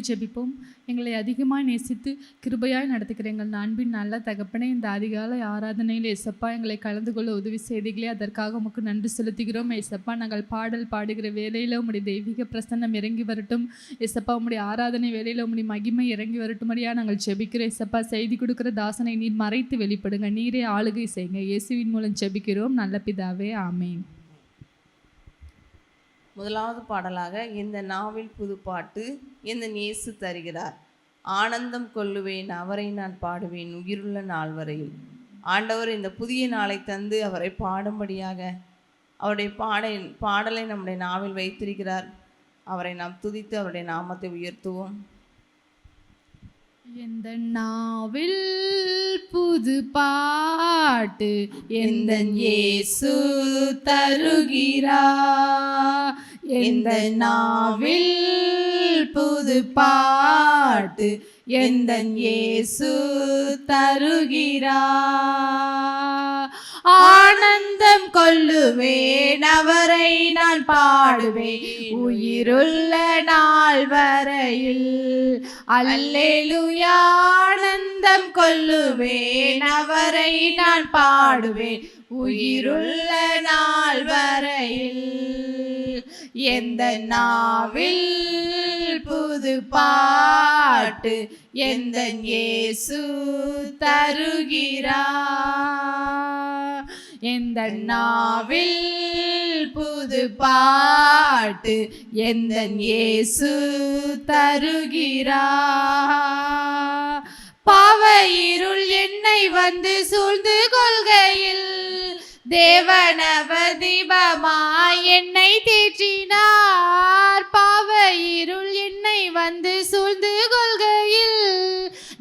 ஜெபிப்போம். எங்களை அதிகமாய் நேசித்து கிருபையாய் நடத்துகிற எங்கள் அன்பின் நல்ல தகப்பனே, இந்த அதிகாலை ஆராதனையில் ஏசப்பா எங்களை கலந்து கொள்ள உதவி செய்தீர்களே, அதற்காக உமக்கு நன்றி செலுத்துகிறோம். ஏசப்பா, நாங்கள் பாடல் பாடுகிற வேளையில் உம்முடைய தெய்வீக பிரசன்னம் இறங்கி வரட்டும். ஏசப்பா, உம்முடைய ஆராதனை வேளையில் உம்முடைய மகிமை இறங்கி வரட்டும்படியா நாங்கள் ஜெபிக்கிறோம். ஏசப்பா, செய்தி கொடுக்கிற தாசனை நீர் மறைத்து வெளிப்படுங்க, நீரே ஆளுகை செய்யுங்க. இயேசுவின் மூலம் ஜெபிக்கிறோம் நல்ல பிதாவே, ஆமேன். முதலாவது பாடலாக இந்த நாவில் புதுப்பாட்டு எந்த இயேசு தருகிறார். ஆனந்தம் கொள்ளுவேன் அவரை நான் பாடுவேன் உயிருள்ள நாள் வரையில். ஆண்டவர் இந்த புதிய நாளை தந்து அவரை பாடும்படியாக அவருடைய பாடலை நம்முடைய நாவில் வைத்திருக்கிறார். அவரை நாம் துதித்து அவருடைய நாமத்தை உயர்த்துவோம். எந்த நாவில் புது பாட்டு எந்த இயேசு தருகிறார். எந்த நாவில் புது பாட்டு எந்த இயேசு தருகிறார். ஆனந்தம் கொள்ளுவேன் அவரை நான் பாடுவேன் உயிருள்ள நாள் வரையில். அல்லேலூயா. ஆனந்தம் கொள்ளுவேன் அவரை நான் பாடுவேன் உயிருள்ள நாள் வரையில். எந்த நாவில் புது பாட்டு எந்த இயேசு தருகிறார். எந்த நாவில் புது பாட்டு எந்த இயேசு தருகிறார். பாவ இருள் என்னை வந்து சூழ்ந்து கொள்கையில் தேவனவ தீபமாய் என்னை தேற்றினார். பாவ இருள் என்னை வந்து சூழ்ந்து கொள்கையில்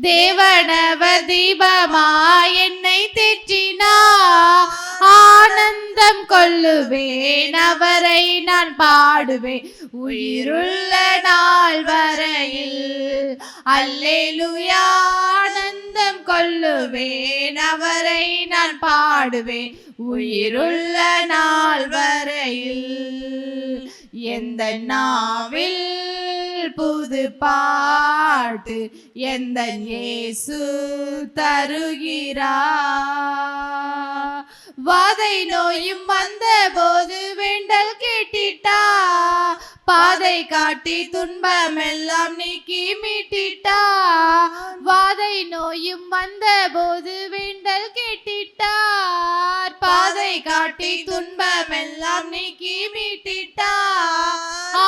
தேவனவ தீபமாய் என்னை தேற்றினார். ஆனந்தம் கொள்ளுவேன் அவரை நான் பாடுவேன் உயிருள்ள நாள் வரையில். அல்லேலூயா. ஆனந்தம் கொள்ளுவேன் அவரை நான் பாடுவேன் உயிருள்ள நாள் வரையில். எந்த நாவில் புது பாட்டு எந்த இயேசு தருகிறார். வாதை நோயும் வந்த போது வேண்டல் கேட்டிட்டா, பாதை காட்டி துன்பமெல்லாம் நீக்கி மீட்டிட்டா. வாதை நோயும் வந்த போது வேண்டல் கேட்டிட்டார், பாதை காட்டி துன்பமெல்லாம் நீக்கி மீட்டிட்டா.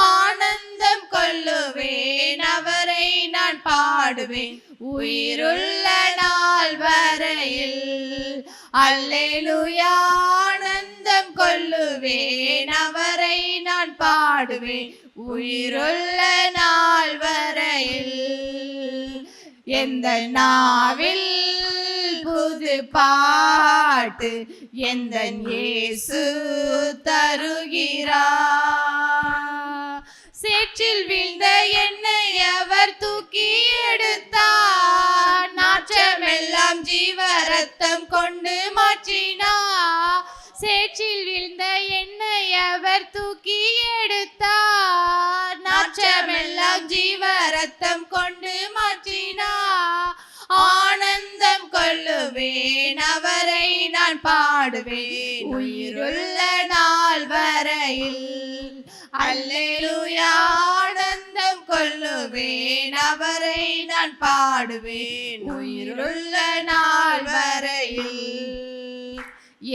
ஆனந்தம் கொள்ளுவேன் அவரை நான் பாடுவேன் உயிருள்ள நாள் வரையில். அல்லேலூயா. ஆனந்தம் கொள்ளுவேன் அவரை நான் பாடுவேன் உயிருள்ள நாள் வரையில். எந்த நாவில் புது பாட்டு எந்த இயேசு தருகிறார். சேற்றில் வீழ்ந்த என்னை அவர் தூக்கி எடுத்தார், நாற்றமெல்லாம் ஜீவ ரத்தம் கொண்டு மாற்றினார். சேற்றில் வீழ்ந்த என்னை அவர் தூக்கி எடுத்தார், நாற்றமெல்லாம் ஜீவ ரத்தம் கொண்டு மாற்றினார். ஆனந்தம் கொள்ளுவேன் அவரை நான் பாடுவேன் உயிருள்ள நாள் வரையில். அல்லேலூயா. ஆனந்தம் கொள்ளுவேன் அவரை நான் பாடுவேன் உயிருள்ள நாள் வரையில்.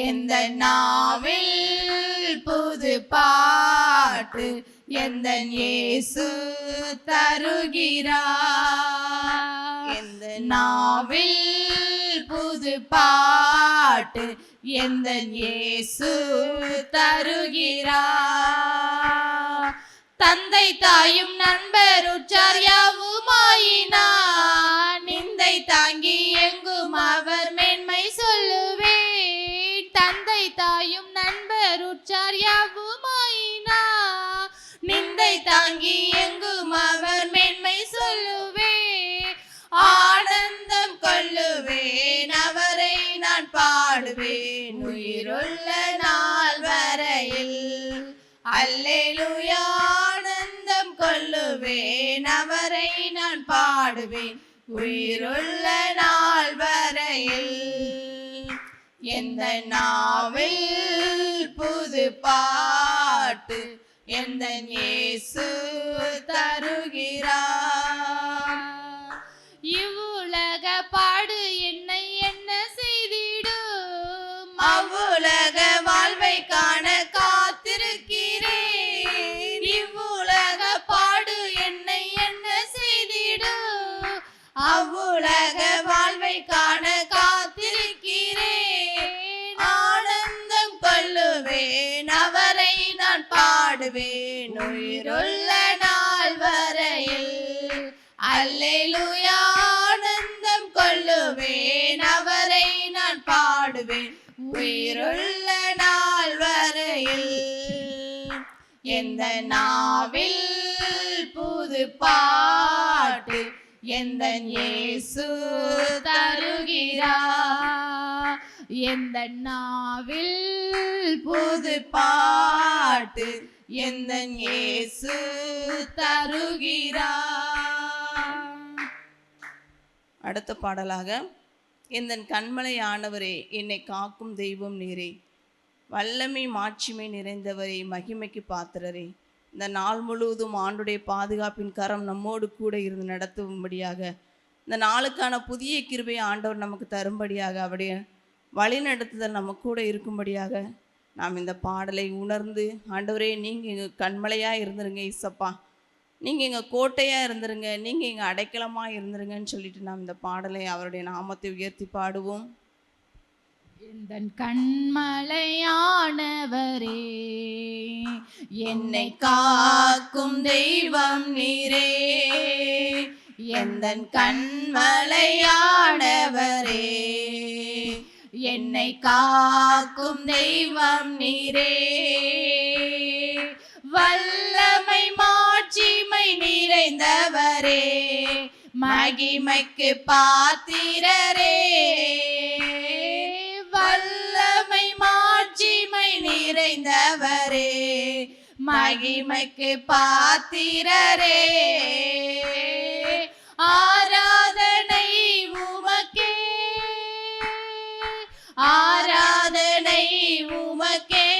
எந்த நாவில் புது பாட்டு எந்த இயேசு தருகிறார். எந்த நாவில் புது பாட்டு எந்த இயேசு தருகிறார். தந்தை தாயும் நண்பர் உற்றார் யாவுமாயினார், நிந்தை தாங்கி எங்கும் அவர் மேன்மை சொல்லுவேன். தந்தை தாயும் நண்பர் உற்றார் யாவுமாயினார், நிந்தை தாங்கி எங்கும் அவர் மேன்மை சொல்லுவேன். ஆனந்தம் கொள்ளுவேன் அவரை நான் பாடுவேன் உயிருள்ள நாள் வரையில். அல்லேலூயா. ஆனந்தம் கொள்ளுவேன் கொள்ளுவேன் அவரை நான் பாடுவேன் உயிருள்ள நாள் வரையில். எந்த நாவில் புது பாட்டு எந்த இயேசு தருகிறார். இவ்வுலக பாடு என்னை என்ன செய்திடும், அவ்வுலக வாழ்வை காண காத்திருக்கிறேன். இவ்வுலக பாடு என்னை என்ன செய்திடும், அவ்வுலக வாழ்வை காண காத்திருக்கிறேன். ஆனந்தம் கொள்ளுவேன் அவரை நான் பாடுவேன் உயிருள்ள நாள் வரையில். அல்லேலூயா. ஆனந்தம் கொள்ளுவேன் அவரை நான் பாடுவேன் உயிருள்ள நாள் வரையில். எந்த நாவில் புது பாட்டு எந்த இயேசு தருகிறார். எந்த நாவில் புது பாட்டு எந்த இயேசு தருகிறார். அடுத்த பாடலாக, எந்தன் கண்மலையானவரே என்னை காக்கும் தெய்வம் நீரே, வல்லமை மாட்சிமை நிறைந்தவரே, மகிமைக்கு பாத்திரரே, இந்த நாள் முழுவதும் ஆண்டுடைய பாதுகாப்பின் கரம் நம்மோடு கூட இருந்து நடத்தும்படியாக, இந்த நாளுக்கான புதிய கிருபை ஆண்டவர் நமக்கு தரும்படியாக, அவருடைய வழிநடத்துதல் நம்ம கூட இருக்கும்படியாக நாம் இந்த பாடலை உணர்ந்து, ஆண்டவரே நீங்கள் எங்கள் கண்மலையாக இருந்துருங்க இசப்பா, நீங்கள் எங்கள் கோட்டையாக இருந்துருங்க, நீங்கள் எங்கள் அடைக்கலமாக இருந்துருங்கன்னு சொல்லிட்டு நாம் இந்த பாடலை அவருடைய நாமத்தை உயர்த்தி பாடுவோம். எந்தன் கண்மலையானவரே என்னை காக்கும் தெய்வம் நீரே, எந்தன் கண்மலையானவரே என்னை காக்கும் தெய்வம் நீரே, வல்லமை மாட்சிமை நிறைந்தவரே, மகிமைக்கு பாத்திரரே, வல்லமை மாட்சிமை நிறைந்தவரே, மகிமைக்கு பாத்திரரே, ஆராதனை உமக்கே, ஆராதனை உமக்கே,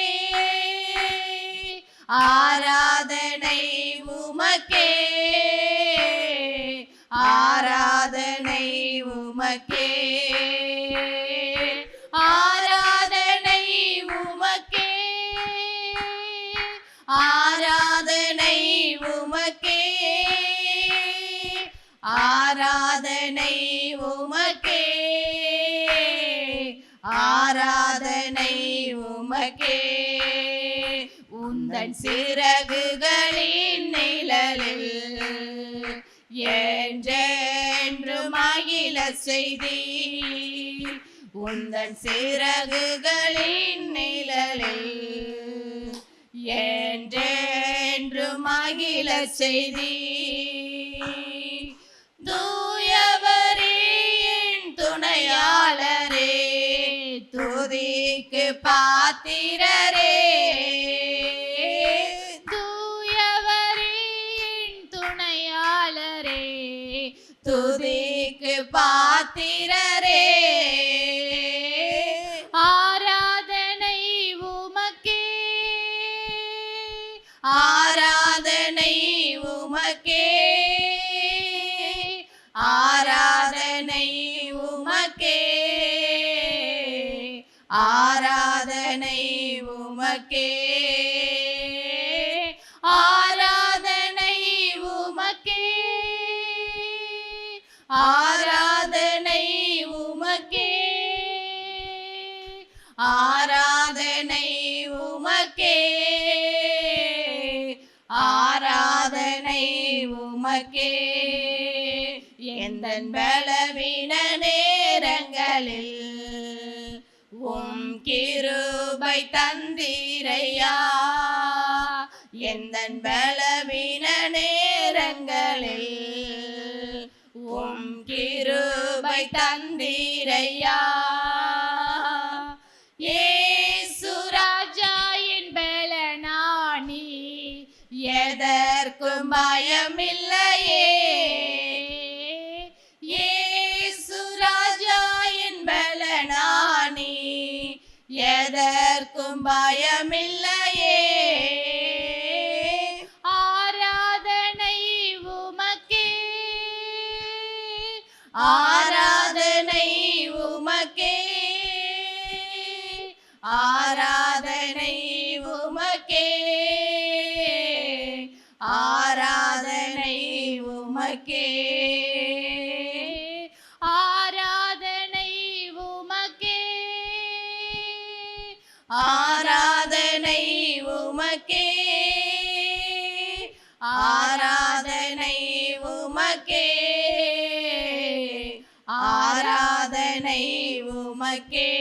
ஆராதனை உமக்கே, ஆராதனை உமக்கே, ஆராதனை உமக்கே, ஆராதனை உமக்கே, ஆராதனை உமக்கே, ஆராதனை உமக்கே. உந்தன் சிறகுகளின் நிழலில் என்றென்று மகிழ செய்தி, உந்தன் சிறகுகளின் நிழலில் என்றென்று மகிழ செய்தி, தூயவரே என் துணையாளரே, துதிக்கு பாத்திரரே, தூயவரே என் துணையாளரே, துதிக்கு பாத்திரரே, ஆராதனை உமக்கே, ஆராதனை உமக்கே, ஆராதனை உமக்கே, ஆராதனை உமக்கே, ஆராதனை உமக்கே, ஆராதனை உமக்கே, ஆராதனை உமக்கே, ஆராதனை உமக்கே. எந்தன் பலவீன நேரங்களில் உம் கிருபை தந்தீரையா, எந்தன் பலவீன நேரங்களில் உம் கிருபை தந்தீரையா, இயேசு ராஜா என் பலனானி, எதற்கும் பயமில்லையே, எதற்கும் பயமில்லையே. ஆராதனை உமக்கே, ஆராதனை உமக்கே, ஆராதனை உமக்கே, ஆராதனை உமக்கே, ஆராதனை உமக்கே, ஆராதனை உமக்கே, ஆராதனை உமக்கே, ஆராதனை உமக்கே.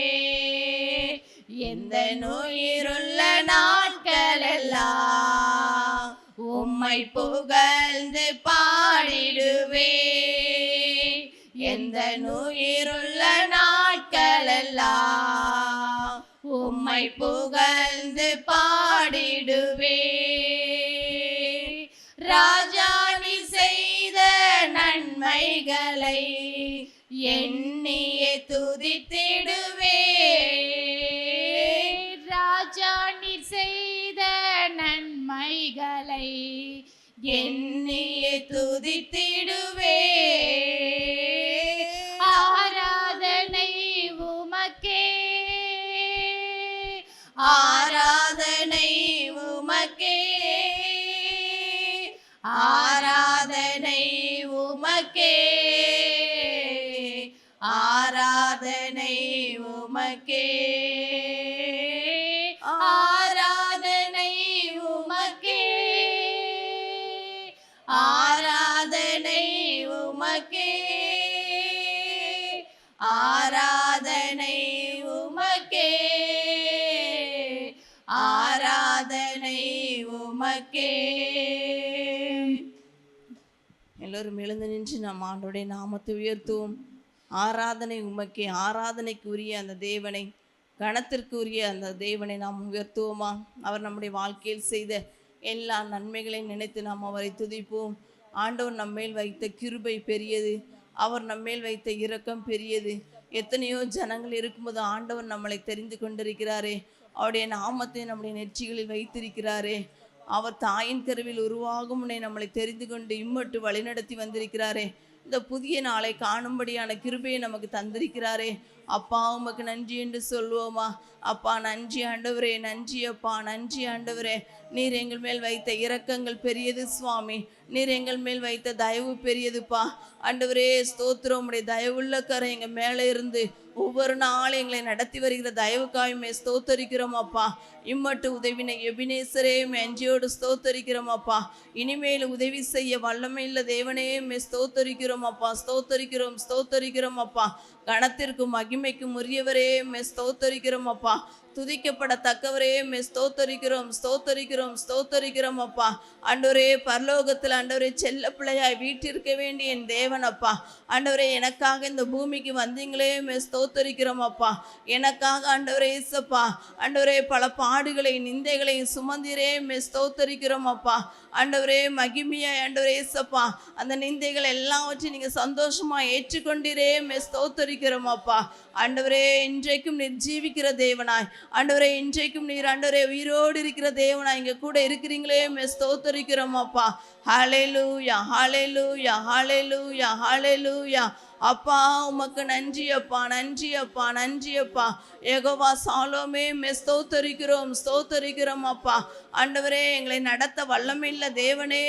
எந்த உயிருள்ள நாட்களெல்லாம் உம்மை புகழ்ந்து பாடிடுவே. எந்த உயிருள்ள நாட்களெல்லாம் உம்மை புகழ்ந்து பாடிடுவே. ராஜா நீ செய்த நன்மைகளை எண்ணியே துதித்திடுவே. ராஜா நீர் செய்த நன்மைகளை எண்ணியே துதித்திடுவே. ஆராதனை உமக்கே, ஆராதனை உமக்கே, ஆராதனை உமக்கே, ஆராதனை உமக்கே, ஆராதனை உமக்கே, ஆராதனை உமக்கே, ஆராதனை உமக்கே, ஆராதனை உமக்கே. எல்லோரும் எழுந்து நின்று நம் ஆண்டோடைய நாமத்தை உயர்த்துவோம். ஆராதனை உமக்கே. ஆராதனைக்கு உரிய அந்த தேவனை, கணத்திற்கு உரிய அந்த தேவனை நாம் உயர்த்துவோமா? அவர் நம்முடைய வாழ்க்கையில் செய்த எல்லா நன்மைகளையும் நினைத்து நாம் அவரை துதிப்போம். ஆண்டவர் நம்மேல் வைத்த கிருபை பெரியது, அவர் நம்மேல் வைத்த இரக்கம் பெரியது. எத்தனையோ ஜனங்கள் இருக்கும்போது ஆண்டவர் நம்மளை தெரிந்து கொண்டிருக்கிறாரே, அவருடைய நாமத்தை நம்முடைய நெற்றிகளில் வைத்திருக்கிறாரே. அவர் தாயின் கருவில் உருவாகும் முன்னே நம்மளை தெரிந்து கொண்டு இம்மட்டு வழிநடத்தி வந்திருக்கிறாரே. இந்த புதிய நாளை காணும்படியான கிருபையை நமக்கு தந்திருக்கிறாரே. அப்பா உமக்கு நன்றி என்று சொல்லுவோமா? அப்பா நன்றி ஆண்டவரே, நன்றி அப்பா, நன்றி ஆண்டவரே. நீர் எங்கள் மேல் வைத்த இரக்கங்கள் பெரியது சுவாமி. நீர் எங்கள் மேல் வைத்த தயவு பெரியதுப்பா. ஆண்டவரே ஸ்தோத்திரம். உடைய தயவுள்ள கரை எங்கள் மேலே இருந்து ஒவ்வொரு நாளும் எங்களை நடத்தி வருகிற தயவுக்காயுமே ஸ்தோத்தரிக்கிறோம் அப்பா. இம்மட்டு உதவினை எபினேசரே மெஞ்சியோடு ஸ்தோத்தரிக்கிறோம் அப்பா. இனிமேல் உதவி செய்ய வல்லமையுள்ள தேவனே ஸ்தோத்தரிக்கிறோம் அப்பா. ஸ்தோத்தரிக்கிறோம், ஸ்தோத்தரிக்கிறோம் அப்பா. கணத்திற்கும் மகிமைக்கும் உரியவரே ஸ்தோத்தரிக்கிறோம் அப்பா. துதிக்கப்படத்தக்கவரே ஸ்தோத்தரிக்கிறோம், ஸ்தோத்தரிக்கிறோம், ஸ்தோத்தரிக்கிறோம் அப்பா. ஆண்டவரே பரலோகத்தில் ஆண்டவரே செல்ல பிள்ளையாய் வீட்டிருக்க வேண்டிய என் தேவன் அப்பா. ஆண்டவரே எனக்காக இந்த பூமிக்கு வந்தீங்களே ஸ்தோத்தரிக்கிறோம் அப்பா. எனக்காக ஆண்டவரே இயேசப்பா ஆண்டவரே பல பாடுகளை நிந்தைகளையும் சுமந்திரே ஸ்தோத்தரிக்கிறோம் அப்பா. ஆண்டவரே மகிமையாய் ஆண்டவரே இயேசப்பா அந்த நிந்தைகள் எல்லாவற்றையும் நீங்கள் சந்தோஷமாக ஏற்றுக்கொண்டீரே ஸ்தோத்தரிக்கிறோம் அப்பா. ஆண்டவரே இன்றைக்கும் நீர் ஜீவிக்கிற தேவனாய், ஆண்டவரே இன்றைக்கும் நீர் ஆண்டவரே உயிரோடு இருக்கிற தேவனாய் இங்கே கூட இருக்கிறீங்களே ஸ்தோத்தரிக்கிறோம் அப்பா. ஹல்லேலூயா, ஹல்லேலூயா, ஹல்லேலூயா, ஹல்லேலூயா. அப்பா உமக்கு நன்றி அப்பா, நன்றி அப்பா, நன்றி அப்பா. யெகோவா சாலோமே ஸ்தோத்தரிக்கிறோம், ஸ்தோத்தரிக்கிறோம் அப்பா. ஆண்டவரே எங்களை நடத்த வல்லமையுள்ள தேவனே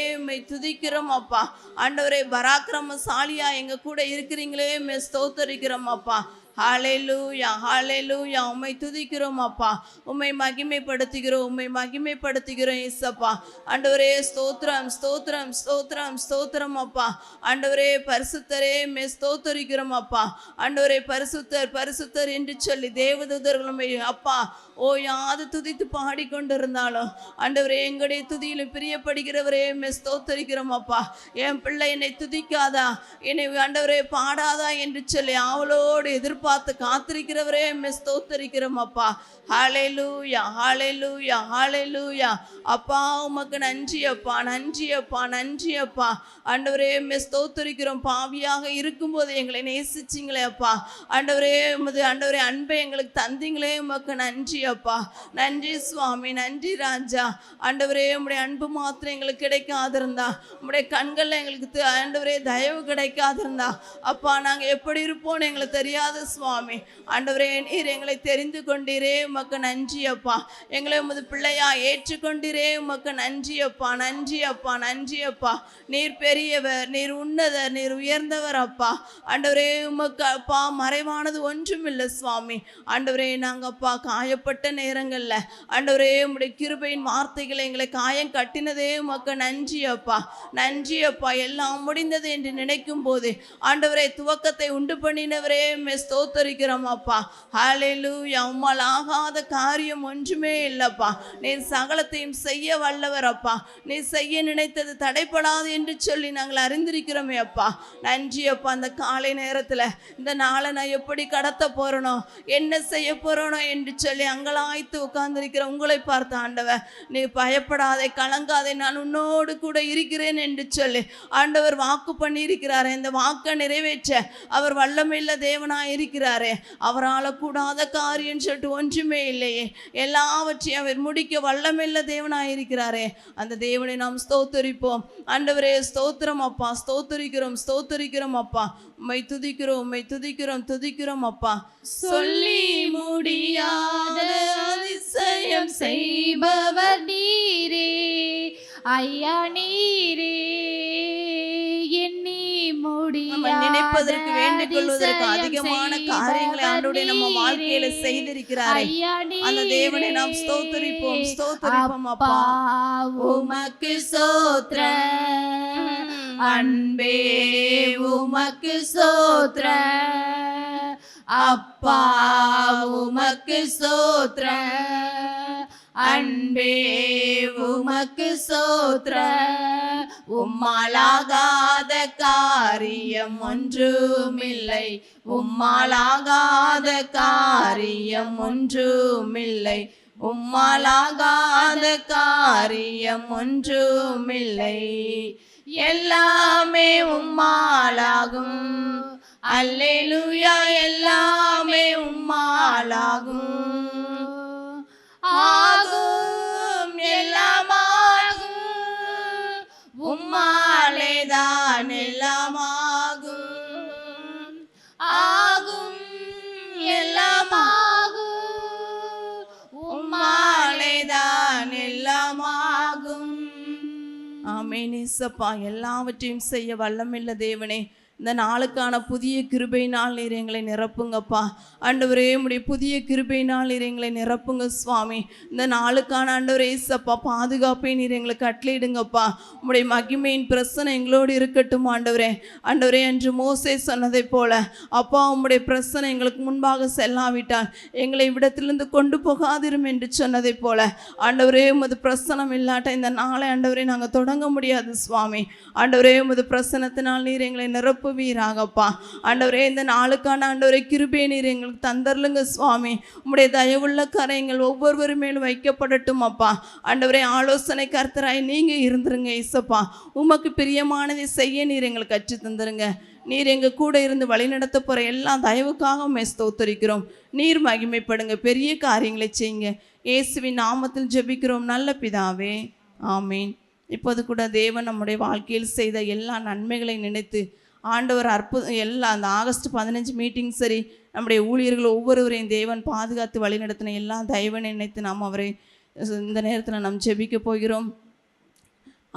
துதிக்கிறோம் அப்பா. ஆண்டவரே பராக்கிரமசாலியா எங்க கூட இருக்கிறீங்களே ஸ்தோத்தரிக்கிறோம் அப்பா. ஹல்லேலூயா, ஹல்லேலூயா. உம்மை துதிக்கிறோம் அப்பா, உம்மை மகிமைப்படுத்துகிறோம், உம்மை மகிமைப்படுத்துகிறோம் இயேசப்பா. ஆண்டவரே ஸ்தோத்திரம், ஸ்தோத்திரம், ஸ்தோத்திரம், ஸ்தோத்திரம் அப்பா. ஆண்டவரே பரிசுத்தரே ஸ்தோத்தரிக்கிறோம் அப்பா. ஆண்டவரே பரிசுத்தர், பரிசுத்தர் என்று சொல்லி தேவதூதர்களும் அப்பா ஓயாது துதித்து பாடிக்கொண்டிருந்தாலும் ஆண்டவரே எங்களுடைய துதியிலும் பிரியப்படுகிறவரே ஸ்தோத்தரிக்கிறோம் அப்பா. என் பிள்ளை என்னை துதிக்காதா, என்னை ஆண்டவரே பாடாதா என்று சொல்லி அவளோடு எதிர்பார்த்து காத்திருக்கிறவரே ஸ்தோத்தரிக்கிறோம் அப்பா. ஹல்லேலூயா, ஹல்லேலூயா, ஹல்லேலூயா. அப்பா உமக்கு நன்றி அப்பா, நன்றி அப்பா, நன்றி அப்பா. ஆண்டவரே ஸ்தோத்தரிக்கிறோம். பாவியாக இருக்கும்போது போது எங்களை நேசிச்சிங்களே அப்பா. ஆண்டவரே உமது ஆண்டவரே அன்பை எங்களுக்கு தந்தீங்களே, உமக்கு நன்றி அப்பா. நன்றி சுவாமி, நன்றி ராஜா. ஆண்டவரே உம்முடைய அன்பு மாத்திரம் எங்களுக்கு கிடைக்காதிருந்தா, உம்முடைய கண்களில் எங்களுக்கு ஆண்டவரே தயவு கிடைக்காதிருந்தா அப்பா நாங்கள் எப்படி இருப்போம்னு எங்களுக்கு தெரியாது சுவாமி. ஆண்டவரே நீர் எங்களை தெரிந்து கொண்டீரே, உமக்கு நன்றி அப்பா. எங்களை உமது பிள்ளையா ஏற்றுக்கொண்டீரே, உமக்கு நன்றி அப்பா. நன்றி அப்பா, நன்றி அப்பா. நீர் பெரியவர், நீர் உன்னதர், நீர் உயர்ந்தவர் அப்பா. ஆண்டவரே உமக்கு அப்பா மறைவானது ஒன்றும் இல்லை சுவாமி. ஆண்டவரே நாங்கள் அப்பா காயப்பட்ட நேரங்களில் ஆண்டவரே உம்முடைய கிருபையின் வார்த்தைகளை எங்களை காயம் கட்டினதே உமக்கு நன்றி அப்பா. நன்றி அப்பா. எல்லாம் முடிந்தது என்று நினைக்கும் போது ஆண்டவரே துவக்கத்தை உண்டு பண்ணினவரே ஸ்தோத்தரிக்கிறோம் அப்பா. ஹல்லேலூயா. உம்மால் ஆகாத காரியம் ஒன்றுமே இல்லப்பா. நீர் சகலத்தையும் செய்ய வல்லவர் அப்பா. நீர் செய்ய நினைத்தது தடைப்படாது என்று சொல்லி நாங்கள் அறிந்திருக்கிறோமே அப்பா. நன்றி அப்பா. அந்த காலை நேரத்தில் இந்த நாளை நான் எப்படி கடத்த போறனோ, என்ன செய்ய போறனோ என்று சொல்லி அங்கலாய்த்து உட்கார்ந்திருக்கிற உங்களை பார்த்த ஆண்டவர், நீ பயப்படாதே, கலங்காதே, நான் உன்னோடு கூட இருக்கிறேன் என்று சொல்லி ஆண்டவர் வாக்கு பண்ணியிருக்கிறாரே. இந்த வாக்கை நிறைவேற்ற அவர் வல்லமையுள்ள தேவனாய் இருக்கிறாரே. அவரால் கூடாத காரியம் சொல்லிட்டு ஒன்றுமே இல்லையே. எல்லாவற்றையும் அவர் முடிக்க வல்லமையுள்ள தேவனாய் இருக்கிறாரே. அந்த தேவனை நாம் ஸ்தோத்தரிப்போம். ஆண்டவரே ஸ்தோத்திரம் அப்பா. ஸ்தோத்தரிக்கிறோம், ஸ்தோத்தரிக்கிறோம் அப்பா. உம்மை துதிக்கிறோம், உம்மை துதிக்கிறோம், துதிக்கிறோம் அப்பா. சொல்லி முடியாத அதிசயம் செய்பவர் நீரே ஐயா, நீரே எண்ணி முடியாத நினைப்பதற்கு வேண்டிக் கொள்வதற்கு அதிகமான காரியங்களை ஆண்டவரே நம்ம வாழ்க்கையில செய்திருக்கிறாரே. அந்த தேவனை நாம் ஸ்தோத்தரிப்போம், ஸ்தோத்தரிப்போம் அப்பா. உமக்கு ஸ்தோத்திரம் அன்பே, உமக்கு ஸ்தோத்திரம் அப்பா, உமக்கு ஸ்தோத்திரம் அன்பே, உமக்கு ஸ்தோத்திரம். உம்மாலாகாத காரியம் ஒன்றுமில்லை, உம்மாலாகாத காரியம் ஒன்றுமில்லை, உம்மாலாகாத காரியம் ஒன்றுமில்லை. எல்லாமே உம்மாலாகும், அல்லேலூயா. எல்லாமே உம்மாலாகும், ஆகும், எல்லாமாகும், உம்மாலேதான் எல்லாமாகும், ஆகும், எல்லாமாகும், உம்மாலேதான் எல்லாமாகும். ஆமென். இயேசப்பா எல்லாவற்றையும் செய்ய வல்லமையுள்ள தேவனே, இந்த நாளுக்கான புதிய கிருபையினால் நீர் எங்களை நிரப்புங்கப்பா. ஆண்டவரே உம்முடைய புதிய கிருபையினால் நீர் எங்களை நிரப்புங்க சுவாமி. இந்த நாளுக்கான ஆண்டவரே இயேசப்பா பாதுகாப்பை நீர் எங்களுக்கு கட்டளையிடுங்கப்பா. உம்முடைய மகிமையின் பிரசனை எங்களோடு இருக்கட்டும் ஆண்டவரே. ஆண்டவரே அன்று மோசே சொன்னதை போல அப்பா உம்முடைய பிரசனை எங்களுக்கு முன்பாக செல்லாவிட்டால் எங்களை இவ்விடத்திலிருந்து கொண்டு போகாதிரும் என்று சொன்னதை போல ஆண்டவரே உமது பிரசனம் இல்லாட்ட இந்த நாளை ஆண்டவரே நாங்கள் தொடங்க முடியாது சுவாமி. ஆண்டவரே உமது பிரசனத்தினால் நீர் எங்களை நிரப்புவீராகப்பா. ஆண்டவரே இந்த நாளுக்கான ஆண்டவரே கிருபை நீர் எங்களுக்கு தந்தரலுங்க சுவாமி. உம்முடைய தயவுள்ள கரைங்கள் ஒவ்வொருவரு மேலும் வைக்கப்படட்டும் அப்பா. ஆண்டவரே ஆலோசனை கர்த்தராய் நீங்க இருந்துருங்க இயேசப்பா. உமக்கு பிரியமானதை செய்ய நீர் எங்களுக்கு கற்று தந்துருங்க. நீர் எங்கள் கூட இருந்து வழிநடத்த போகிற எல்லா தயவுக்காக உம்மை ஸ்தோத்திரிக்கிறோம். நீர் மகிமைப்படுங்க, பெரிய காரியங்களை செய்யுங்க. இயேசுவின் நாமத்தில் ஜெபிக்கிறோம் நல்ல பிதாவே, ஆமீன். இப்போது கூட தேவன் நம்முடைய வாழ்க்கையில் செய்த எல்லா நன்மைகளை நினைத்து ஆண்டவர் எல்லா அந்த ஆகஸ்ட் 15 மீட்டிங் சரி நம்முடைய ஊழியர்கள் ஒவ்வொருவரையும் தேவன் பாதுகாத்து வழிநடத்தின எல்லா தயவை நினைத்து நாம் அவரை இந்த நேரத்தில் நாம் ஜெபிக்க போகிறோம்.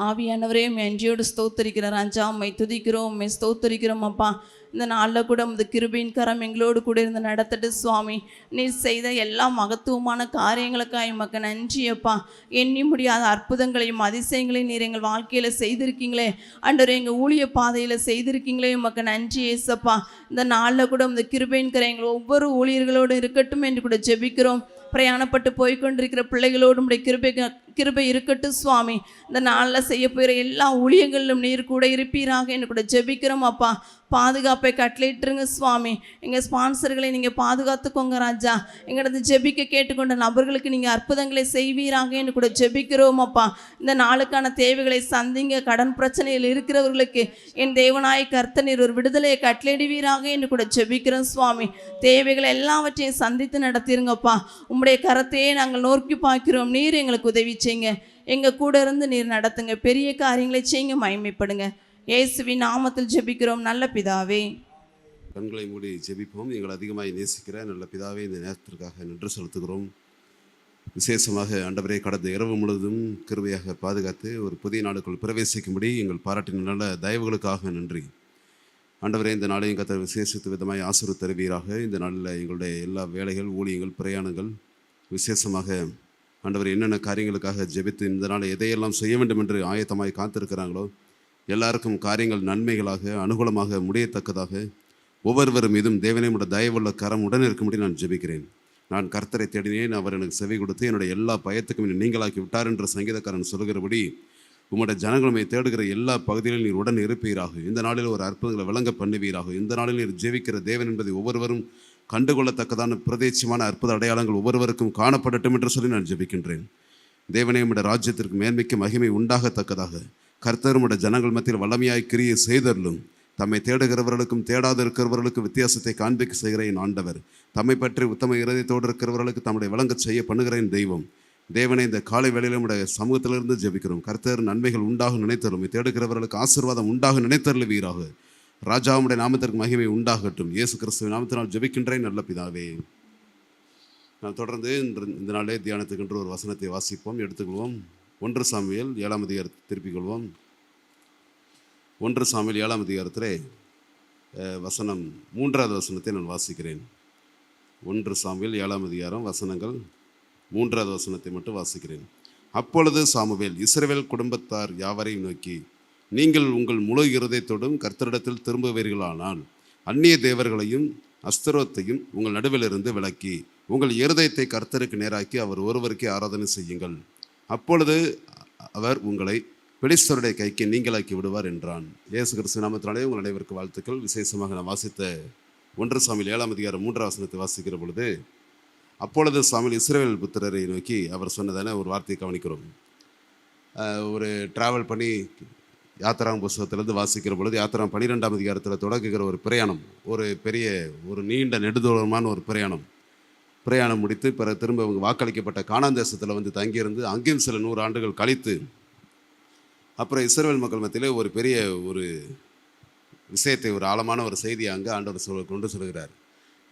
ஆவியானவரையும் நன்றியோடு ஸ்தோத்தரிக்கிற ராஜா, உம்மை துதிக்கிறோம், உம்மை ஸ்தோத்தரிக்கிறோம் அப்பா. இந்த நாளில் கூட இந்த கிருபையின் கரம் எங்களோடு கூட இருந்து நடத்தட்டு சுவாமி. நீர் செய்த எல்லா மகத்துவமான காரியங்களுக்காக எமக்கு நன்றி அப்பா. எண்ணி முடியாத அற்புதங்களையும் அதிசயங்களையும் நீர் எங்கள் வாழ்க்கையில் செய்திருக்கீங்களே ஆண்டவரே, எங்கள் ஊழிய பாதையில் செய்திருக்கீங்களே எமக்கு நன்றி ஏசப்பா. இந்த நாளில் கூட இந்த கிருபையின் கரம் எங்கள் ஒவ்வொரு ஊழியர்களோடு இருக்கட்டும் என்று கூட ஜெபிக்கிறோம். பிரயாணப்பட்டு போய்கொண்டிருக்கிற பிள்ளைகளோடு உடைய கிருபை இருக்கட்டும் சுவாமி. இந்த நாளில் செய்ய போகிற எல்லா ஊழியங்களிலும் நீர் கூட இருப்பீராக என்று கூட ஜெபிக்கிறோம் அப்பா. பாதுகாப்பை கட்டளையிட்டுருங்க சுவாமி. எங்கள் ஸ்பான்சர்களை நீங்கள் பாதுகாத்துக்கோங்க ராஜா. எங்களது ஜெபிக்க கேட்டுக்கொண்ட நபர்களுக்கு நீங்கள் அற்புதங்களை செய்வீராக என்று கூட ஜெபிக்கிறோம் அப்பா. இந்த நாளுக்கான தேவைகளை சந்திங்க. கடன் பிரச்சனையில் இருக்கிறவர்களுக்கு என் தேவனாய கர்த்தர் நீர் ஒரு விடுதலையை கட்டளையிடுவீராக என்று கூட ஜெபிக்கிறோம் சுவாமி. தேவைகளை எல்லாவற்றையும் சந்தித்து நடத்திருங்கப்பா. உம்முடைய கரத்தையே நாங்கள் நோக்கி பார்க்கிறோம். நீர் எங்களுக்கு உதவி செய்யுங்க. எங்கள் கூட இருந்து நீர் நடத்துங்க. பெரிய காரியங்களை செய்யுங்க. மகிமைப்படுங்க. இயேசுவின் நாமத்தில் ஜெபிக்கிறோம் நல்ல பிதாவே. கண்களை மூடி ஜெபிப்போம். எங்களை அதிகமாக நேசிக்கிற நல்ல பிதாவே, இந்த நேரத்திற்காக நன்றி செலுத்துகிறோம். விசேஷமாக ஆண்டவரே, கடந்த இரவு முழுவதும் கிருபையாக பாதுகாத்து ஒரு புதிய நாளுக்குள் பிரவேசிக்கும்படி எங்கள் பாராட்டின நல்ல தயவுகளுக்காக நன்றி. ஆண்டவரே, இந்த நாளையும் கர்த்தர் விசேஷித்த விதமாய் ஆசீர்வதித்து தருவீராக. இந்த நாளில் எங்களுடைய எல்லா வேலைகள், ஊழியங்கள், பிரயாணங்கள் விசேஷமாக ஆண்டவர் என்னென்ன காரியங்களுக்காக ஜெபித்து இந்த நாளை எதையெல்லாம் செய்ய வேண்டும் என்று ஆயத்தமாய் காத்திருக்கிறாங்களோ எல்லாருக்கும் காரியங்கள் நன்மைகளாக அனுகூலமாக முடியத்தக்கதாக ஒவ்வொருவரும் மீதும் தேவனே உடைய தயவுள்ள கரம் உடன் இருக்கும்படி நான் ஜெபிக்கிறேன். நான் கர்த்தரை தேடினேன், அவர் எனக்கு செவி கொடுத்து என்னுடைய எல்லா பயத்துக்கும் நீங்களாக்கி விட்டார் என்ற சங்கீதக்காரன் சொல்கிறபடி உம்முடைய ஜனங்களுமை தேடுகிற எல்லா பகுதிகளிலும் நீர் உடன் இருப்பீராக. இந்த நாளில் ஒரு அற்புதங்களை விளங்க பண்ணுவீராக. இந்த நாளில் நீர் ஜெபிக்கிற தேவன் என்பதை ஒவ்வொருவரும் கண்டுகொள்ளத்தக்கதான பிரதேசமான அற்புத அடையாளங்கள் ஒவ்வொருவருக்கும் காணப்படட்டும் என்று சொல்லி நான் ஜெபிக்கின்றேன். தேவனே, உம்முடைய ராஜ்யத்திற்கு மேன்மைக்கு மகிமை உண்டாகத்தக்கதாக கர்த்தர் உம்முடைய ஜனங்கள் மத்தியில் வல்லமையாய் கிரியை செய்தருளும். தம்மை தேடுகிறவர்களுக்கும் தேடாது இருக்கிறவர்களுக்கும் வித்தியாசத்தை காண்பிக்க செய்கிறேன் ஆண்டவர். தம்மை பற்றி உத்தம இருதயத்தோடு இருக்கிறவர்களுக்கு தம்முடைய விளங்க செய்ய பண்ணுகிறேன் தெய்வம். தேவனை, இந்த காலை வேளையிலும் உடைய சமூகத்திலிருந்து ஜெபிக்கிறோம். கர்த்தர் நன்மைகள் உண்டாக நினைத்தருளும். தேடுகிறவர்களுக்கு ஆசீர்வாதம் உண்டாக நினைத்தருளுவீராக. ராஜாவுடைய நாமத்திற்கு மகிமை உண்டாகட்டும். இயேசு கிறிஸ்துவின் நாமத்தினால் ஜெபிக்கின்றேன் நல்ல பிதாவே. நான் தொடர்ந்து இந்த நாளே தியானத்துக்கென்று ஒரு வசனத்தை வாசிப்போம், எடுத்துக்கொள்வோம். 1 சாமுவேல் 7ஆம் அதிகாரத்தை திருப்பிக் கொள்வோம். 1 சாமுவேல் 7ஆம் அதிகாரத்திலே வசனம் 3வது வசனத்தை நான் வாசிக்கிறேன். 1 சாமுவேல் 7ஆம் அதிகாரம் வசனங்கள் 3வது வசனத்தை மட்டும் வாசிக்கிறேன். அப்பொழுது சாமுவேல் இஸ்ரவேல் குடும்பத்தார் யாவரையும் நோக்கி, நீங்கள் உங்கள் முழு இருதயத்தோடும் கர்த்தரிடத்தில் திரும்புவீர்களானால் அந்நிய தேவர்களையும் அஸ்தரோத்தையும் உங்கள் நடுவிலிருந்து விலக்கி உங்கள் இருதயத்தை கர்த்தருக்கு நேராக்கி அவர் ஒருவருக்கே ஆராதனை செய்யுங்கள். அப்பொழுது அவர் உங்களை பெலிஸ்தருடைய கைக்கு நீங்களாக்கி விடுவார் என்றான். இயேசு கிறிஸ்து நாமத்தினாலே உங்கள் அனைவருக்கு வாழ்த்துக்கள். விசேஷமாக நான் வாசித்த 1 சாமுவேல் 7ஆம் அதிகாரம் 3ஆம் வசனத்தை வாசிக்கிற பொழுது, அப்பொழுது சாமுவேல் இஸ்ரவேல் புத்திரரை நோக்கி அவர் சொன்னதான ஒரு வார்த்தையை கவனிக்கிறோம். ஒரு டிராவல் பண்ணி யாத்திராம் புஸ்தகத்திலிருந்து வாசிக்கிற பொழுது யாத்திராம் 12ஆம் அதிகாரத்தில் தொடங்குகிற ஒரு பிரயாணம், ஒரு நீண்ட நெடுதூரமான ஒரு பிரயாணம் முடித்து பிறகு திரும்ப அவங்க வாக்களிக்கப்பட்ட கானான் தேசத்தில் வந்து தங்கியிருந்து அங்கேயும் சில 100 ஆண்டுகள் கழித்து அப்புறம் இஸ்ரவேல் மக்கள் மத்தியிலே ஒரு விஷயத்தை, ஒரு ஆழமான ஒரு செய்தியை அங்கே ஆண்டவர் கொண்டு சொல்கிறார்.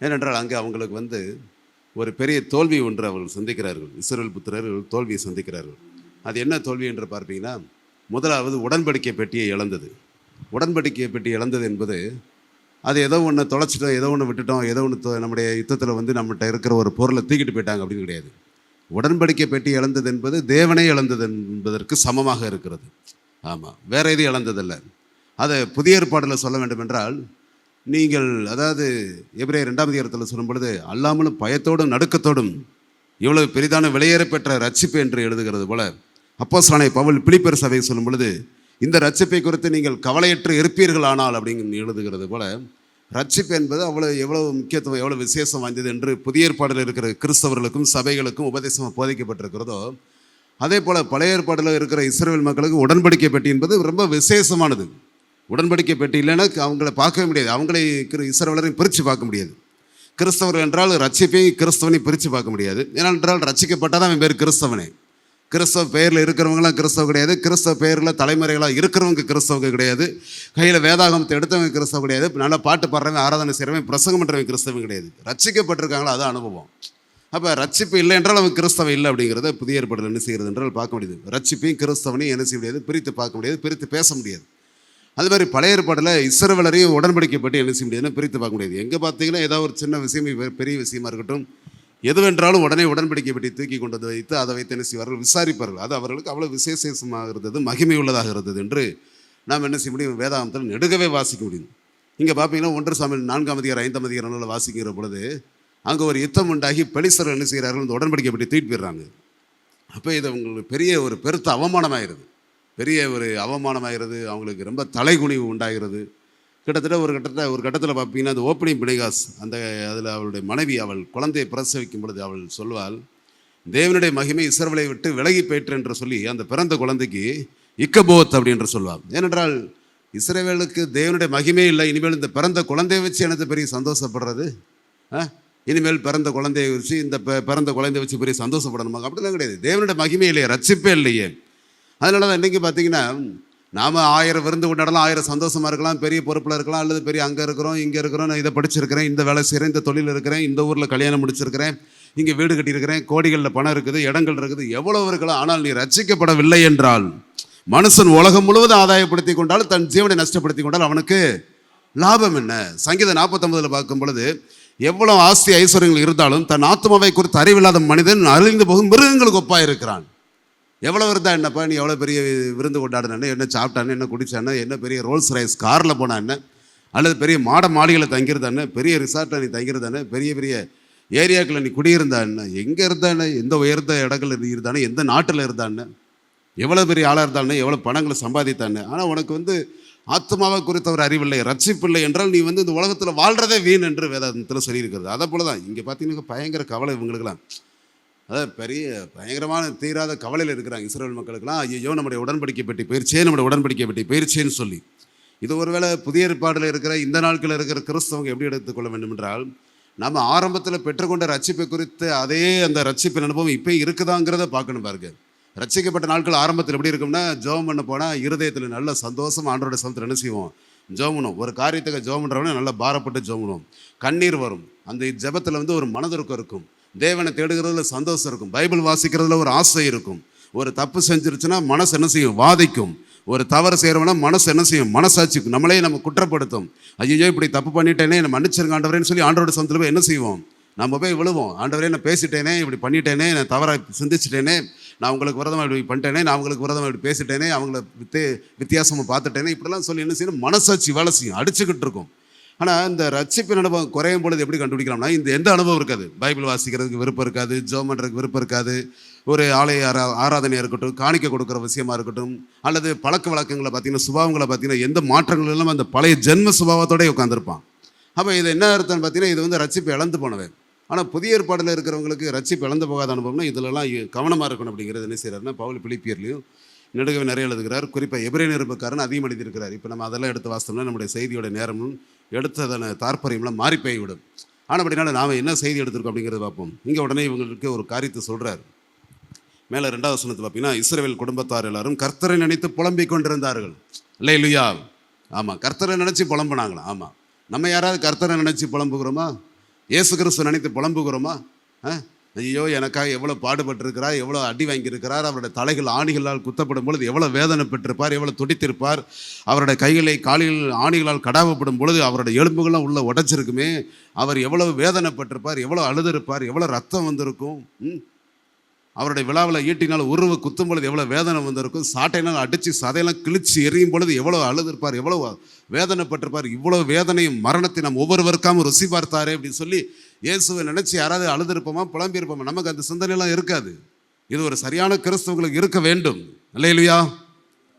ஏனென்றால் அங்கே அவங்களுக்கு ஒரு பெரிய தோல்வி ஒன்று அவர்கள் சந்திக்கிறார்கள். இஸ்ரவேல் புத்திரர்கள் தோல்வியை சந்திக்கிறார்கள். அது என்ன தோல்வி என்று பார்ப்பீங்கன்னா, முதலாவது உடன்படிக்கை பெட்டியை இழந்தது. உடன்படிக்கை பெட்டி இழந்தது என்பது அது ஏதோ ஒன்று தொலைச்சிட்டோம், ஏதோ ஒன்று விட்டுட்டோம், ஏதோ ஒன்று நம்முடைய யுத்தத்தில் நம்மகிட்ட இருக்கிற ஒரு பொருளை தூக்கிட்டு போயிட்டாங்க அப்படின்னு கிடையாது. உடன்படிக்கை பெட்டி இழந்தது என்பது தேவனே இழந்தது என்பதற்கு சமமாக இருக்கிறது. ஆமாம், வேற எதுவும் இழந்ததில்லை. அதை புதிய ஏற்பாடில் சொல்ல வேண்டும் என்றால், நீங்கள் அதாவது எபிரேயர் 2ஆம் அதிகாரத்தில் சொல்லும் பொழுது, அல்லாமலும் பயத்தோடும் நடுக்கத்தோடும் இவ்வளவு பெரிதான விலையேற பெற்ற ரட்சிப்பு என்று எழுதுகிறது போல, அப்போஸ்தலனாகிய பவுல் பிலிப்பியர் சபையை சொல்லும் பொழுது, இந்த ரட்சிப்பை குறித்து நீங்கள் கவலையற்று இருப்பீர்கள் ஆனால் அப்படிங்கு எழுதுகிறது போல, ரட்சிப்பு என்பது எவ்வளவு முக்கியத்துவம், எவ்வளவு விசேஷம் வாய்ந்தது என்று புதிய ஏற்பாடில் இருக்கிற கிறிஸ்தவர்களுக்கும் சபைகளுக்கும் உபதேசம் போதிக்கப்பட்டிருக்கிறதோ, அதே போல் பழைய ஏற்பாடில் இருக்கிற இஸ்ரவேல் மக்களுக்கு உடன்படிக்கை பெட்டி என்பது ரொம்ப விசேஷமானது. உடன்படிக்கை பெட்டி இல்லைன்னா அவங்கள பார்க்கவே முடியாது. அவங்களை இஸ்ரவேலரையும் பிரித்து பார்க்க முடியாது. கிறிஸ்தவர்கள் என்றால் ரட்சிப்பையும் கிறிஸ்தவனையும் பிரித்து பார்க்க முடியாது. ஏனென்றால் ரட்சிக்கப்பட்டால் தான் அவன் பேர் கிறிஸ்தவனே. கிறிஸ்தவ பெயரில் இருக்கிறவங்களாம் கிறிஸ்தவ கிடையாது. கிறிஸ்தவ பெயரில் தலைமுறைகளாக இருக்கிறவங்க கிறிஸ்தவங்க கிடையாது. கையில் வேதாகமத்தை எடுத்தவங்க கிறிஸ்தவ கிடையாது. நல்லா பாட்டு பாடுறவங்க, ஆராதனை செய்கிறவங்க, பிரசங்கம் பண்ணுறவங்க கிறிஸ்தவங்க கிடையாது. ரட்சிக்கப்பட்டிருக்காங்களோ அது அனுபவம். அப்போ ரட்சிப்பு இல்லை என்றால் அவன் கிறிஸ்தவ இல்லை அப்படிங்கிறத புதிய ஏற்பாடில் என்ன செய்கிறது என்றால் பார்க்க முடியுது. ரட்சிப்பையும் கிறிஸ்தவனையும் என்ன செய்ய முடியாது, பிரித்து பார்க்க முடியாது, பிரித்து பேச முடியாது. அது மாதிரி பழைய ஏற்பாடில் இஸ்ரவேலரையும் உடன்படிக்கைப்பட்டு என்ன செய்ய முடியாதுன்னு பிரித்து பார்க்க முடியாது. எங்கே பார்த்தீங்கன்னா ஏதாவது ஒரு சின்ன விஷயம், பெரிய விஷயமா இருக்கட்டும், எதுவென்றாலும் உடனே உடன்படிக்கை பெட்டி தூக்கி கொண்டு வந்து வைத்து அதை வைத்து என்ன செய்வார்கள், விசாரிப்பார்கள். அது அவர்களுக்கு அவ்வளோ விசேஷமாக இருந்தது, மகிமை உள்ளதாக இருந்தது என்று நாம் என்ன செய்ய முடியும், வேதாகமத்தில் நெடுகவே வாசிக்க முடியும். இங்கே பார்ப்பீங்கன்னா 1 சாமுவேல் 4ஆம் அதிகாரம் 5ஆம் அதிகாரங்களில் வாசிக்கிற பொழுது அங்கே ஒரு யுத்தம் உண்டாகி பெலிஸ்தர்கள் என்ன செய்கிறார்கள், இந்த உடன்படிக்கை பெட்டி தூக்கிட்டு போயிடுறாங்க. அப்போ இது அவங்களுக்கு பெரிய ஒரு பெருத்த அவமானமாகிறது, பெரிய ஒரு அவமானமாகிறது, அவங்களுக்கு ரொம்ப தலைகுனிவு உண்டாகிறது. கிட்டத்தட்ட ஒரு கட்டத்தில் பார்ப்பீங்கன்னா அந்த ஓப்பனிங் பிணைகாஸ் அந்த அதில் அவளுடைய மனைவி அவள் குழந்தையை பிரசவிக்கும் பொழுது அவள் சொல்வாள், தேவனுடைய மகிமை இஸ்ரவேலை விட்டு விலகி போயிற்று என்று சொல்லி அந்த பிறந்த குழந்தைக்கு இக்கபோத் அப்படின்று சொல்வாள். ஏனென்றால் இஸ்ரவேலுக்கு தேவனுடைய மகிமே இல்லை, இனிமேல் இந்த பிறந்த குழந்தையை வச்சு எனக்கு பெரிய சந்தோஷப்படுறது, இனிமேல் பிறந்த குழந்தையை வச்சு இந்த பிறந்த குழந்தைய வச்சு பெரிய சந்தோஷப்படணுமா? அப்படிலாம் கிடையாது. தேவனுடைய மகிமே இல்லையே, ரட்சிப்பே இல்லையே. அதனால தான் இன்றைக்கி பார்த்தீங்கன்னா நாம் 1000 விருந்து கொண்டாடலாம், 1000 சந்தோஷமாக இருக்கலாம், பெரிய பொறுப்பில் இருக்கலாம், அல்லது பெரிய அங்கே இருக்கிறோம் இங்கே இருக்கிறோம், நான் இதை படிச்சிருக்கிறேன், இந்த வேலை செய்கிறேன், இந்த தொழில் இருக்கிறேன், இந்த ஊரில் கல்யாணம் முடிச்சிருக்கிறேன், இங்கே வீடு கட்டியிருக்கிறேன், கோடிகளில் பணம் இருக்குது, இடங்கள் இருக்குது, எவ்வளோ இருக்கலாம். ஆனால் நீ ரட்சிக்கப்படவில்லை என்றால், மனுஷன் உலகம் முழுவதும் ஆதாயப்படுத்தி கொண்டால் தன் ஜீவனை நஷ்டப்படுத்தி கொண்டால் அவனுக்கு லாபம் என்ன? சங்கீதம் 49 பார்க்கும் பொழுது, எவ்வளோ ஆஸ்தி ஐஸ்வர்யங்கள் இருந்தாலும் தன் ஆத்மாவை குறித்து அறிவில்லாத மனிதன் அழிந்து போகும் மிருகங்களுக்கு ஒப்பாக இருக்கிறான். எவ்வளோ இருந்தா என்னப்பா, நீ எவ்வளோ பெரிய விருந்து கொண்டாடுன, என்ன சாப்பிட்டான்னு, என்ன குடிச்சானே, என்ன பெரிய ரோல்ஸ் ரைஸ் காரில் போனா என்ன, அல்லது பெரிய மாட மாளிகையில் தங்கியிருந்தானே, பெரிய ரிசார்ட்டில் நீ தங்கியிருந்தானே, பெரிய பெரிய ஏரியாக்களில் நீ குடியிருந்தா என்ன, எங்கே இருந்தானே, எந்த உயர்ந்த இடங்களில் இருந்தானே, எந்த நாட்டில் இருந்தானே, எவ்வளோ பெரிய ஆளாக இருந்தானே, எவ்வளோ பணங்களை சம்பாதித்தானே, ஆனால் உனக்கு ஆத்மாவை குறித்த ஒரு அறிவில்லை, ரட்சிப்பில்லை என்றால் நீ இந்த உலகத்தில் வாழ்கிறதே வீண் என்று வேதாந்தத்தில் சொல்லியிருக்கிறது. அதை போல தான் இங்கே பார்த்தீங்கன்னா பயங்கர கவலை இவங்களுக்கெல்லாம், அதாவது பெரிய பயங்கரமான தீராத கவலையில் இருக்கிறாங்க இஸ்ரவேல் மக்களுக்கெல்லாம். ஐயோ நம்முடைய உடன்படிக்கை பெட்டி போயிருச்சேன்னு சொல்லி. இது ஒருவேளை புதிய ஏற்பாடில் இருக்கிற இந்த நாட்களில் இருக்கிற கிறிஸ்தவங்க எப்படி எடுத்துக்கொள்ள வேண்டும் என்றால், நம்ம ஆரம்பத்தில் பெற்றுக்கொண்ட ரட்சிப்பை குறித்து அதே அந்த ரட்சிப்பின் அனுபவம் இப்போ இருக்குதாங்கிறத பார்க்கணும். பாருங்க, ரட்சிக்கப்பட்ட நாட்கள் ஆரம்பத்தில் எப்படி இருக்கும்னா, ஜெபம் பண்ண போனால் இருதயத்தில் நல்ல சந்தோஷம், ஆண்டோட சமத்தில் என்ன செய்வோம், ஜெபம் பண்ணுவோம். ஒரு காரியத்துக்கு ஜெபம் பண்ணுறவனே நல்லா பாரப்பட்டு ஜெபம் பண்ணுவோம், கண்ணீர் வரும், அந்த ஜெபத்தில் ஒரு மனதிற்கும் இருக்கும், தேவனை தேடுகிறதுல சந்தோஷம் இருக்கும், பைபிள் வாசிக்கிறதுல ஒரு ஆசை இருக்கும். ஒரு தப்பு செஞ்சிருச்சுன்னா மனசு என்ன செய்யும், வாதிக்கும். ஒரு தவறு செய்கிறவனா மனசு என்ன செய்யும், மனசாட்சிக்கும், நம்மளே நம்ம குற்றப்படுத்தும். ஐயோ இப்படி தப்பு பண்ணிட்டேனே, என்ன மன்னிச்சிருங்க ஆண்டவரேன்னு சொல்லி ஆண்டவரோட சமத்தில் போய் என்ன செய்வோம், நம்ம போய் விழுவோம். ஆண்டவரே நான் பேசிட்டேனே, இப்படி பண்ணிட்டேனே, நான் தவறாக சிந்திச்சிட்டேனே, நான் உங்களுக்கு விரதமாக இப்படி பண்ணிட்டேனே, நான் அவங்களுக்கு விரதமாக இப்படி பேசிட்டேனே, அவங்கள வித்தியாசமாக பார்த்துட்டேனே, இப்படிலாம் சொல்லி என்ன செய்யணும், மனசாட்சி வேலை செய்யும், அடிச்சுக்கிட்டு இருக்கும். ஆனால் இந்த ரட்சிப்பின் அனுபவம் குறையும் பொழுது எப்படி கண்டுபிடிக்கலாம்னா, இந்த எந்த அனுபவம் இருக்காது, பைபிள் வாசிக்கிறதுக்கு விருப்பம் இருக்காது, ஜெபம் பண்ணுறதுக்கு விருப்பம் இருக்காது, ஒரு ஆலய ஆராதனையாக இருக்கட்டும், காணிக்கை கொடுக்குற விஷயமா இருக்கட்டும், அல்லது பழக்க வழக்கங்களை பார்த்தீங்கன்னா, சுபாவங்களை பார்த்தீங்கன்னா, எந்த மாற்றங்கள் இல்லாமல் அந்த பழைய ஜென்ம சுபாவத்தோடய உட்காந்துருப்பான். அப்போ இது என்ன அர்த்தம்னு பார்த்தீங்கன்னா, இது ரட்சிப்பு இழந்து போனவை. ஆனால் புதிய ஏற்பாடில் இருக்கிறவங்களுக்கு ரட்சிப்பு இழந்து போகாத அனுபவம்னா இதிலெல்லாம் கவனமாக இருக்கணும். அப்படிங்கிறது என்ன செய்கிறாருன்னா, பவுல் பிலிப்பியர்லையும் நெடுகவே நிறைய எழுதுகிறார், குறிப்பாக எபிரேய நிருபக்காரன் அதிகம் எழுதியிருக்கிறார். இப்போ நம்ம அதெல்லாம் எடுத்து வாசித்தோம்னா நம்முடைய செய்தியோட நேரமும் எடுத்ததான தாற்பரியம்லாம் மாறி போய்விடும். ஆனால் அப்படினால நாம் என்ன செய்தி எடுத்திருக்கோம் அப்படிங்கிறத பார்ப்போம். இங்கே உடனே இவங்களுக்கு ஒரு காரியத்தை சொல்கிறார். மேலே 2வது வசனத்தை பார்த்தீங்கன்னா, இஸ்ரவேல் குடும்பத்தார் எல்லாரும் கர்த்தரை நினைத்து புலம்பிக் கொண்டிருந்தார்கள். அல்லேலூயா. ஆமாம், கர்த்தரை நினச்சி புலம்புனாங்களாம். ஆமாம், நம்ம யாராவது கர்த்தரை நினச்சி புலம்புகிறோமா? இயேசு கிறிஸ்து நினைத்து புலம்புகிறோமா? ஐயோ எனக்காக எவ்வளோ பாடுபட்டிருக்கிறார், எவ்வளோ அடி வாங்கியிருக்கிறார், அவருடைய தலைகள் ஆணிகளால் குத்தப்படும் பொழுது எவ்வளோ வேதனை பெற்றிருப்பார், எவ்வளோ துடித்திருப்பார், அவருடைய கைகளை காலில் ஆணிகளால் கடாவப்படும் பொழுது அவருடைய எலும்புகள்லாம் உள்ள உடைச்சிருக்குமே, அவர் எவ்வளோ வேதனைப்பட்டிருப்பார், எவ்வளோ அழுதுருப்பார், எவ்வளோ ரத்தம் வந்திருக்கும், அவருடைய விழாவில் ஈட்டினால் உருவ குத்தும் பொழுது எவ்வளோ வேதனை வந்திருக்கும், சாட்டையினால் அடித்து சதையெல்லாம் கிழிச்சு எரியும் பொழுது எவ்வளோ அழுதுருப்பார், எவ்வளோ வேதனைப்பட்டிருப்பார், இவ்வளோ வேதனையும் மரணத்தை நம்ம ஒவ்வொருவருக்காமல் ருசி பார்த்தாரே அப்படின்னு சொல்லி இயேசுவை நினச்சி யாராவது அழுதுருப்போமா, புலம்பியிருப்போமா? நமக்கு அந்த சிந்தனையெல்லாம் இருக்காது. இது ஒரு சரியான கிறிஸ்தவங்களுக்கு இருக்க வேண்டும். அல்லேலூயா.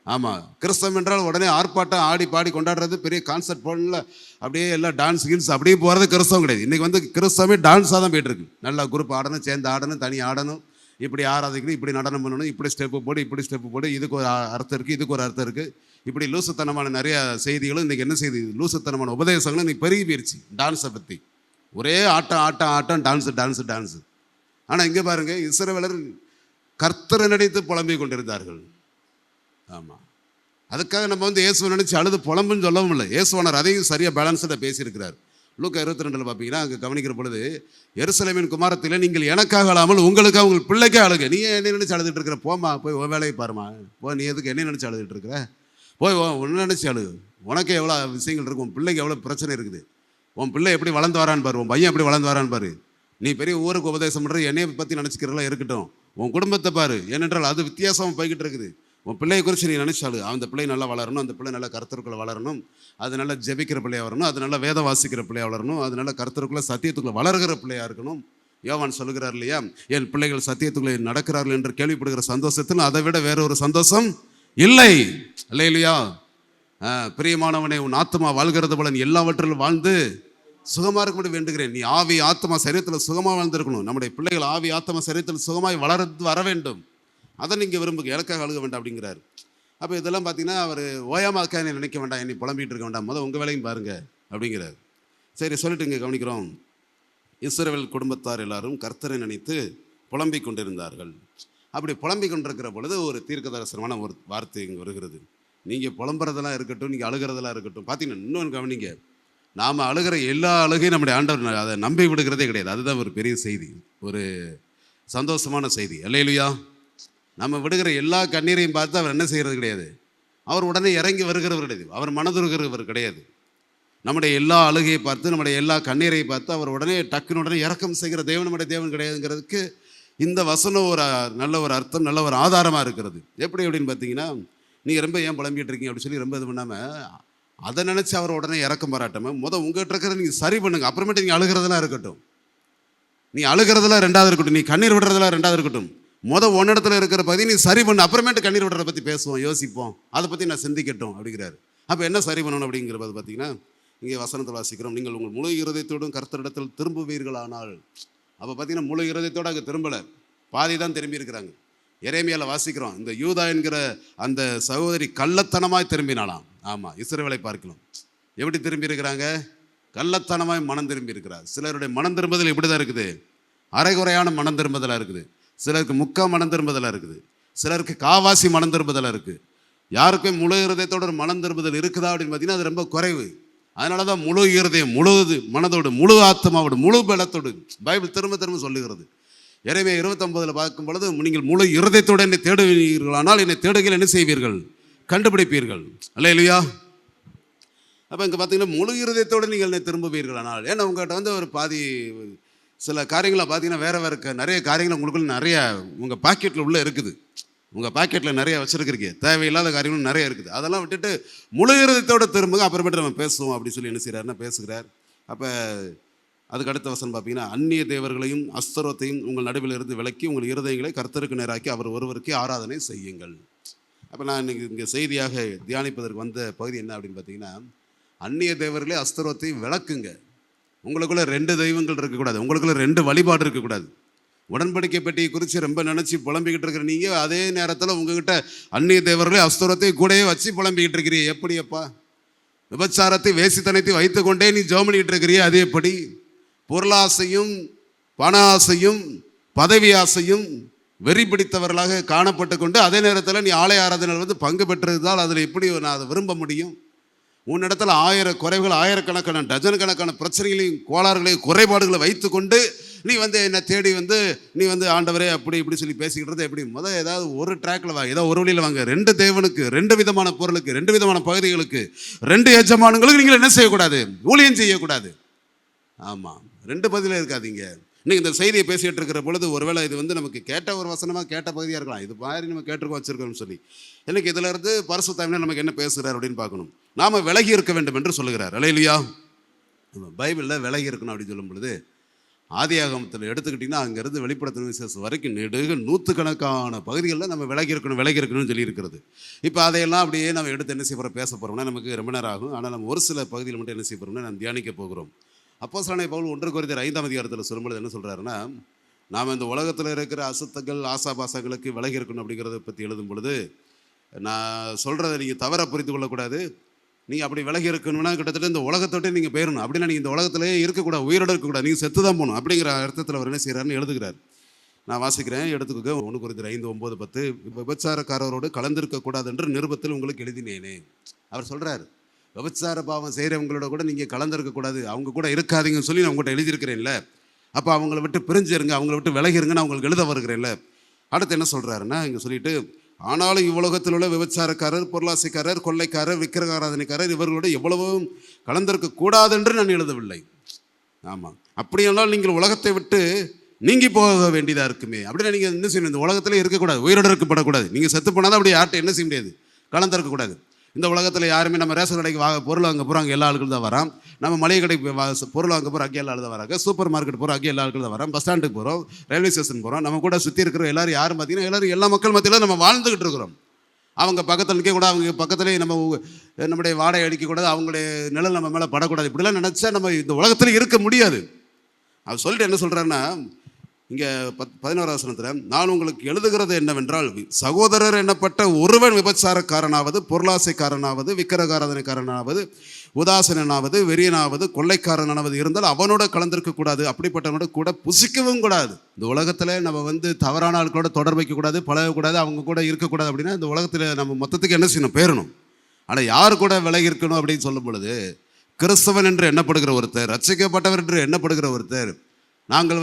ஆமாம், கிறிஸ்தவம் என்றால் உடனே ஆர்ப்பாட்டம் ஆடி பாடி கொண்டாடுறது, பெரிய கான்சர்ட் போடல, அப்படியே எல்லாம் டான்ஸ் கீன்ஸ் அப்படியே போகிறது கிறிஸ்தவம் கிடையாது. இன்றைக்கி கிறிஸ்தவமே டான்ஸாக தான் போய்ட்டுருக்கு. நல்லா குரூப் ஆடணும், சேர்ந்து ஆடணும், தனி ஆடணும், இப்படி ஆராதிக்கணும், இப்படி நடனம் பண்ணணும், இப்படி ஸ்டெப்பு போடு, இப்படி ஸ்டெப்பு போடு, இதுக்கு ஒரு அர்த்தம் இருக்குது, இதுக்கு ஒரு அர்த்தம் இருக்குது, இப்படி லூசுத்தனமான நிறைய செய்திகளும் இன்றைக்கி என்ன செய்தி, லூசுத்தனமான உபதேசங்களும் இன்றைக்கி பெருகி போயிடுச்சு. டான்ஸை பற்றி ஒரே ஆட்டம் டான்ஸு. ஆனால் இங்கே பாருங்கள், இஸ்ரவேலர் கர்த்தரை நினைத்து புலம்பிக் கொண்டிருந்தார்கள். ஆமாம், அதுக்காக நம்ம இயேசுவை நினச்சி அழுது புலம்புன்னு சொல்லவும் இல்லை. இயேசுவானர் அதையும் சரியாக பேலன்ஸ்டாக பேசியிருக்கிறார். லூக்கா 22 பார்த்தீங்கன்னா, அங்கே கவனிக்கிற பொழுது, எருசலேமின் குமாரத்தில் நீங்கள் எனக்காக அழாமல் உங்களுக்காக உங்கள் பிள்ளைக்கே அழுக. நீ என்ன நினச்சி அழுதுட்டு இருக்கிற? போமா, போய் உன் வேலையை பாருமா, நீ எதுக்கு என்ன நினச்சி அழுதுட்டு இருக்கிற? போய் உன்னை நினச்சி அழுகு. உனக்கே எவ்வளோ விஷயங்கள் இருக்குது, உன் பிள்ளைக்கு எவ்வளோ பிரச்சனை இருக்குது, உன் பிள்ளை எப்படி வளர்ந்து வரான்னு பாரு, உன் பையன் எப்படி வளர்ந்து வரான்னு பாரு. நீ பெரிய ஊருக்கு உபதேசம் பண்ணுறது என்னையை பற்றி நினச்சிக்கிறதெல்லாம் இருக்கட்டும், உன் குடும்பத்தை பாரு. ஏனென்றால் அது வித்தியாசமாக போய்கிட்டு இருக்குது. உன் பிள்ளையை குறித்து நீ நினச்சாலு, அந்த பிள்ளை நல்லா வளரணும், அந்த பிள்ளை நல்லா கர்த்தருக்குள்ளே வளரணும், அது நல்லா ஜெபிக்கிற பிள்ளையாக வரணும், அது நல்லா வேதம் வாசிக்கிற பிள்ளையாக வளரணும், அது நல்லா கர்த்தருக்குள்ளே சத்தியத்துக்குள்ளே வளர்கிற பிள்ளையாக இருக்கணும். யோவான் சொல்லுகிறார் இல்லையா, என் பிள்ளைகள் சத்தியத்துக்குள்ளே நடக்கிறார்கள் என்று கேள்விப்படுகிற சந்தோஷத்தில் அதை விட வேற ஒரு சந்தோஷம் இல்லை. இல்லையா? பிரியமானவனே, உன் ஆத்மா வாழ்கிறது போல நீ எல்லாவற்றிலும் வாழ்ந்து சுகமாக இருக்கும்படி வேண்டுகிறேன். நீ ஆவி ஆத்மா சரீரத்தில் சுகமாக வாழ்ந்திருக்கணும். நம்முடைய பிள்ளைகள் ஆவி ஆத்மா சரீரத்தில் சுகமாய் வர வேண்டும். அதை நீங்கள் விரும்புங்க, எனக்காக அழுக வேண்டாம் அப்படிங்கிறார். அப்போ இதெல்லாம் பார்த்தீங்கன்னா அவர் ஓயாமக்கா என்னை நினைக்க வேண்டாம், என்னை புலம்பிகிட்டு இருக்க வேண்டாம், முதல் உங்கள் வேலையும் பாருங்க அப்படிங்கிறார். சரி, சொல்லிட்டு இங்கே கவனிக்கிறோம். இஸ்ரவேல் குடும்பத்தார் எல்லாரும் கர்த்தரை நினைத்து புலம்பிக் கொண்டிருந்தார்கள். அப்படி புலம்பிக் கொண்டிருக்கிற பொழுது ஒரு தீர்க்கதரிசனமான ஒரு வார்த்தை இங்கே வருகிறது. நீங்கள் புலம்புறதெல்லாம் இருக்கட்டும், நீங்கள் அழுகிறதெல்லாம் இருக்கட்டும். பார்த்தீங்கன்னா இன்னொன்று கவனிங்க, நாம் அழுகிற எல்லா அழுகையும் நம்முடைய ஆண்டவர் அதை நம்பி விடுகிறதே கிடையாது. அதுதான் ஒரு பெரிய செய்தி, ஒரு சந்தோஷமான செய்தி. அல்லேலூயா. நம்ம விடுகிற எல்லா கண்ணீரையும் பார்த்து அவர் என்ன செய்கிறது கிடையாது, அவர் உடனே இறங்கி வருகிறவர் கிடையாது, அவர் மனதுருகிறவர் கிடையாது. நம்முடைய எல்லா அழுகையை பார்த்து, நம்முடைய எல்லா கண்ணீரை பார்த்து அவர் உடனே டக்குன்னு உடனே இறக்கம் செய்கிற தேவன் நம்முடைய தேவன் கிடையாதுங்கிறதுக்கு இந்த வசனம் ஒரு நல்ல ஒரு அர்த்தம், நல்ல ஒரு ஆதாரமாக இருக்கிறது. எப்படி அப்படின்னு பார்த்தீங்கன்னா, நீங்கள் ரொம்ப ஏன் புலம்பிகிட்டு இருக்கீங்க அப்படின்னு சொல்லி ரொம்ப இது பண்ணாமல் அதை நினச்சி அவர் உடனே இறக்கம் பாராட்டாமல் உங்கள்கிட்ட இருக்கிறத நீங்கள் சரி பண்ணுங்கள். அப்புறமேட்டு நீங்கள் அழுகிறதெல்லாம் இருக்கட்டும், நீ அழுகிறதெல்லாம் ரெண்டாவது இருக்கட்டும், நீ கண்ணீர் விடுறதெல்லாம் ரெண்டாவது இருக்கட்டும், ஒன்னிடத்துல இருக்கிற பகுதி நீ சரி பண்ணு, அப்புறமேட்டு கண்ணீர் விடுறத பற்றி பேசுவோம், யோசிப்போம், அதை பற்றி நான் சிந்திக்கட்டும் அப்படிங்கிறாரு. அப்போ என்ன சரி பண்ணணும் அப்படிங்கிறத பார்த்தீங்கன்னா, இங்கே வசனத்தில் வாசிக்கிறோம், நீங்கள் உங்கள் முழு இருதயத்தோடும் கர்த்தரிடத்தில் திரும்புவீர்களானால். அப்போ பார்த்தீங்கன்னா முழு இருதயத்தோடு அங்கே திரும்பலை, பாதி தான் திரும்பி இருக்கிறாங்க. எரேமியாவில் வாசிக்கிறோம், இந்த யூதா என்கிற அந்த சகோதரி கள்ளத்தனமாய் திரும்பினாலாம். ஆமாம், இஸ்ரவேலை பார்க்கலாம். எப்படி திரும்பி இருக்கிறாங்க? கள்ளத்தனமாய் மனம் திரும்பி இருக்கிறார். சிலருடைய மனம் திரும்புதல் எப்படி தான் இருக்குது, அரைகுறையான மனம் திரும்புதலாக இருக்குது. சிலருக்கு முக்கா மனம் திரும்புதலாக இருக்குது. சிலருக்கு காவாசி மனம் திரும்புதலாக இருக்குது. யாருக்கும் முழு இருதயத்தோட ஒரு மனம் திரும்புதல் இருக்குதா அப்படின்னு பார்த்தீங்கன்னா அது ரொம்ப குறைவு. அதனால தான் முழு இருதயம், முழு மனதோடு, முழு ஆத்மாவோடு, முழு பலத்தோடு பைபிள் திரும்ப திரும்ப சொல்லுகிறது. எரேமியா 29 பார்க்கும் பொழுது, நீங்கள் முழு இருதயத்தோடு என்னை தேடுவீர்களானால் என்னை தேடுகையில் என்ன செய்வீர்கள், கண்டுபிடிப்பீர்கள். அல்லேலூயா. அப்போ இங்கே பார்த்தீங்கன்னா முழு இருதயத்தோடு நீங்கள் என்னை திரும்புவீர்களானால், ஏன்னா உங்கள்கிட்ட ஒரு பாதி சில காரியங்களை பார்த்தீங்கன்னா வேறு நிறைய காரியங்கள் உங்களுக்குள்ள நிறைய உங்கள் பாக்கெட்டில் உள்ளே இருக்குது. உங்கள் பாக்கெட்டில் நிறைய வச்சுருக்கிறீங்க, தேவையில்லாத காரியங்களும் நிறைய இருக்குது. அதெல்லாம் விட்டுட்டு முழு இருதயத்தோடு திரும்புங்க, அப்புறமேட்டு நம்ம பேசுவோம் அப்படின்னு சொல்லி என்ன செய்கிறாருன்னா பேசுகிறார். அப்போ அதுக்கு அடுத்த வசனம் பார்த்தீங்கன்னா, அந்நிய தேவர்களையும் அஸ்தரோத்தையும் உங்கள் நடுவில் இருந்து விலக்கி உங்கள் இருதயங்களை கர்த்தருக்கு நேராக்கி அவர் ஒருவருக்கே ஆராதனை செய்யுங்கள். அப்போ நான் இன்றைக்கி இங்கே செய்தியாக தியானிப்பதற்கு வந்த பகுதி என்ன அப்படின்னு பார்த்தீங்கன்னா, அந்நிய தேவர்களே அஸ்தரோத்தையும் விளக்குங்க. உங்களுக்குள்ள 2 தெய்வங்கள் இருக்கக்கூடாது, உங்களுக்குள்ள 2 வழிபாடு இருக்கக்கூடாது. உடன்படிக்கை பெட்டியை குறித்து ரொம்ப நினச்சி புலம்பிக்கிட்டு இருக்கிற நீங்கள் அதே நேரத்தில் உங்ககிட்ட அந்நிய தேவர்களே அஸ்தரத்தை கூடயே வச்சு புலம்பிக்கிட்டு இருக்கிறீ. எப்படி அப்பா? விபச்சாரத்தை வேசித்தனத்தை வைத்து கொண்டே நீ ஜெபம் பண்ணிக்கிட்டு இருக்கிறீ. அது எப்படி? பொருளாசையும் பண ஆசையும் பதவி ஆசையும் வெறி பிடித்தவர்களாக காணப்பட்டு கொண்டு அதே நேரத்தில் நீ ஆலய ஆராதனையில் பங்கு பெற்றிருந்தால் அதில் எப்படி நான் அதை விரும்ப முடியும்? உன்னிடத்தில் 1000 குறைவுகள், ஆயிரக்கணக்கான டஜன் கணக்கான பிரச்சனைகளையும் கோளாறுகளையும் குறைபாடுகளை வைத்து கொண்டு நீ என்னை தேடி நீ ஆண்டவரே அப்படி இப்படி சொல்லி பேசிக்கிட்டு எப்படி? ஏதாவது ஒரு ட்ராக்கில் வாங்க, ஏதாவது ஒரு வழியில் வாங்க. 2 தேவனுக்கு 2 விதமான பொருளுக்கு 2 விதமான பகுதிகளுக்கு 2 எஜமானங்களுக்கு நீங்கள் என்ன செய்யக்கூடாது? ஊழியம் செய்யக்கூடாது. ஆமாம், 2 பதிலாக இருக்காதீங்க. நீங்கள் இந்த செய்தியை பேசிகிட்டு இருக்கிற பொழுது ஒருவேளை இது நமக்கு கேட்ட ஒரு வசனமாக கேட்ட பகுதியாக இருக்கலாம். இது மாதிரி நம்ம கேட்டிருக்கோம் வச்சுருக்கோம்னு சொல்லி எனக்கு இதில் இருந்து பரிசுத்தாவியானவர் நமக்கு என்ன பேசுகிறார் அப்படின்னு பார்க்கணும். நாம் விலகி இருக்க வேண்டும் என்று சொல்லுகிறார். அல்லேலூயா. பைபிளில் விலகி இருக்கணும் அப்படின்னு சொல்லும் பொழுது ஆதியாகமத்தில் எடுத்துக்கிட்டிங்கன்னா அங்கேருந்து வெளிப்படுத்தின விசேஷம் வரைக்கும் நெடுக 100கணக்கான பகுதிகளில் நம்ம விலகி இருக்கணும்னு சொல்லியிருக்கிறது. இப்போ அதையெல்லாம் அப்படியே நம்ம எடுத்து என்ன செய்ய போகிறோம், பேச போகிறோம்னா நமக்கு ரொம்ப நேரம் ஆகும். ஆனால் நம்ம ஒரு சில பகுதியில் மட்டும் என்ன செய்ய போகிறோம்னா நம்ம தியானிக்க போகிறோம். அப்போஸ்தலனாகிய பவுல் 1 கொரிந்தியர் 5ஆம் அதிகாரத்தில் சொல்லும்பொழுது என்ன சொல்கிறாருன்னா, நாம் இந்த உலகத்தில் இருக்கிற அசுத்தங்கள் ஆசாபாசங்களுக்கு விலகி இருக்கணும் அப்படிங்கிறத பற்றி எழுதும் பொழுது நான் சொல்கிறத நீங்கள் தவற புரிந்து கொள்ளக்கூடாது. நீங்கள் அப்படி விலகி இருக்கணும்னா கிட்டத்தட்ட இந்த உலகத்தோட்டே நீங்கள் போயிடணும். அப்படின்னா நீங்கள் இந்த உலகத்திலே இருக்கக்கூடாது, உயிரோடு இருக்கக்கூடாது, நீங்கள் செத்து தான் போகணும் அப்படிங்கிற அர்த்தத்தில் அவர் என்ன செய்கிறாருன்னு எழுதுகிறார். நான் வாசிக்கிறேன், எடுத்துக்கோங்க. 1 கொரிந்தியர் 5, 9, 10. விபச்சாரக்காரரோடு கலந்திருக்கக்கூடாது என்று நிருபத்தில் உங்களுக்கு எழுதினேனே. அவர் சொல்கிறார், விபச்சார பாவம் செய்கிறவங்களோட கூட நீங்கள் கலந்துருக்கக்கூடாது, அவங்க கூட இருக்காதீங்கன்னு சொல்லி நான் உங்கள்கிட்ட எழுதியிருக்கிறேன்ல. அப்போ அவங்கள விட்டு பிரிஞ்சிருங்க, அவங்கள விட்டு விலகிருங்க, நான் உங்களுக்கு எழுத வருகிறேன்ல. அடுத்து என்ன சொல்கிறாருன்னா இங்கே சொல்லிட்டு, ஆனாலும் இவ்வுலகத்தில் உள்ள விபச்சாரக்காரர், பொருளாசைக்காரர், கொள்ளைக்காரர், விக்கிரக ஆராதனைக்காரர் இவர்களோட எவ்வளவும் கலந்திருக்க கூடாது என்று நான் எழுதவில்லை. ஆமாம், அப்படியானால் நீங்கள் உலகத்தை விட்டு நீங்கி போக வேண்டியதாக இருக்குமே. அப்படின்னா நீங்கள் என்ன செய்யணும், இந்த உலகத்திலே இருக்கக்கூடாது, உயிரோடு இருக்கப்படக்கூடாது. நீங்கள் செத்து போனால் தான் அப்படி யார்கிட்ட என்ன செய்ய முடியாது, கலந்திருக்கக்கூடாது. இந்த உலகத்தில் யாருமே நம்ம ரேஷன் கடைக்கு பொருள் வாங்க போகிறோம், அங்கே எல்லா ஆட்களும் தான் வரோம். நம்ம மளிகை கடைக்கு பொருள் வாங்க போகிறோம், அங்கே எல்லா ஆள் தான் வராங்க. சூப்பர் மார்க்கெட் போகிறோம், அங்கே எல்லா ஆட்களும் தான் வரோம். பஸ் ஸ்டாண்டுக்கு போகிறோம், ரயில்வே ஸ்டேஷன் போகிறோம். நம்ம கூட சுற்றி இருக்கிற எல்லாரும் யாரும் பார்த்தீங்கன்னா எல்லாரும் எல்லா மக்கள் மத்தியில் நம்ம வாழ்ந்துக்கிட்டு இருக்கிறோம். அவங்க பக்கத்தில் நிற்கக்கூடாது, அவங்க பக்கத்துலேயே நம்முடைய வாடகை அடிக்கக்கூடாது, அவங்களுடைய நிழல் நம்ம மேலே படக்கூடாது. இப்படிலாம் நினச்சா நம்ம இந்த உலகத்தில் இருக்க முடியாது. அவர் சொல்லிட்டு என்ன சொல்கிறாருன்னா, இங்கே 11ஆம் வசனத்தில், நான் உங்களுக்கு எழுதுகிறது என்னவென்றால், சகோதரர் என்னப்பட்ட ஒருவன் விபச்சாரக்காரனாவது, பொருளாசைக்காரனாவது, விக்கிரகாராதனைக்காரனாவது, உதாசனாவது, வெறியனாவது, கொள்ளைக்காரனாவது இருந்தால் அவனோட கலந்திருக்கக்கூடாது, அப்படிப்பட்டவனோட கூட புசிக்கவும் கூடாது. இந்த உலகத்தில் நம்ம தவறான ஆட்களோட தொடர்பு வைக்கக்கூடாது, பழகக்கூடாது, அவங்க கூட இருக்கக்கூடாது. அப்படின்னா இந்த உலகத்தில் நம்ம மொத்தத்துக்கு என்ன செய்யணும்? பேரணும். ஆனால் யார் கூட விலகி இருக்கணும் அப்படின்னு சொல்லும் பொழுது, கிறிஸ்தவன் என்று எண்ணப்படுகிற ஒருத்தர், ரட்சிக்கப்பட்டவர் என்று எண்ணப்படுகிற ஒருத்தர், நாங்கள்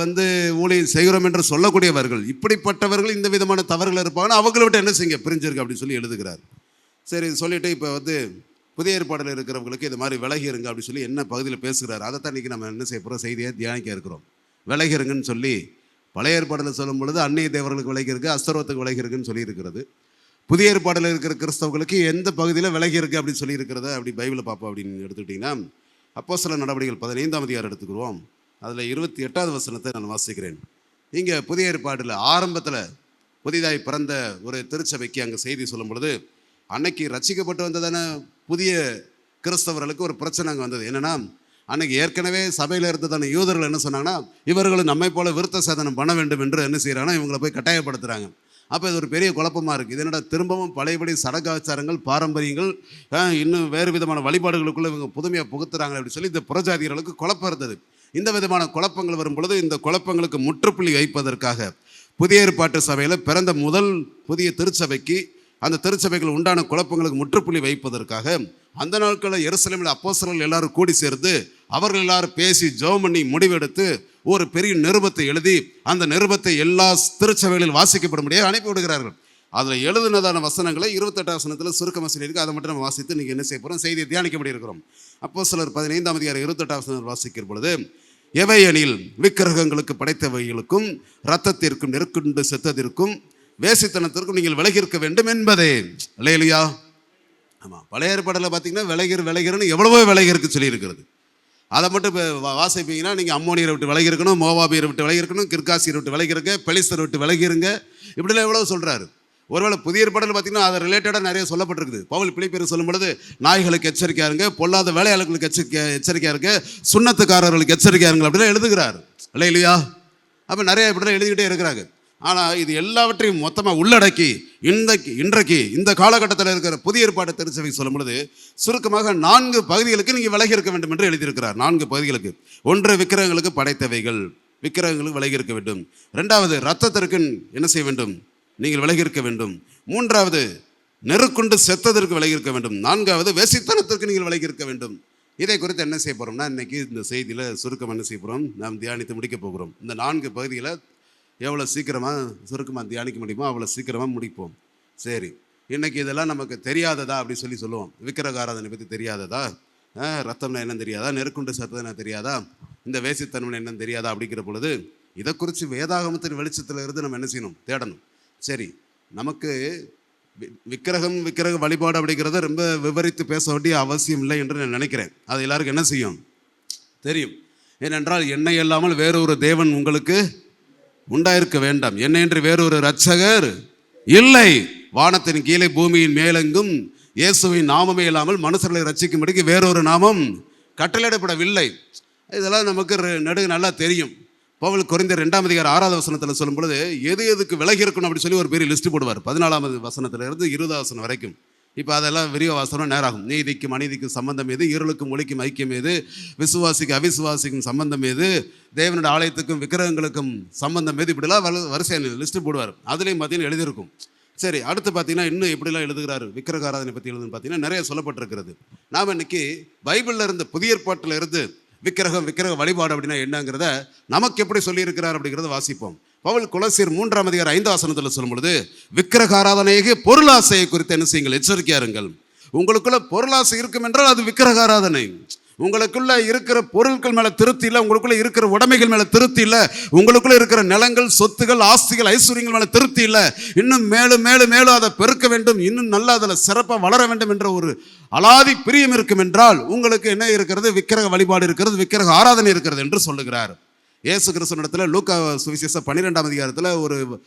ஊழியம் செய்கிறோம் என்று சொல்லக்கூடியவர்கள், இப்படிப்பட்டவர்கள் இந்த விதமான தவறுகள் இருப்பாங்கன்னா அவங்கள விட்டு என்ன செய்யுங்க? பிரிஞ்சிருக்கு அப்படின்னு சொல்லி எழுதுகிறார். சரி, சொல்லிட்டு இப்போ புதிய ஏற்பாடில் இருக்கிறவங்களுக்கு இது மாதிரி விலகி இருங்க அப்படின்னு சொல்லி என்ன பகுதியில் பேசுகிறார், அதைத்தான் இன்றைக்கி நம்ம என்ன செய்ய போகிறோம்? செய்தியை தியானிக்க இருக்கிறோம். விலகி இருங்கன்னு சொல்லி பழைய ஏற்பாடில் சொல்லும் பொழுது அந்நிய தேவர்களுக்கு விலகி இருக்கு, அஸ்தரோத்துக்கு விலகி இருக்குன்னு சொல்லியிருக்கிறது. புதிய ஏற்பாடில் இருக்கிற கிறிஸ்தவர்களுக்கு எந்த பகுதியில் விலகி இருக்குது அப்படின்னு சொல்லியிருக்கிறத அப்படி பைபிளை பார்ப்போம் அப்படின்னு எடுத்துக்கிட்டிங்கன்னா, அப்போஸ்தலர் நடவடிக்கைகள் 15ஆம் அதிகாரம் எடுத்துக்கிறோம். அதில் 28வது வசனத்தை நான் வாசிக்கிறேன். இங்கே புதிய ஏற்பாடில் ஆரம்பத்தில் புதிதாய் பிறந்த ஒரு திருச்சபைக்கு அங்கே செய்தி சொல்லும் பொழுது, அன்னைக்கு ரட்சிக்கப்பட்டு வந்ததான புதிய கிறிஸ்தவர்களுக்கு ஒரு பிரச்சனை அங்கே வந்தது. என்னென்னா, அன்னைக்கு ஏற்கனவே சபையில் இருந்ததான யூதர்கள் என்ன சொன்னாங்கன்னா, இவர்களும் நம்மை போல விருத்த சேதனம் பண்ண வேண்டும் என்று என்ன செய்கிறாங்கன்னா இவங்களை போய் கட்டாயப்படுத்துகிறாங்க. அப்போ இது ஒரு பெரிய குழப்பமாக இருக்குது. இது என்னடா திரும்பவும் பழையபடி சடங்காச்சாரங்கள், பாரம்பரியங்கள், இன்னும் வேறு விதமான வழிபாடுகளுக்குள்ளே இவங்க புதுமையாக புகுத்துறாங்க அப்படின்னு சொல்லி இந்த புறஜாதியர்களுக்கு குழப்பம் இருந்தது. இந்த விதமான குழப்பங்கள் வரும் பொழுது இந்த குழப்பங்களுக்கு முற்றுப்புள்ளி வைப்பதற்காக புதிய ஏற்பாட்டு சபையில் பிறந்த முதல் புதிய திருச்சபைக்கு, அந்த திருச்சபைகள் உண்டான குழப்பங்களுக்கு முற்றுப்புள்ளி வைப்பதற்காக அந்த நாட்களில் எருசலேமில் அப்போஸ்தலர்கள் எல்லாரும் கூடி சேர்ந்து அவர்கள் எல்லாரும் பேசி ஜெபம் பண்ணி முடிவெடுத்து ஒரு பெரிய நிருபத்தை எழுதி அந்த நிருபத்தை எல்லா திருச்சபைகளில் வாசிக்கப்படும்படியாக அனுப்பி விடுகிறார்கள். அதில் எழுதினதான வசனங்களை 28ஆம் வசனத்தில் சுருக்கமாக சொல்லியிருக்கு. அதை மட்டும் நம்ம வாசித்து நீங்கள் என்ன செய்ய போகிறோம்? செய்தியை தியானிக்கப்படி இருக்கிறோம். அப்போஸ்தலர் 15ஆம் அதிகாரம் 28ஆம் வசனம் வாசிக்கிற பொழுது, எவையெனில் விக்கிரகங்களுக்கு படைத்தவைகளுக்கும் இரத்தத்திற்கும் நெருக்குண்டு செத்ததிற்கும் வேசித்தனத்திற்கும் நீங்கள் விலகி இருக்க வேண்டும் என்பதே. அல்லேலூயா. ஆமாம், பழைய ஏற்பாடில் பார்த்தீங்கன்னா விலகிருன்னு எவ்வளவோ விலகி இருக்கு சொல்லியிருக்கிறது. அதை மட்டும் இப்போ வாசிப்பீங்கன்னா நீங்கள் அம்மோனியரை விட்டு விலகி இருக்கணும், மோவாபியரை விட்டு விலகி இருக்கணும், கிர்காசியரை விட்டு விலகி இருங்க, பெலிஸ்தரை விட்டு விலகி இருங்க, இப்படிலாம் எவ்வளோ சொல்கிறாரு. ஒருவேளை புதிய ஏற்பாடில் பார்த்தீங்கன்னா அதை ரிலேட்டடாக நிறைய சொல்லப்பட்டிருக்குது. பவுல் பிலிப்பியருக்கு சொல்லும் பொழுது, நாய்களுக்கு எச்சரிக்கையாக இருங்க, பொல்லாத வேலையாளர்களுக்கு எச்சரிக்கையாக இருங்க, சுண்ணத்துக்காரர்களுக்கு எச்சரிக்கையாக இருங்க அப்படிலாம் எழுதுகிறார். இல்லையா? அப்போ நிறைய இப்படிலாம் எழுதிக்கிட்டே இருக்கிறாங்க. ஆனால் இது எல்லாவற்றையும் மொத்தமாக உள்ளடக்கி இன்றைக்கு இந்த காலகட்டத்தில் இருக்கிற புதிய ஏற்பாட்டு திருச்சபை சொல்லும் பொழுது சுருக்கமாக 4 பகுதிகளுக்கு நீங்கள் விலகி இருக்க வேண்டும் என்று எழுதியிருக்கிறார். 4 பகுதிகளுக்கு. 1, விக்கிரகங்களுக்கு படைத்தவைகள், விக்கிரகங்களுக்கு விலகி இருக்க வேண்டும். 2வது, இரத்தத்திற்கு என்ன செய்ய வேண்டும்? நீங்கள் விலகி இருக்க வேண்டும். 3வது, நெருக்குண்டு செத்ததற்கு விலகி இருக்க வேண்டும். 4வது, வேசித்தனத்திற்கு நீங்கள் விலகி இருக்க வேண்டும். இதை குறித்து என்ன செய்ய போகிறோம்னா, இன்றைக்கி இந்த செய்தியில் சுருக்கம் என்ன செய்ய போகிறோம்? நாம் தியானித்து முடிக்க போகிறோம். இந்த 4 பகுதிகளை எவ்வளோ சீக்கிரமாக சுருக்கமாக தியானிக்க முடியுமோ அவ்வளோ சீக்கிரமாக முடிப்போம். சரி, இன்றைக்கி இதெல்லாம் நமக்கு தெரியாததா அப்படி சொல்லுவோம். விக்கிரக ஆராதனை பற்றி தெரியாததா? ரத்தம்னா என்னன்னு தெரியாதா? நெருக்குண்டு சத்தம்னா தெரியாதா? இந்த வேசித்தன்மை என்னன்னு தெரியாதா? அப்படிங்கிற பொழுது இதை குறித்து வேதாகமத்தின் வெளிச்சத்தில் இருந்து நம்ம என்ன செய்யணும்? தேடணும். சரி, நமக்கு விக்கிரக வழிபாடு அப்படிங்கிறத ரொம்ப விவரித்து பேச வேண்டிய அவசியம் இல்லை என்று நான் நினைக்கிறேன். அது எல்லாருக்கும் என்ன செய்யும்? தெரியும். ஏனென்றால் என்னை இல்லாமல் வேறொரு தேவன் உங்களுக்கு உண்டாயிருக்க வேண்டாம், என்னை என்று வேறொரு இரட்சகர் இல்லை, வானத்தின் கீழே பூமியின் மேலெங்கும் இயேசுவின் நாமமே இல்லாமல் மனுஷர்களை ரட்சிக்கும்படிக்கு வேறொரு நாமம் கட்டளையிடப்படவில்லை. இதெல்லாம் நமக்கு நல்லா தெரியும். பவுல் கொரிந்தியர் 2ஆம் அதிகாரம் 6வது வசனத்தில் சொல்லும் பொழுது எதுக்கு விலகி இருக்கணும் அப்படி சொல்லி ஒரு பெரிய லிஸ்ட்டு போடுவார். 14வது வசனத்திலிருந்து 20வது வசனம் வரைக்கும். இப்போ அதெல்லாம் விரிவ வாசனம் நேராகும். நீதிக்கும் அநீதிக்கும் சம்பந்தம் எது? இருளுக்கும் ஒளிக்கும் ஐக்கியம் எது? விசுவாசிக்கும் அவிசுவாசிக்கும் சம்பந்தம் எது? தேவனுடைய ஆலயத்துக்கும் விக்கிரகங்களுக்கும் சம்பந்தம் எது? இப்படிலாம் வரிசையான லிஸ்ட்டு போடுவார். அதுலேயும் பார்த்தீங்கன்னா எழுதியிருக்கும். சரி, அடுத்து பார்த்தீங்கன்னா இன்னும் எப்படிலாம் எழுதுகிறாரு விக்கிரக ஆராதனை பற்றி எழுதுன்னு பார்த்தீங்கன்னா நிறைய சொல்லப்பட்டிருக்கிறது. நாம் இன்னைக்கு பைபிளில் இருந்து புதிய ஏற்பாட்டில் இருந்து விக்கிரக வழிபாடு அப்படின்னா என்னங்கிறத நமக்கு எப்படி சொல்லியிருக்கிறார் அப்படிங்கிறத வாசிப்போம். பவுல் கொலோசியர் 3ஆம் அதிகாரம் 5ஆம் வசனத்தில் சொல்லும் பொழுது, விக்கிரக ஆராதனையை பொருளாசையை குறித்து என்ன செய்யுங்கள்? எச்சரிக்கையா இருங்கள். உங்களுக்குள்ள பொருளாசை இருக்கும் என்றால் அது விக்கிரக ஆராதனை. உங்களுக்குள்ள இருக்கிற பொருட்கள் மேலே திருப்தி இல்லை, உங்களுக்குள்ள இருக்கிற உடைமைகள் மேலே திருப்தி இல்லை, உங்களுக்குள்ள இருக்கிற நிலங்கள், சொத்துகள், ஆஸ்திகள், ஐஸ்வர்யங்கள் மேலே திருப்தி இல்லை. இன்னும் மேலும் மேலும் மேலும் அதை பெருக்க வேண்டும், இன்னும் நல்லா அதில் சிறப்பாக வளர வேண்டும் என்ற ஒரு அலாதி பிரியம் இருக்கும் என்றால் உங்களுக்கு என்ன இருக்கிறது? விக்கிரக வழிபாடு இருக்கிறது, விக்கிரக ஆராதனை இருக்கிறது என்று சொல்லுகிறார். இயேசு கிறிஸ்துவினிடத்தில் லூக்கா சுவிசேஷம் 12ஆம் அதிகாரத்தில் ஒரு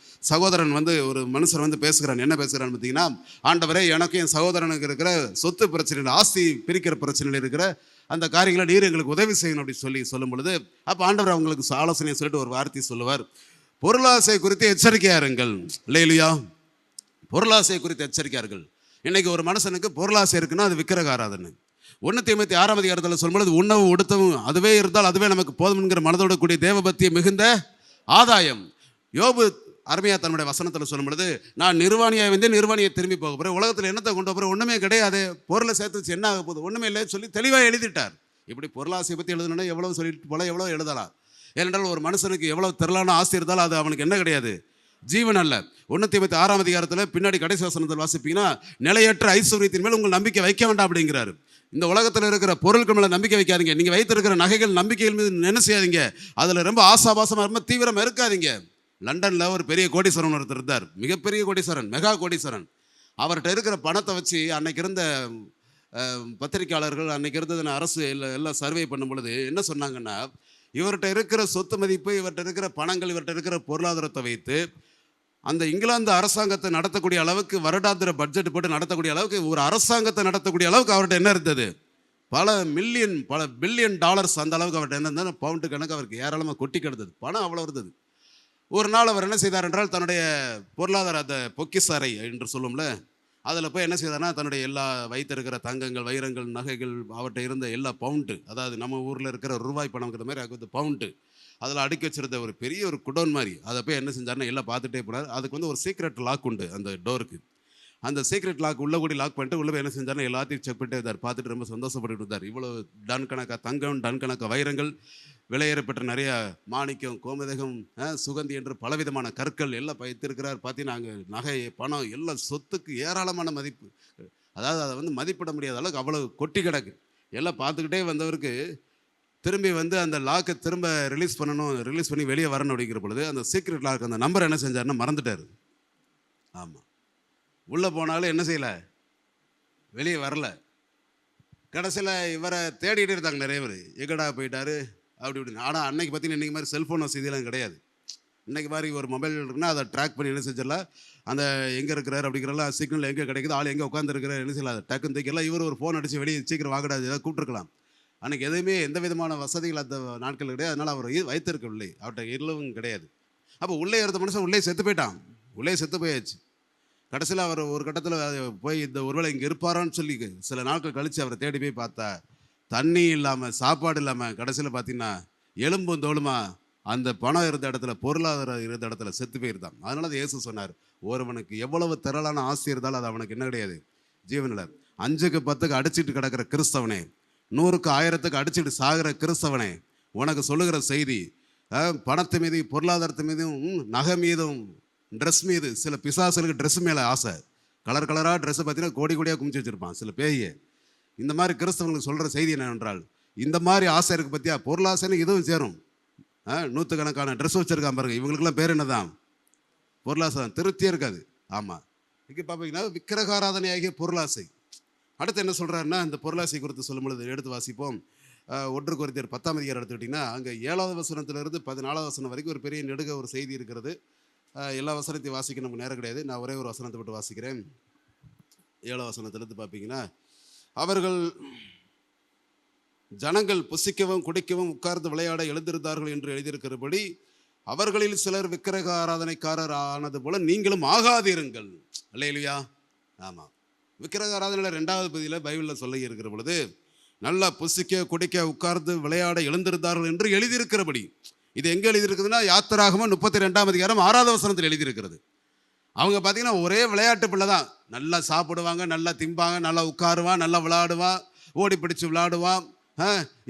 சகோதரன் ஒரு மனுஷன் பேசுகிறான். என்ன பேசுகிறான்னு பார்த்தீங்கன்னா, ஆண்டவரே, எனக்கு என் சகோதரனுக்கு இருக்கிற சொத்து பிரச்சனையில், ஆஸ்தி பிரிக்கிற பிரச்சனையில் இருக்கிற அந்த காரியங்களை நீர் எங்களுக்கு உதவி செய்யணும் அப்படின்னு சொல்லும் பொழுது, அப்போ ஆண்டவர் அவங்களுக்கு ஆலோசனையை சொல்லிட்டு ஒரு வார்த்தை சொல்லுவார். பொருளாசை குறித்து எச்சரிக்கையா இருங்கள். இல்லையா? பொருளாசை குறித்து எச்சரிக்கையா இருங்கள். இன்னைக்கு ஒரு மனுஷனுக்கு பொருளாசை இருக்குன்னா அது விக்கிரக ஆராதனை. 1 தீமோத்தேயு 6ஆம் அதிகாரத்தில் சொல்லும்போது, உணவு உடுத்தவும் அதுவே இருந்தால் அதுவே நமக்கு போதும் என்கிற மனதோட கூடிய தேவபக்தி மிகுந்த ஆதாயம். யோபு அருமையா தன்னுடைய வசனத்தில் சொல்லும் பொழுது, நான் நிர்வாணியாக வந்து நிர்வாணியை திரும்பி போக போகிறேன், உலகத்தில் என்னத்தை கொண்டு போகிறேன், ஒன்றுமே கிடையாது, பொருளை சேர்த்து வச்சு என்ன ஆக போகுது, ஒன்றுமே இல்லைன்னு சொல்லி தெளிவாக எழுதிட்டார். இப்படி பொருளாசையை பற்றி எழுதணுன்னா எவ்வளோ சொல்லிட்டு போல எவ்வளோ எழுதலாம். ஏனென்றால் ஒரு மனுஷனுக்கு எவ்வளோ திரளான ஆசை இருந்தாலும் அது அவனுக்கு என்ன கிடையாது? ஜீவன் அல்ல. 1 தீமோத்தேயு 6ஆம் அதிகாரத்தில் பின்னாடி கடைசி வசனத்தில் வாசிப்பீங்கன்னா, நிலையற்ற ஐஸ்வர்யத்தின் மேல் உங்கள் நம்பிக்கை வைக்க வேண்டாம் அப்படிங்கிறாரு. இந்த உலகத்தில் இருக்கிற பொருட்கள் மேலே நம்பிக்கை வைக்காதீங்க. நீங்கள் வைத்திருக்கிற நகைகள், நம்பிக்கைகள் மீது நினைச்சாதீங்க. அதில் ரொம்ப ஆசாபாசமாக ரொம்ப தீவிரமாக இருக்காதீங்க. லண்டனில் ஒரு பெரிய கோடீஸ்வரன் ஒருத்தர் இருந்தார், மிகப்பெரிய கோடீஸ்வரன், மெகா கோடீஸ்வரன். அவர்கிட்ட இருக்கிற பணத்தை வச்சு அன்னைக்கு இருந்த பத்திரிகையாளர்கள், அன்னைக்கு இருந்தது அரசு எல்லாம் சர்வே பண்ணும் பொழுது என்ன சொன்னாங்கன்னா, இவர்கிட்ட இருக்கிற சொத்து மதிப்பு, இவர்கிட்ட இருக்கிற பணங்கள், இவர்கிட்ட இருக்கிற பொருளாதாரத்தை வைத்து அந்த இங்கிலாந்து அரசாங்கத்தை நடத்தக்கூடிய அளவுக்கு, வருடாந்திர பட்ஜெட் போட்டு நடத்தக்கூடிய அளவுக்கு, ஒரு அரசாங்கத்தை நடத்தக்கூடிய அளவுக்கு அவர்கிட்ட என்ன இருந்தது? பல பில்லியன் டாலர்ஸ் அந்த அளவுக்கு அவர்கிட்ட என்ன இருந்தது? பவுண்டு கணக்கு அவருக்கு ஏராளமாக கொட்டி கிடந்தது, பணம் அவ்வளோ இருந்தது. ஒரு நாள் அவர் என்ன செய்தார் என்றால், தன்னுடைய பொருளாதார அந்த பொக்கிசாரை என்று சொல்லும்ல, அதில் போய் என்ன செய்தார்னா, தன்னுடைய எல்லா வைத்திருக்கிற தங்கங்கள், வைரங்கள், நகைகள், அவர்கிட்ட இருந்த எல்லா பவுண்டு, அதாவது நம்ம ஊரில் இருக்கிற ரூபாய் பணங்கிற மாதிரி அது பவுண்டு, அதில் அடுக்கி வச்சிருந்த ஒரு பெரிய ஒரு குடோன் மாதிரி, அதை போய் என்ன செஞ்சார்னா எல்லாம் பார்த்துட்டே போனார். அதுக்கு ஒரு சீக்ரெட் லாக் உண்டு அந்த டோருக்கு. அந்த சீக்ரெட் லாக் உள்ள கூடி லாக் பண்ணிட்டு உள்ள போய் என்ன செஞ்சார்னா எல்லாத்தையும் செக் பண்ணிட்டு இருந்தார். பார்த்துட்டு ரொம்ப சந்தோஷப்பட்டு இருந்தார். இவ்வளோ டன் கணக்காக தங்கம், டன் கணக்காக வைரங்கள், விலையேறப்பட்ட நிறைய மாணிக்கம், கோமதகம், சுகந்தி என்று பலவிதமான கற்கள் எல்லாம் வைத்திருக்கிறார். பார்த்தீங்கன்னா அங்கே நகை, பணம், எல்லாம் சொத்துக்கு ஏராளமான மதிப்பு, அதாவது அதை மதிப்பிட முடியாத அளவுக்கு அவ்வளோ கொட்டி கிடக்கு. எல்லாம் பார்த்துக்கிட்டே வந்தவருக்கு திரும்பி அந்த லாக்கை திரும்ப ரிலீஸ் பண்ணி வெளியே வரணும் அப்படிங்கிற பொழுது அந்த சீக்ரெட் லாக் அந்த நம்பர் என்ன செஞ்சாருன்னா மறந்துட்டார். ஆமாம், உள்ளே போனாலும் என்ன செய்யலை, வெளியே வரல. கடைசியில் இவரை தேடிட்டு இருந்தாங்க நிறைய பேர், எங்கடா போயிட்டாரு அப்படி இப்படின்னு. ஆனால் அன்னைக்கு பார்த்தீங்கன்னா இன்றைக்கி மாதிரி செல்ஃபோன் வசதியெல்லாம் கிடையாது. இன்றைக்கி மாதிரி ஒரு மொபைல் இருக்குன்னா அதை ட்ராக் பண்ணி என்ன செஞ்சிடலாம், அந்த எங்கே இருக்கிறார் அப்படிங்கிறலாம் சிக்னல் எங்கே கிடைக்குது, ஆள் எங்கே உட்காந்துருக்கிறார் என்ன செய்யலாம், அதை டக்குன்னு தைக்கலாம். இவர் ஒரு ஃபோன் அடித்து வெளியே சீக்கிரம் வாங்கடா ஏதாவது கூப்பிட்டுருக்கலாம். அன்றைக்கி எதுவுமே எந்த விதமான வசதிகள் அந்த நாட்கள் கிடையாது. அதனால் அவர் வைத்திருக்கவில்லை, அவர்கிட்ட இல்லவும் கிடையாது. அப்போ உள்ளே இருந்த மனுஷன் உள்ளே செத்து போயிட்டான், உள்ளே செத்து போயாச்சு. கடைசியில் அவர் ஒரு கட்டத்தில் போய் இந்த ஒருவேளை இங்கே இருப்பாரான்னு சொல்லி சில நாட்கள் கழித்து அவரை தேடி போய் பார்த்தா தண்ணி இல்லாமல், சாப்பாடு இல்லாமல், கடைசியில் பார்த்தீங்கன்னா எலும்பும் தோளுமா அந்த பணம் இருந்த இடத்துல, பொருளாதாரம் இருந்த இடத்துல செத்து போயிருந்தான். அதனால தான் இயேசு சொன்னார், ஒருவனுக்கு எவ்வளவு திரளான ஆசை இருந்தாலும் அது அவனுக்கு என்ன கிடையாது, ஜீவனில். 5க்கு 10க்கு அடிச்சுட்டு கிடக்கிற கிறிஸ்தவனே, 100க்கு 1000க்கு அடிச்சுட்டு சாகிற கிறிஸ்தவனே, உனக்கு சொல்லுகிற செய்தி, பணத்து மீது, பொருளாதாரத்து மீதும், நகை மீதும், ட்ரெஸ் மீது, சில பிசாசுகளுக்கு ட்ரெஸ் மேலே ஆசை, கலர் கலராக ட்ரெஸ்ஸை பார்த்தீங்கன்னா கோடி கோடியாக குமிச்சு வச்சுருப்பான் சில பேயை. இந்த மாதிரி கிறிஸ்தவங்களுக்கு சொல்கிற செய்தி என்னவென்றால், இந்த மாதிரி ஆசை இருக்குது பார்த்தியா, பொருளாசைன்னு இதுவும் சேரும். 100கணக்கான ட்ரெஸ் வச்சுருக்கான் பாருங்க, இவங்களுக்கெல்லாம் பேர் என்ன தான், பொருளாசை தான், திருப்தியே இருக்காது. ஆமாம், இங்கே பார்ப்பீங்கன்னா விக்கிரகாராதனை ஆகிய பொருளாசை. அடுத்து என்ன சொல்கிறாருன்னா, இந்த பொருளாசை குறித்து சொல்லும் பொழுது எடுத்து வாசிப்போம். 1 கொரிந்தியர் 10ஆம் அதிகாரம் எடுத்துக்கிட்டிங்கன்னா, அங்கே 7வது வசனத்திலிருந்து 14வது வசனம் வரைக்கும் ஒரு பெரிய நெடுக ஒரு செய்தி இருக்கிறது. எல்லா வசனத்தையும் வாசிக்க நமக்கு நேரம் கிடையாது, நான் ஒரே ஒரு வசனத்தை விட்டு வாசிக்கிறேன். 7வது வசனத்திலிருந்து பார்ப்பீங்கன்னா, அவர்கள் ஜனங்கள் புசிக்கவும் குடிக்கவும் உட்கார்ந்து விளையாட எழுந்திருந்தார்கள் என்று எழுதியிருக்கிறபடி அவர்களில் சிலர் விக்கிரக ஆராதனைக்காரர் ஆனது போல நீங்களும் ஆகாதிருங்கள். அல்லேலூயா. ஆமாம், விக்கிரக ஆராதனையில் 2வது பகுதியில் பைபிளில் சொல்லி இருக்கிற பொழுது, நல்லா புசிக்க குடிக்க உட்கார்ந்து விளையாட எழுந்திருந்தார்கள் என்று எழுதியிருக்கிறபடி. இது எங்கே எழுதியிருக்குதுன்னா, யாத்திராகமம் 32ஆம் அதிகாரம் 6வது வசனத்தில் எழுதியிருக்கிறது. அவங்க பார்த்தீங்கன்னா ஒரே விளையாட்டு பிள்ளை தான், நல்லா சாப்பிடுவாங்க, நல்லா திம்பாங்க, நல்லா உட்காருவான், நல்லா விளையாடுவான், ஓடி பிடிச்சு விளையாடுவான்,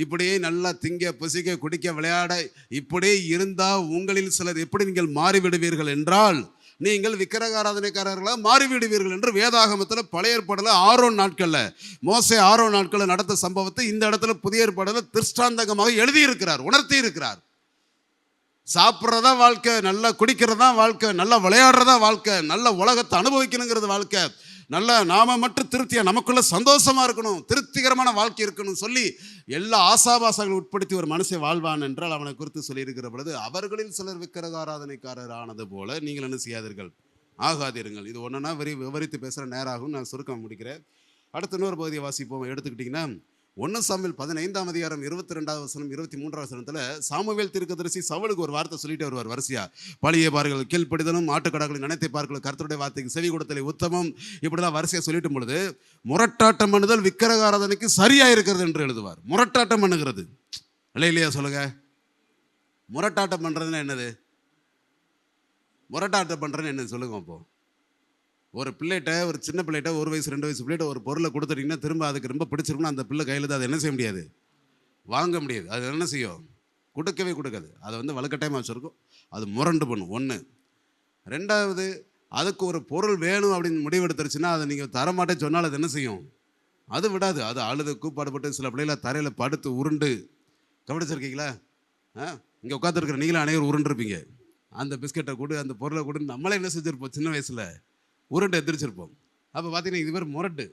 இப்படியே நல்லா திங்க புசிக்க குடிக்க விளையாட இப்படியே இருந்தால் உங்களில் சிலர் எப்படி நீங்கள் மாறிவிடுவீர்கள் என்றால் நீங்கள் விக்கிரக ஆராதனைக்காரர்களாக மாறிவிடுவீர்கள் என்று வேதாகமத்தில் பழைய ஏற்பாடில் ஆரோன் நாட்களில் மோசே ஆரோன் நாட்களில் நடந்த சம்பவத்தை இந்த இடத்துல புதிய ஏற்பாடில் திருஷ்டாந்தகமாக எழுதியிருக்கிறார், உணர்த்தி இருக்கிறார். சாப்பிட்றதா வாழ்க்கை, நல்லா குடிக்கிறதா வாழ்க்கை, நல்லா விளையாடுறதா வாழ்க்கை, நல்ல உலகத்தை அனுபவிக்கணுங்கிறது வாழ்க்கை, நல்ல நாம மட்டும் திருப்தியாக நமக்குள்ள சந்தோஷமா இருக்கணும், திருப்திகரமான வாழ்க்கை இருக்கணும் சொல்லி எல்லா ஆசாபாசங்களை உட்படுத்தி ஒரு மனுஷன் வாழ்வான் என்றால் அவனை குறித்து சொல்லியிருக்கிற பொழுது, அவர்களில் சிலர் விக்கிரக ஆராதனைக்காரர் ஆனது போல நீங்கள் என்ன செய்யாதீர்கள், ஆகாதீர்கள். இது ஒன்றுனா விவரித்து பேசுகிற நேராகும், நான் சுருக்கம் முடிக்கிறேன். அடுத்த இன்னொரு பகுதியை வாசிப்போம். எடுத்துக்கிட்டிங்கன்னா 1 சாமுவேல் 15ஆம் அதிகாரம் 22வது வசனம் 23வது வசனத்தில் சாமுவேல் தீர்க்கதரிசி சவுலுக்கு ஒரு வார்த்தை சொல்லிட்டு வருவார் வரிசையா. பழியை பார்கள், கீழ்ப்படிதலும், ஆட்டுக்கடாக்களை நினைத்தை பார்க்கல, கர்த்தருடைய வார்த்தைக்கு செவி கொடுத்தலை உத்தமம், இப்படிலாம் வரிசையாக சொல்லிட்டும் பொழுது முரட்டாட்டம் பண்ணுதல் விக்கிரக ஆராதனைக்கு சரியாக இருக்கிறது என்று எழுதுவார். முரட்டாட்டம் பண்ணுகிறது இல்லையா? சொல்லுங்க, முரட்டாட்டம் பண்ணுறதுன்னா என்னது? முரட்டாட்டம் பண்ணுறதுன்னு என்னது சொல்லுங்க. அப்போ ஒரு பிள்ளைகிட்ட, ஒரு சின்ன பிள்ளைகிட்ட, 1 வயசு 2 வயசு பிள்ளைகிட்ட ஒரு பொருளை கொடுத்துட்டிங்கன்னா திரும்ப அதுக்கு ரொம்ப பிடிச்சிருக்குன்னா அந்த பிள்ளை கையில் தான் அதை என்ன செய்ய முடியாது, வாங்க முடியாது. அது என்ன செய்யும், கொடுக்கவே கொடுக்காது. அதை வந்து வலுக்கட்டாயமாக வச்சுருக்கும், அது முரண்டு பண்ணும். 1. 2வது, அதுக்கு ஒரு பொருள் வேணும் அப்படின்னு முடிவெடுத்துருச்சுன்னா அதை நீங்கள் தரமாட்டே சொன்னால் அது என்ன செய்யும், அது விடாது. அது அழுது கூப்பாடுபட்டு சில பிள்ளைகளை தரையில் படுத்து உருண்டு, கவனிச்சிருக்கீங்களா? இங்கே உட்காந்துருக்கிற நீங்களும் அனைவரும் உருண்டுருப்பீங்க. அந்த பிஸ்கெட்டை கொடு, அந்த பொருளை கொடு, நம்மளே என்ன செஞ்சுருப்போம் சின்ன வயசில், உருண்டு எந்திரிச்சிருப்போம். அப்போ பார்த்தீங்கன்னா இது பேர் முரட்டு.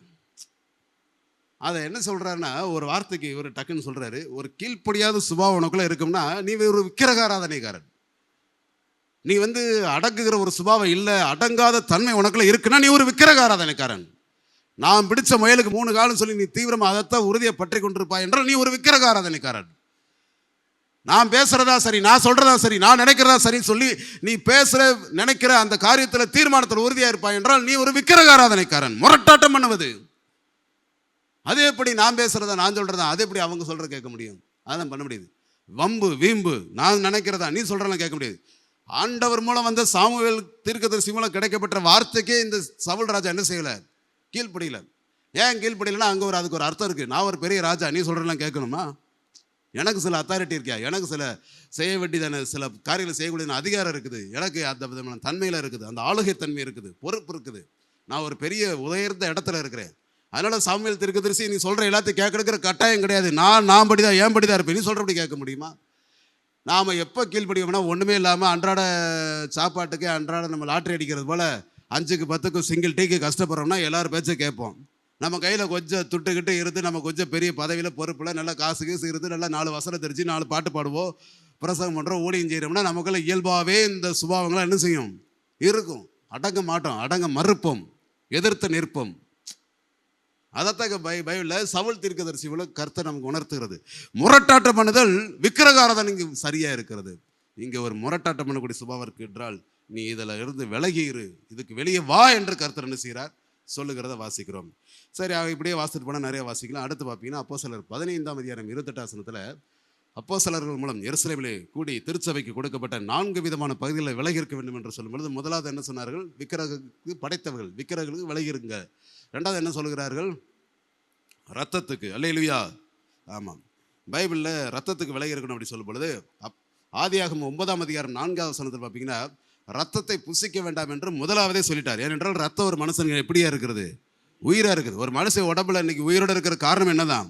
அதை என்ன சொல்கிறாருன்னா, ஒரு வார்த்தைக்கு இவர் டக்குன்னு சொல்கிறாரு, ஒரு கீழ்ப்படியாத சுபாவம் உனக்குள்ளே இருக்கும்னா நீ ஒரு விக்கிரக ஆராதனைக்காரன். நீ வந்து அடங்குகிற ஒரு சுபாவம் இல்லை, அடங்காத தன்மை உனக்குள்ளே இருக்குன்னா நீ ஒரு விக்கிரக ஆராதனைக்காரன். நான் பிடிச்ச முயலுக்கு 3 காலம் சொல்லி நீ தீவிரமாக அதைத்தான் உறுதியை பற்றி கொண்டிருப்பாய் என்றால் நீ ஒரு விக்கிரக ஆராதனைக்காரன். நான் பேசுகிறதா சரி, நான் சொல்கிறதா சரி, நான் நினைக்கிறதா சரின்னு சொல்லி நீ பேசுகிற நினைக்கிற அந்த காரியத்தில் தீர்மானத்தில் உறுதியாக இருப்பாய் என்றால் நீ ஒரு விக்கிரக ஆராதனைக்காரன். முரட்டாட்டம் பண்ணுவது அது எப்படி? நான் பேசுகிறதா, நான் சொல்கிறதா, அது எப்படி அவங்க சொல்கிற கேட்க முடியும்? அதெல்லாம் பண்ண முடியாது. வம்பு வீம்பு, நான் நினைக்கிறதா நீ சொல்கிறதெல்லாம் கேட்க முடியாது. ஆண்டவர் மூலம் வந்த சாமுவேல் தீர்க்கதரிசி மூலம் கிடைக்கப்பட்ட வார்த்தைக்கே இந்த சவுல் ராஜா என்ன செய்யலை, கீழ்ப்படியல. ஏன் கீழ்ப்படியலைன்னா அங்கே அதுக்கு ஒரு அர்த்தம் இருக்குது. நான் ஒரு பெரிய ராஜா, நீ சொல்கிறதெல்லாம் கேட்கணுமா? எனக்கு சில அத்தாரிட்டி இருக்கா, எனக்கு சில செய்ய வேண்டியதான சில காரியங்களை செய்யக்கூடிய அதிகாரம் இருக்குது, எனக்கு அந்த விதமான தன்மையில் இருக்குது, அந்த ஆளுகை தன்மை இருக்குது, பொறுப்பு இருக்குது, நான் ஒரு பெரிய உயர்ந்த இடத்துல இருக்கிறேன். அதனால் சாமுவேல் தீர்க்கதரிசி நீ சொல்கிற எல்லாத்தையும் கேட்கற கட்டாயம் கிடையாது. நான் படிதான் ஏன் படிதான் இருப்பேன், நீ சொல்கிறபடி கேட்க முடியுமா? நாம் எப்போ கீழ்ப்படிவோம்னா ஒன்றுமே இல்லாமல் அன்றாட சாப்பாட்டுக்கு அன்றாட நம்ம லாட்ரி அடிக்கிறது போல் 5க்கு 10க்கு சிங்கிள் டீக்கு கஷ்டப்படுறோம்னா எல்லோரும் பேச்சை கேட்போம். நம்ம கையில் கொஞ்சம் துட்டுக்கிட்டு இருந்து நம்ம கொஞ்சம் பெரிய பதவியில் பொறுப்பில் நல்லா காசு கீசு இருந்து நல்லா 4 வசனம் தெரிஞ்சு 4 பாட்டு பாடுவோம், பிரசங்கம் பண்ணுறோம், ஊழியம் செய்கிறோம்னா நமக்குள்ள இயல்பாகவே இந்த சுபாவங்களாம் என்ன செய்யும், இருக்கும். அடங்க மாட்டோம், அடங்க மறுப்போம், எதிர்த்து நிற்போம். அதைத்தான் பைபிளில் சவுல் தீர்க்கதரிசி உள்ள கருத்தை நமக்கு உணர்த்துகிறது. முரட்டாட்டம் பண்ணுதல் விக்கிரக ஆராதனைக்கு சரியாக இருக்கிறது. இங்கே ஒரு முரட்டாட்டம் பண்ணக்கூடிய சுபாவம் இருக்கு என்றால் நீ இதில் இருந்து விலகிரு, இதுக்கு வெளியே வா என்று கர்த்தர் என்ன செய்கிறார் சொல்லுகிறத வாசிக்கிறோம். சரி, இப்படியே வாசிட்டு போனால் நிறைய வாசிக்கலாம். அடுத்து பார்த்தீங்கன்னா அப்போஸ்தலர் 15ஆம் அதிகாரம் 28 வசனத்தில் அப்போஸ்தலர்கள் மூலம் எருசலேமிலே கூடி திருச்சபைக்கு கொடுக்கப்பட்ட 4 விதமான பகுதிகளில் விலகி இருக்க வேண்டும் என்று சொல்லும் பொழுது முதலாவது என்ன சொன்னார்கள், விக்கிரகத்துக்கு படைத்தவர்கள், விக்கிரகங்களுக்கு விலகி இருங்க. 2வது என்ன சொல்கிறார்கள், ரத்தத்துக்கு, அல்லேலூயா, ஆமாம், பைபிளில் ரத்தத்துக்கு விலகி இருக்கணும் அப்படி சொல்லும் பொழுது ஆதியாகமம் 9ஆம் அதிகாரம் 4வது வசனத்தில் பார்த்தீங்கன்னா ரத்தத்தை புசிக்க வேண்டாம் என்று முதலாவதே சொல்லிட்டார். ஏனென்றால் ரத்தம் ஒரு மனுஷன் எப்படியா இருக்கிறது, உயிராக இருக்குது. ஒரு மனுஷன் உடம்புல இன்னைக்கு உயிரோடு இருக்கிற காரணம் என்னதான்,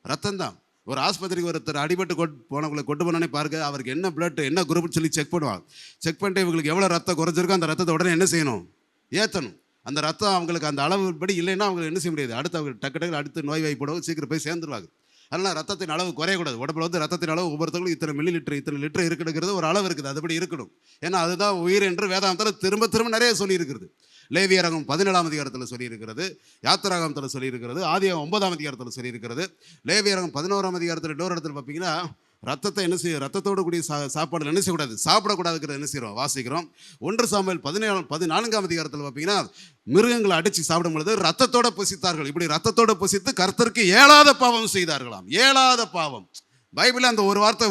ரத்தம் தான். ஒரு ஆஸ்பத்திரிக்கு ஒருத்தர் அடிபட்டு போனவங்களை கொண்டு போனோன்னே பாருங்க, அவருக்கு என்ன பிளட் என்ன குரூப்னு சொல்லி செக் பண்ணுவாங்க. செக் பண்ணிட்டு இவங்களுக்கு எவ்வளோ ரத்தம் குறைஞ்சிருக்கோ அந்த ரத்தத்தை உடனே என்ன செய்யணும், ஏற்றணும். அந்த ரத்தம் அவங்களுக்கு அந்த அளவு படி இல்லைன்னா அவங்க என்ன செய்ய முடியாது, அடுத்து அவங்க டக்கு அடுத்து நோய் வாய்ப்படவும் சீக்கிரம் போய் சேர்ந்துருவாங்க. அதனால் ரத்தத்தின் அளவு குறையக்கூடாது. உடம்புல வந்து ரத்தத்தின் அளவு ஒவ்வொருத்தவங்களும் இத்தனை மில்லி லிட்டர் இத்தனை லிட்டர் இருக்குங்கிறது ஒரு அளவு இருக்குது, அதுபடி இருக்கணும். ஏன்னா அதுதான் உயிர் என்று வேதாந்தத்தில் திரும்ப திரும்ப நிறைய சொல்லியிருக்கிறது. லேவியராகமம் 17ஆம் அதிகாரத்தில் சொல்லியிருக்கிறது, யாத்திராகமத்தில் சொல்லியிருக்கிறது, ஆதியாகமம் 9ஆம் அதிகாரத்தில் சொல்லியிருக்கிறது. லேவியராகமம் 11ஆம் அதிகாரத்தில் இன்னொரு இடத்துல பார்த்தீங்கன்னா ரத்தத்தை என்ன செய்யும், ரத்தத்தோடு கூடிய சாப்பாடு என்ன செய்யக்கூடாது, சாப்பிடக்கூடாதுங்கிறது என்ன செய்கிறோம் வாசிக்கிறோம். 1 சாமுவேல் 14ஆம் அதிகாரத்தில் பார்த்தீங்கன்னா மிருகங்களை அடித்து சாப்பிடும் பொழுது ரத்தத்தோட புசித்தார்கள். இப்படி ரத்தத்தோட புசித்து கர்த்தருக்கு ஏலாத பாவம் செய்தார்களாம். ஏலாத பாவம். பைபிளில் அந்த ஒரு வார்த்தை,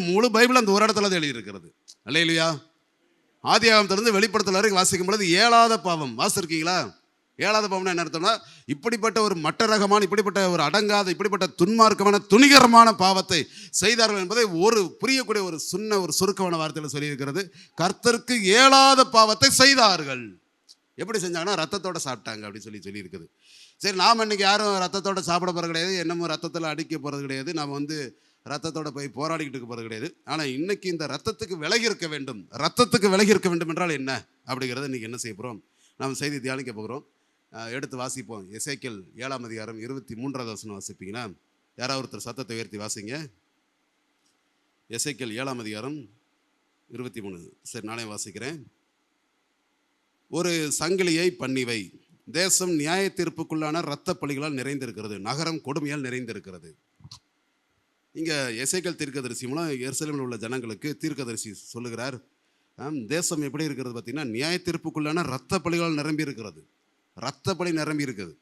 முழு பைபிள் அந்த ஒரு இடத்துல எழுதியிருக்கிறது. அல்லேலூயா. ஆதியாகமத்திலிருந்து வெளிப்படுத்தல் வரைக்கும் வாசிக்கும் பொழுது ஏலாத பாவம் வாசிருக்கீங்களா? ஏழாவது பாவம்னா என்ன அர்த்தம்னா, இப்படிப்பட்ட ஒரு மட்ட ரகமான, இப்படிப்பட்ட ஒரு அடங்காத, இப்படிப்பட்ட துன்மார்க்கமான துணிகரமான பாவத்தை செய்தார்கள் என்பதை ஒரு புரியக்கூடிய ஒரு சுருக்கமான வார்த்தையில் சொல்லியிருக்கிறது. கர்த்தருக்கு இயலாத பாவத்தை செய்தார்கள். எப்படி செஞ்சாங்கன்னா ரத்தத்தோட சாப்பிட்டாங்க அப்படின்னு சொல்லியிருக்குது. சரி, நாம் இன்னைக்கு யாரும் ரத்தத்தோட சாப்பிட போகிறது கிடையாது, என்னமோ ரத்தத்தில் அடிக்க போகிறது கிடையாது, நாம் ரத்தத்தோட போய் போராடிக்கிட்டு இருக்க போகிறது கிடையாது. ஆனால் இன்னைக்கு இந்த ரத்தத்துக்கு விலகி இருக்க வேண்டும். ரத்தத்துக்கு விலகி இருக்க வேண்டும் என்றால் என்ன அப்படிங்கிறத இன்னைக்கு என்ன செய்ய போகிறோம், நாம் செய்தி தியானிக்க போகிறோம். எடுத்து வாசிப்போம். எசேக்கியேல் 7ஆம் அதிகாரம் 23வது வசனம் வாசிப்பீங்கன்னா, யாராவது ஒருத்தர் சத்தத்தை உயர்த்தி வாசிங்க. எசேக்கியேல் 7ஆம் அதிகாரம் 23. சரி, நானே வாசிக்கிறேன். ஒரு சங்கிலியை பண்ணிவை, தேசம் நியாய தீர்ப்புக்குள்ளான இரத்த பலிகளால் நிறைந்திருக்கிறது, நகரம் கொடுமையால் நிறைந்திருக்கிறது. இங்கே எசேக்கியேல் தீர்க்கதரிசி மூலம் எருசலேமில் உள்ள ஜனங்களுக்கு தீர்க்கதரிசி சொல்லுகிறார், தேசம் எப்படி இருக்கிறது பார்த்தீங்கன்னா, நியாய தீர்ப்புக்குள்ளான இரத்த பலிகளால் நிரம்பி இருக்கிறது. இரத்த பலி நிரம்பி இருக்குது.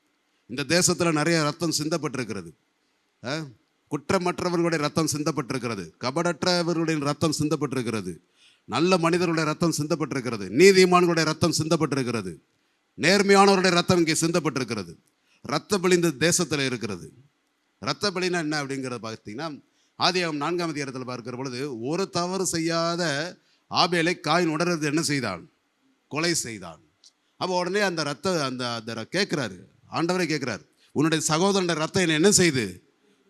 இந்த தேசத்தில் நிறைய ரத்தம் சிந்தப்பட்டிருக்கிறது. குற்றமற்றவர்களுடைய ரத்தம் சிந்தப்பட்டிருக்கிறது, கபடற்றவர்களுடைய ரத்தம் சிந்தப்பட்டிருக்கிறது, நல்ல மனிதர்களுடைய ரத்தம் சிந்தப்பட்டிருக்கிறது, நீதிமான்களுடைய ரத்தம் சிந்தப்பட்டிருக்கிறது, நேர்மையானவருடைய ரத்தம் இங்கே சிந்தப்பட்டிருக்கிறது. இரத்த பலி இந்த தேசத்தில் இருக்கிறது. இரத்த பலினா என்ன அப்படிங்கிறத பார்த்தீங்கன்னா, ஆதியாகமம் 4ஆம் அதிகாரத்தில் பார்க்கிற பொழுது, ஒரு தவறு செய்யாத ஆபேலை காயின் உடனே என்ன செய்தான், கொலை செய்தான். அப்போ உடனே அந்த அந்த கேட்குறாரு, ஆண்டவரே கேட்குறாரு, உன்னுடைய சகோதரனுடைய ரத்தம் என்ன செய்து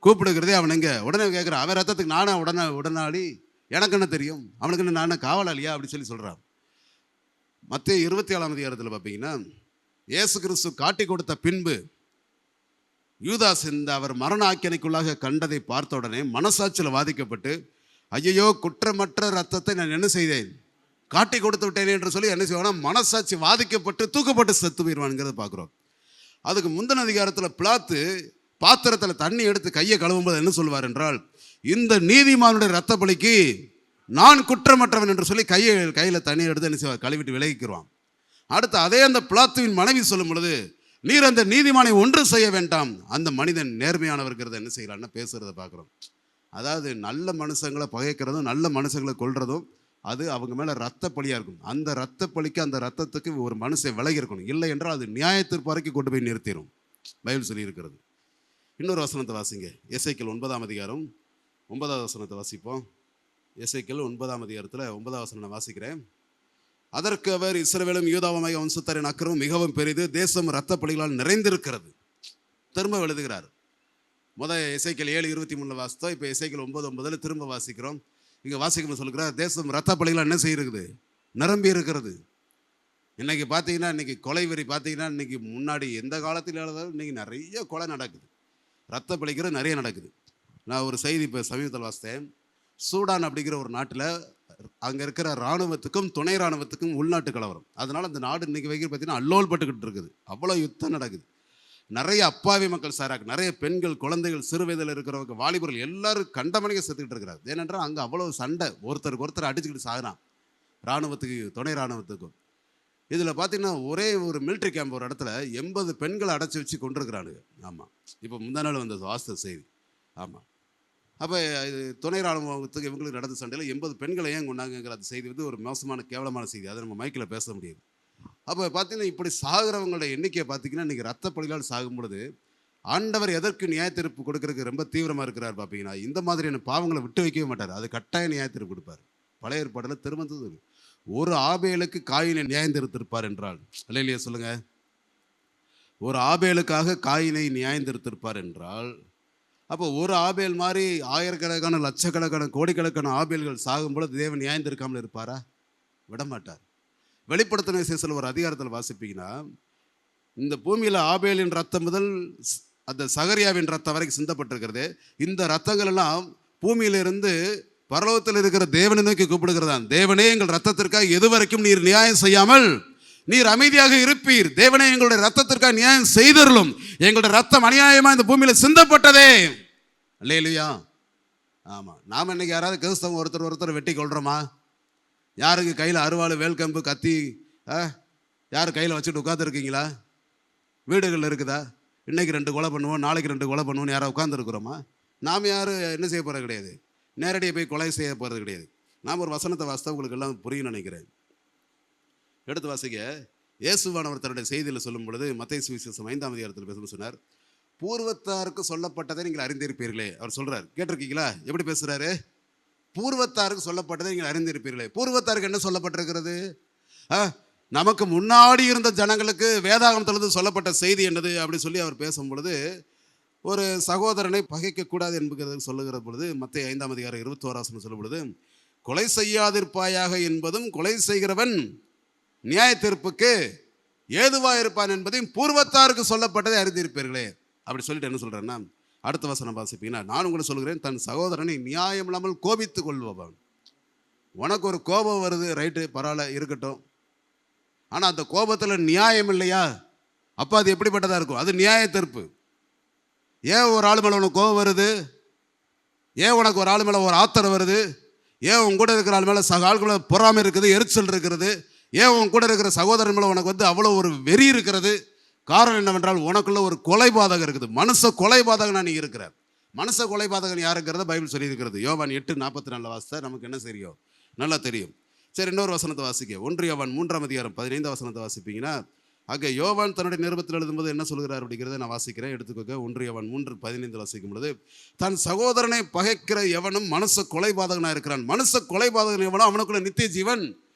கூப்பிடுகிறதே அவன் எங்கே? உடனே கேட்குறான், அவன் ரத்தத்துக்கு நானே உடனாளி, எனக்கு என்ன தெரியும், அவனுக்கு என்ன நானே காவலாளியா அப்படின்னு சொல்கிறான். மத்தேயு 27ஆம் அதிகாரத்தில் பார்ப்பீங்கன்னா, இயேசு கிறிஸ்து காட்டி கொடுத்த பின்பு யூதாஸ் அவர் மரண ஆக்கினைக்குள்ளாக கண்டதை பார்த்த உடனே மனசாட்சியில் வாதிக்கப்பட்டு, ஐயோ குற்றமற்ற ரத்தத்தை நான் என்ன செய்தேன், காட்டி கொடுத்து விட்டேன் என்று சொல்லி என்ன செய்வானா, மனசாட்சி வாதிக்கப்பட்டு தூக்கப்பட்டு செத்து போயிடுவானுங்கிறத பார்க்குறோம். அதுக்கு முந்தின அதிகாரத்தில் பிலாத்து பாத்திரத்தில் தண்ணி எடுத்து கையை கழுவும்போது என்ன சொல்வார் என்றால், இந்த நீதிமானுடைய இரத்த பலிக்கு நான் குற்றமற்றவன் என்று சொல்லி கையில் தண்ணி எடுத்து என்ன செய்வார், கழுவிட்டு விலகிக்கிறான். அடுத்து அதே அந்த பிலாத்துவின் மனைவி சொல்லும் பொழுது, நீர் அந்த நீதிமானை ஒன்று செய்ய வேண்டாம், அந்த மனிதன் நேர்மையானவர்கிறத என்ன செய்யறான்னு பேசுறத பார்க்குறோம். அதாவது நல்ல மனுஷங்களை பகைக்கிறதும் நல்ல மனுஷங்களை கொல்றதும் அது அவங்க மேலே ரத்த பலியாக இருக்கும். அந்த ரத்த பலிக்கு, அந்த ரத்தத்துக்கு ஒரு மனுஷன் விலகி இருக்கணும். இல்லை என்றால் அது நியாயத்திற்கு வரைக்கும் கொண்டு போய் நிறுத்திடும், பைபிள் சொல்லி இருக்கிறது. இன்னொரு வசனத்தை வாசிங்க. எசேக்கியேல் 9ஆம் அதிகாரம் 9வது வசனத்தை வாசிப்போம். எசேக்கியேல் 9ஆம் அதிகாரத்தில் 9வது வசனம் நான் வாசிக்கிறேன். அதற்கு அவர், இஸ்ரவேலும் யூதாவுமாகிய வம்சத்தாரின் அக்கிரமம் மிகவும் பெரிது, தேசம் இரத்த பலிகளால் நிறைந்திருக்கிறது. திரும்ப எழுதுகிறார். எசேக்கியேல் 7:23 வாசித்தோம். இப்போ எசேக்கியேல் 9:9 திரும்ப வாசிக்கிறோம். இங்கே வாசிக்கும் சொல்லுகிறார், தேசம் இரத்த பலிகளால் என்ன செய்யிருக்குது, நிரம்பி இருக்கிறது. இன்னைக்கு பார்த்தீங்கன்னா, இன்னைக்கு கொலை வெறி பார்த்தீங்கன்னா, இன்னைக்கு முன்னாடி எந்த காலத்தில் இல்லாத இன்னைக்கு நிறைய கொலை நடக்குது, ரத்த பலிக்கிற நிறைய நடக்குது. நான் ஒரு செய்தி இப்போ சமீபத்தில் வாசித்தேன். சூடான் அப்படிங்கிற ஒரு நாட்டில் அங்கே இருக்கிற இராணுவத்துக்கும் துணை இராணுவத்துக்கும் உள்நாட்டு கலவரம். அதனால் அந்த நாடு இன்றைக்கி வைக்கிற பார்த்தீங்கன்னா அல்லோல் பட்டுக்கிட்டு இருக்குது. அவ்வளோ யுத்தம் நடக்குது. நிறைய அப்பாவி மக்கள் சாராக்கு, நிறைய பெண்கள், குழந்தைகள், சிறு வயதில் இருக்கிறவங்க, வாலிபர்கள் எல்லாரும் கண்டமணிக்க செத்துக்கிட்டு இருக்கிறார். ஏனென்றால் அங்கே அவ்வளோ சண்டை, ஒருத்தருக்கு ஒருத்தர் அடிச்சுக்கிட்டு சாகுறான், இராணுவத்துக்கு துணை இராணுவத்துக்கும். இதில் பார்த்தீங்கன்னா ஒரே ஒரு மிலிட்ரி கேம்ப் ஒரு இடத்துல 80 பெண்களை அடைச்சி வச்சு கொண்டிருக்கிறானுங்க. ஆமாம், இப்போ முந்தா நாள் வந்த வாஸ்தவ செய்தி. ஆமாம், அப்போ இது துணை இராணுவத்துக்கு இவங்களுக்கு நடந்த சண்டையில் 80 பெண்களை ஏன் கொண்டாங்கிற அந்த செய்தி ஒரு மோசமான கேவலமான செய்தி. அதை நம்ம மைக்கில் பேச முடியாது. அப்போ பார்த்தீங்கன்னா இப்படி சாகிறவங்களோட எண்ணிக்கையை பார்த்தீங்கன்னா இன்றைக்கி ரத்த பலிகளால் சாகும் பொழுது ஆண்டவர் எதற்கு நியாய தீர்ப்பு கொடுக்கறதுக்கு ரொம்ப தீவிரமாக இருக்கிறார் பார்ப்பீங்கன்னா, இந்த மாதிரியான பாவங்களை விட்டு வைக்கவே மாட்டார். அது கட்டாய நியாய தீர்ப்பு கொடுப்பார். பழைய ஏற்பாட்டில் திருமணத்து ஒரு ஆபேலுக்கு காயினை நியாயம் தீர்த்திருப்பார் என்றால், அல்லேலூயா சொல்லுங்க, ஒரு ஆபேலுக்காக காயினை நியாயம் தீர்த்திருப்பார் என்றால், அப்போ ஒரு ஆபேல் மாதிரி ஆயிரக்கணக்கான லட்சக்கணக்கான கோடிக்கணக்கான ஆபேல்கள் சாகும் பொழுது தேவன் நியாயம் தீர்க்காமல் இருப்பாரா? விடமாட்டார். வெளிப்படுத்தின விசேஷத்தில் ஒரு அதிகாரத்தில் வாசிப்பீங்கன்னா, இந்த பூமியில் ஆபேலின் ரத்தம் முதல் அந்த சகரியாவின் ரத்தம் வரைக்கும் சிந்தப்பட்டிருக்கிறது. இந்த ரத்தங்கள் எல்லாம் பூமியிலிருந்து பரலோகத்தில் இருக்கிற தேவனை நோக்கி கூப்பிடுகிறதான். தேவனே, எங்கள் ரத்தத்திற்காக எதுவரைக்கும் நீர் நியாயம் செய்யாமல் நீர் அமைதியாக இருப்பீர். தேவனே, எங்களுடைய ரத்தத்திற்காக நியாயம் செய்தருளும். எங்களுடைய ரத்தம் அநியாயமாக இந்த பூமியில் சிந்தப்பட்டதே. அல்லேலூயா. ஆமாம், நாம் இன்னைக்கு யாராவது கிறிஸ்தவம் ஒருத்தர் வெட்டி கொள்கிறோமா? யாருக்கு கையில் அருவாள், வேல்கம்பு, கத்தி யார் கையில் வச்சுட்டு உட்காந்துருக்கீங்களா? வீடுகளில் இருக்குதா? இன்றைக்கி 2 கொலை பண்ணுவோம், நாளைக்கு 2 கொலை பண்ணுவோன்னு யாராவது உட்காந்துருக்குறோமா? நாம் யாரும் என்ன செய்ய போகிறது கிடையாது, நேரடியாக போய் கொலை செய்ய போகிறது கிடையாது. நாம் ஒரு வசனத்தை வாசித்தா உங்களுக்கு எல்லாம் புரியும் நினைக்கிறேன். எடுத்து வாசிக்க. இயேசுவானவர் தன்னுடைய செய்தியில் சொல்லும் பொழுது மத்தேயு சுவிசேஷம் 5ஆம் அதிகாரத்தில் பேசணும்னு சொன்னார். பூர்வத்தாருக்கு சொல்லப்பட்டதை நீங்கள் அறிந்திருப்பீர்களே. அவர் சொல்றார், கேட்டிருக்கீங்களா? எப்படி பேசுறாரு? பூர்வத்தாருக்கு சொல்லப்பட்டதை நீங்கள் அறிந்திருப்பீர்களே. பூர்வத்தாருக்கு என்ன சொல்லப்பட்டிருக்கிறது? நமக்கு முன்னாடி இருந்த ஜனங்களுக்கு வேதாகமத்திலிருந்து சொல்லப்பட்ட செய்தி என்னது அப்படி சொல்லி அவர் பேசும் பொழுது, ஒரு சகோதரனை பகைக்கக்கூடாது என்பது சொல்லுகிற பொழுது மத்தேயு 5ஆம் அதிகாரம் 21 சொல்லும் பொழுது, கொலை செய்யாதிருப்பாயாக என்பதும் கொலை செய்கிறவன் நியாய தீர்ப்புக்கு ஏதுவாயிருப்பான் என்பதையும் பூர்வத்தாருக்கு சொல்லப்பட்டதை அறிந்திருப்பீர்களே. அப்படி சொல்லிட்டு என்ன சொல்றேன்னா, அடுத்த வசனம் வாசிப்பீங்கன்னா, நான் உங்களுக்கு சொல்கிறேன், தன் சகோதரனை நியாயம் இல்லாமல் கோபித்து கொள்பவன். உனக்கு ஒரு கோபம் வருது, ரைட்டு, பரவாயில்ல, இருக்கட்டும். ஆனால் அந்த கோபத்தில் நியாயம் இல்லையா? அப்போ அது எப்படிப்பட்டதாக இருக்கும்? அது நியாய தீர்ப்பு. ஏன் ஒரு ஆள் மேலே உனக்கு கோபம் வருது? ஏன் உனக்கு ஒரு ஆள் மேலே ஒரு ஆத்திரம் வருது? ஏன் உன் கூட இருக்கிற ஆள் மேலே ஆளுக்கு மேலே பொறாமை இருக்குது, எரிச்சல் இருக்கிறது? ஏன் உன் கூட இருக்கிற சகோதரன் மேலே உனக்கு அவ்வளோ ஒரு வெறி இருக்கிறது? காரணம் என்னவென்றால், உனக்குள்ள ஒரு கொலைபாதகம் இருக்குது. மனுஷ கொலைபாதகனா நீ இருக்கிறார். மனுஷ கொலைபாதகன் யாருங்கிறத பைபிள் சொல்லியிருக்கிறது. யோவான் 8:44 வாசித்தா நமக்கு என்ன தெரியும்? நல்லா தெரியும். சரி, இன்னொரு வசனத்தை வாசிக்க. 1 யோவான் 3ஆம் அதிகாரம் 15ஆம் வசனத்தை வாசிப்பீங்கன்னா, அங்கே யோவான் தன்னுடைய நிருபத்தில் எழுதும்போது என்ன சொல்கிறார் அப்படிங்கிறத நான் வாசிக்கிறேன், எடுத்துக்கோங்க. 1 யோவான் 3:15 வாசிக்கும் பொழுது, தன் சகோதரனை பகைக்கிற எவனும் மனுஷ கொலைபாதகனா இருக்கிறான். மனுஷ கொலைபாதகன் எவனோ அவனுக்குள்ள நித்திய ஜீவன்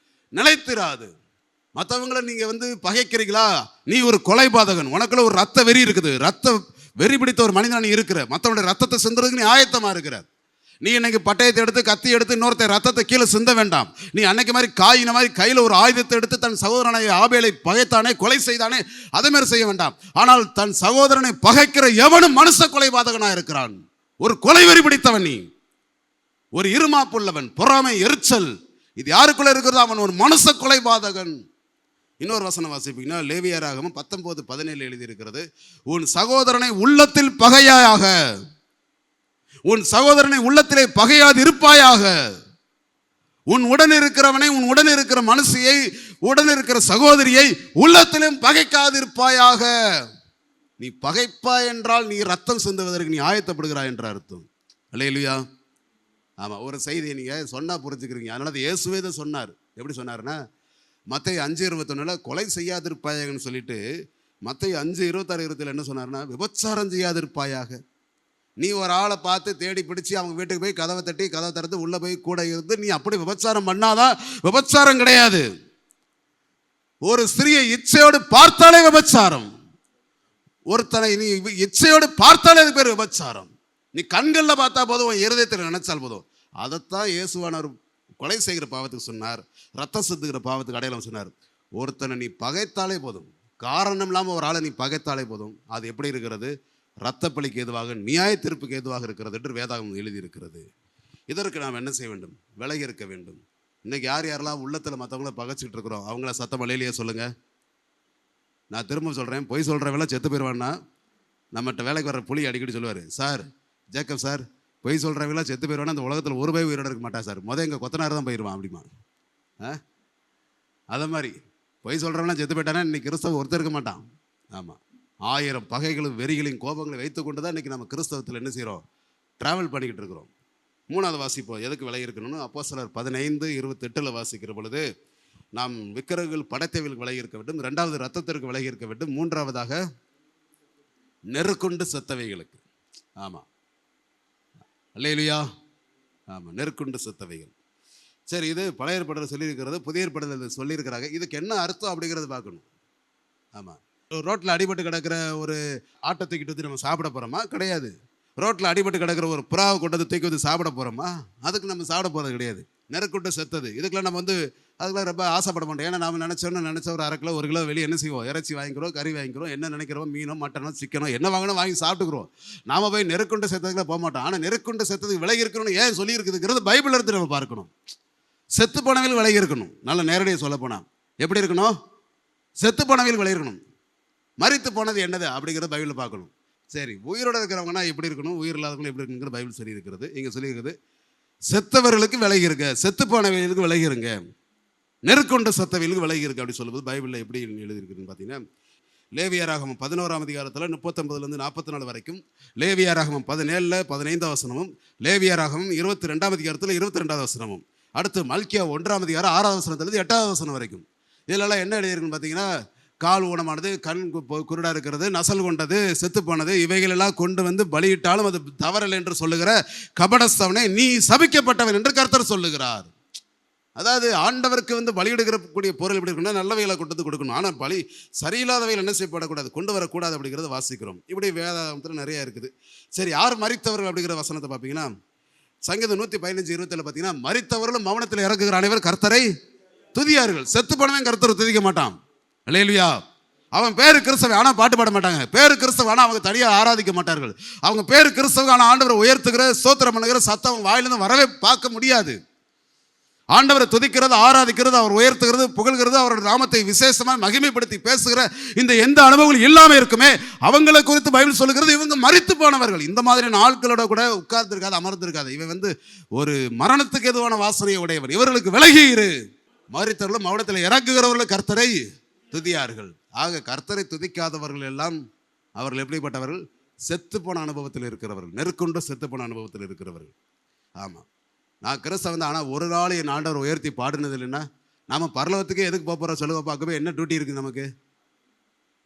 நிலைத்திராது. மற்றவங்களை நீங்கள் பகைக்கிறீங்களா? நீ ஒரு கொலைபாதகன். உனக்குள்ள ஒரு ரத்த வெறி இருக்குது. ரத்த வெறி பிடித்த ஒரு மனிதன் நீ இருக்கிற. மற்றவனுடைய ரத்தத்தை சிந்துறதுக்கு நீ ஆயத்தமாக இருக்கிற. நீ இன்னைக்கு பட்டயத்தை எடுத்து கத்தி எடுத்து இன்னொருத்த ரத்தத்தை கீழே சிந்த வேண்டாம். நீ அன்னைக்கு மாதிரி காயின மாதிரி கையில் ஒரு ஆயுதத்தை எடுத்து தன் சகோதரனை ஆபேலை பகைத்தானே, கொலை செய்தானே, அதே மாதிரி செய்ய வேண்டாம். ஆனால் தன் சகோதரனை பகைக்கிற எவனும் மனுஷ கொலைபாதகனாக இருக்கிறான். ஒரு கொலை வெறி பிடித்தவன் நீ, ஒரு இருமாப்புள்ளவன், பொறாமை, எரிச்சல், இது யாருக்குள்ள இருக்கிறதோ அவன் ஒரு மனுஷ கொலைபாதகன். இன்னொரு வசனம் வாசிப்பீங்கன்னா, லேவியராகமம் 19:17 எழுதியிருக்கிறது, உன் சகோதரனை உள்ளத்தில் பகையாக, உன் சகோதரனை உள்ளத்திலே பகையாது இருப்பாயாக. உன் உடன் இருக்கிறவனை, உன் உடன் இருக்கிற மனுஷியை, உடன் இருக்கிற சகோதரியை உள்ளத்திலும் பகைக்காது இருப்பாயாக. நீ பகைப்பாய் என்றால் நீ ரத்தம் சிந்துவதற்கு நீ ஆயத்தப்படுகிறாய் என்ற அர்த்தம். அல்லேலூயா. ஆமாம், ஒரு செய்தியை நீங்கள் சொன்னால் புரிஞ்சுக்கிறீங்க. அதனால அது இயேசுவே தான் சொன்னார். எப்படி சொன்னார்னா, மத்தேயு 5:21 கொலை செய்யாதிருப்பாயாகன்னு சொல்லிட்டு, மத்தேயு 5:26 என்ன சொன்னார்னா, விபச்சாரம் செய்யாதிருப்பாயாக. நீ ஒரு ஆளை பார்த்து தேடி பிடிச்சி அவங்க வீட்டுக்கு போய் கதவை தட்டி கதவை திறந்து உள்ளே போய் கூட இருந்து நீ அப்படி விபச்சாரம் பண்ணாதான் விபச்சாரம் கிடையாது. ஒரு ஸ்திரியை இச்சையோடு பார்த்தாலே விபச்சாரம். ஒருத்தனை நீ இச்சையோடு பார்த்தாலே அது பேர் விபச்சாரம். நீ கண்களில் பார்த்தா போதும், உன் இருதயத்தில் நினைச்சால் போதும். அதைத்தான் இயேசுவானவர் கொலை செய்கிற பாவத்துக்கு சொன்னார், ரத்தம் சிந்துகிற பாவத்துக்கு அடையாளம் சொன்னார். ஒருத்தனை நீ பகைத்தாலே போதும், காரணம் இல்லாமல் ஒரு ஆளை நீ பகைத்தாலே போதும், அது எப்படி இருக்கிறது? இரத்தப்பழிக்கு ஏதுவாக, நியாய தீர்ப்புக்கு ஏதுவாக இருக்கிறது என்று வேதாகமம் எழுதியிருக்கிறது. இதற்கு நாம் என்ன செய்ய வேண்டும்? விலகி இருக்க வேண்டும். இன்னைக்கு யார் யாரெல்லாம் உள்ளத்தில் மற்றவங்கள பகைச்சிக்கிட்டு இருக்கிறோம், அவங்கள சத்தம் வழியிலேயே சொல்லுங்க. நான் திரும்ப சொல்கிறேன், பொய் சொல்கிறவெல்லாம் செத்து போயிடுவான்னா, நம்மகிட்ட வேலைக்கு வர்ற புலி அடிக்கடி சொல்லுவார், சார் ஜேக்கப் சார், பொய் சொல்கிறவெல்லாம் செத்து போயிடுவானா அந்த உலகத்தில் ஒரு போய் உயிரோட இருக்க மாட்டா சார், எங்கள் கொத்தனார் தான் போயிடுவான் அப்படிமா. அதை மாதிரி பொய் சொல்கிறவெல்லாம் செத்து போயிட்டானா இன்னைக்கு கிறிஸ்தவ ஒருத்தர் இருக்க மாட்டான். ஆமாம், 1000 பகைகளும் வெறிகளையும் கோபங்களை வைத்துக்கொண்டு தான் இன்றைக்கி நம்ம கிறிஸ்தவத்தில் என்ன செய்கிறோம்? ட்ராவல் பண்ணிக்கிட்டு இருக்கிறோம். 3வது வாசிப்போம், எதுக்கு விலகி இருக்கணும்னு. அப்போஸ்தலர் 15:28 வாசிக்கிற பொழுது, நாம் விக்கிரகங்கள் படைத்தவைகளுக்கு விலகி இருக்க வேண்டும். 2வது ரத்தத்திற்கு விலகி இருக்க வேண்டும். 3வதாக நெருக்குண்டு செத்தவைகளுக்கு. ஆமாம், அல்லேலூயா. ஆமாம், நெருக்குண்டு செத்தவைகள். சரி, இது பழைய ஏற்பாட்டில் சொல்லியிருக்கிறது, புதிய ஏற்பாட்டில் சொல்லியிருக்கிறாங்க. இதுக்கு என்ன அர்த்தம் அப்படிங்கிறது பார்க்கணும். ஆமாம், ரோட்டில் அடிபட்டு கிடக்கிற ஒரு ஆட்டை தூக்கிட்டு வந்து நம்ம சாப்பிட போகிறோமா? கிடையாது. ரோட்டில் அடிபட்டு கிடக்கிற ஒரு புறாவை கொண்டு வந்து தூக்கி வந்து சாப்பிட போகிறோமா? அதுக்கு நம்ம சாப்பிட போகிறது கிடையாது. நெருக்குண்டு செத்தது, இதுக்கெல்லாம் நம்ம அதுக்கெல்லாம் ரொம்ப ஆசைப்பட மாட்டோம். ஏன்னா நம்ம நினச்ச ஒரு 1/2 கிலோ 1 கிலோ வெளியே என்ன செய்வோம்? இறைச்சி வாங்கிக்கிறோம், கறி வாங்கிக்கிறோம், என்ன நினைக்கிறோம், மீனோ மட்டனோ சிக்கனோ என்ன வாங்கினோ வாங்கி சாப்பிட்டுக்கிறோம். நாம் போய் நெருக்குண்டு செத்ததுக்குலாம் போக மாட்டோம். ஆனால் நெருக்குண்டு செத்ததுக்கு விலகி இருக்கணும்னு ஏன் சொல்லியிருக்குதுங்கிறது பைபிள் எடுத்து நம்ம பார்க்கணும். செத்து போனவர்கள் விலகி இருக்கணும். நல்ல நேரடியாக சொல்ல போனால் எப்படி இருக்கணும்? செத்து போனவர்கள் விலகி இருக்கணும். மரித்து போனது என்னது அப்படிங்கிறத பைபிளில் பார்க்கணும். சரி, உயிரோடு இருக்கிறவங்கன்னா எப்படி இருக்கணும், உயிர் இல்லாதவங்களும் எப்படி இருக்குங்கிற பைபிள் சொல்லியிருக்கிறது. இங்கே சொல்லியிருக்குது, செத்தவர்களுக்கு விலகி இருக்க, செத்து போனவர்களுக்கு விலகி இருங்க, நெருக்கொண்ட செத்தவர்களுக்கு விலகி இருக்கு அப்படி சொல்லும்போது பைபிளில் எப்படி எழுதியிருக்குதுன்னு பார்த்தீங்கன்னா, லேவியராகமம் 11ஆம் அதிகாரத்தில் 39 44 வரைக்கும், லேவியராகமம் 17 15 வசனமும், லேவியராகமம் 22ஆம் அதிகாரத்தில் 22வது வசனமும், அடுத்து மல்கியா 1ஆம் அதிகாரம் 6வது வசனத்திலிருந்து 8வது வசனம் வரைக்கும். இதிலெல்லாம் என்ன எழுதியிருக்குன்னு பார்த்தீங்கன்னா, கால் ஊனமானது, கண் குருடா இருக்கிறது, நசல் கொண்டது, செத்து போனது, இவைகளெல்லாம் கொண்டு வந்து பலியிட்டாலும் அது தவறல் என்று சொல்லுகிற கபடஸ்தவனே, நீ சபிக்கப்பட்டவன் என்று கர்த்தர் சொல்லுகிறார். அதாவது ஆண்டவருக்கு வந்து பலியிடுகிறக்கூடிய பொருள் எப்படி இருக்குன்னா, நல்லவைகளை கொண்டு வந்து கொடுக்கணும். ஆனால் பலி சரியில்லாதவைகள் என்ன செய்யப்படக்கூடாது, கொண்டு வரக்கூடாது அப்படிங்கிறத வாசிக்கிறோம். இப்படி வேதாகமத்தில் நிறைய இருக்குது. சரி, யார் மரித்தவர்கள் அப்படிங்கிற வசனத்தை பார்ப்பீங்கன்னா, சங்கீதம் 115:20 பார்த்தீங்கன்னா, மரித்தவர்களும் மௌனத்தில் இறங்குகிற அனைவர் கர்த்தரை துதியார்கள். செத்து போனவன் கர்த்தரை துதிக்க மாட்டான். அல்லேலூயா. அவன் பேரு கிறிஸ்தவன், ஆனால் பாட்டு பாட மாட்டாங்க. பேரு கிறிஸ்தவன், ஆனால் அவங்க தனியாக ஆராதிக்க மாட்டார்கள். அவங்க பேரு கிறிஸ்தவன், ஆனால் ஆண்டவரை உயர்த்துகிற ஸ்தோத்திரம் பண்ணுகிற சத்தம் வாயிலிருந்து வரவே பார்க்க முடியாது. ஆண்டவரை துதிக்கிறது, ஆராதிக்கிறது, அவர் உயர்த்துகிறது, புகழ்கிறது, அவருடைய நாமத்தை விசேஷமாக மகிமைப்படுத்தி பேசுகிற இந்த எந்த அனுபவங்களும் இல்லாமல் இருக்குமே, அவங்களை குறித்து பைபிள் சொல்லுகிறது இவங்க மரித்து போனவர்கள். இந்த மாதிரியான ஆட்களோட கூட உட்கார்ந்துருக்காது, அமர்ந்திருக்காது. இவன் வந்து ஒரு மரணத்துக்கு எதுவான வாசனையை உடையவர். இவர்களுக்கு விலகி இரு. மரித்தவர்களும் மௌனத்தில் இறங்குகிறவர்கள் கர்த்தரை துதியார்கள். ஆக கர்த்தரை துதிக்காதவர்கள் எல்லாம் அவர்கள் எப்படிப்பட்டவர்கள்? செத்து போன அனுபவத்தில் இருக்கிறவர்கள், நெருக்கொண்டு செத்து போன அனுபவத்தில் இருக்கிறவர்கள். ஆமாம், நான் கிறிஸ்தவன் தான், ஆனால் ஒரு நாள் என் ஆண்டவர் உயர்த்தி பாடினது இல்லைன்னா நாம் பரலோகத்துக்கே எதுக்கு போகிறோம் சொல்லுங்கப்பா? அங்கே போய் என்ன டியூட்டி இருக்குது நமக்கு?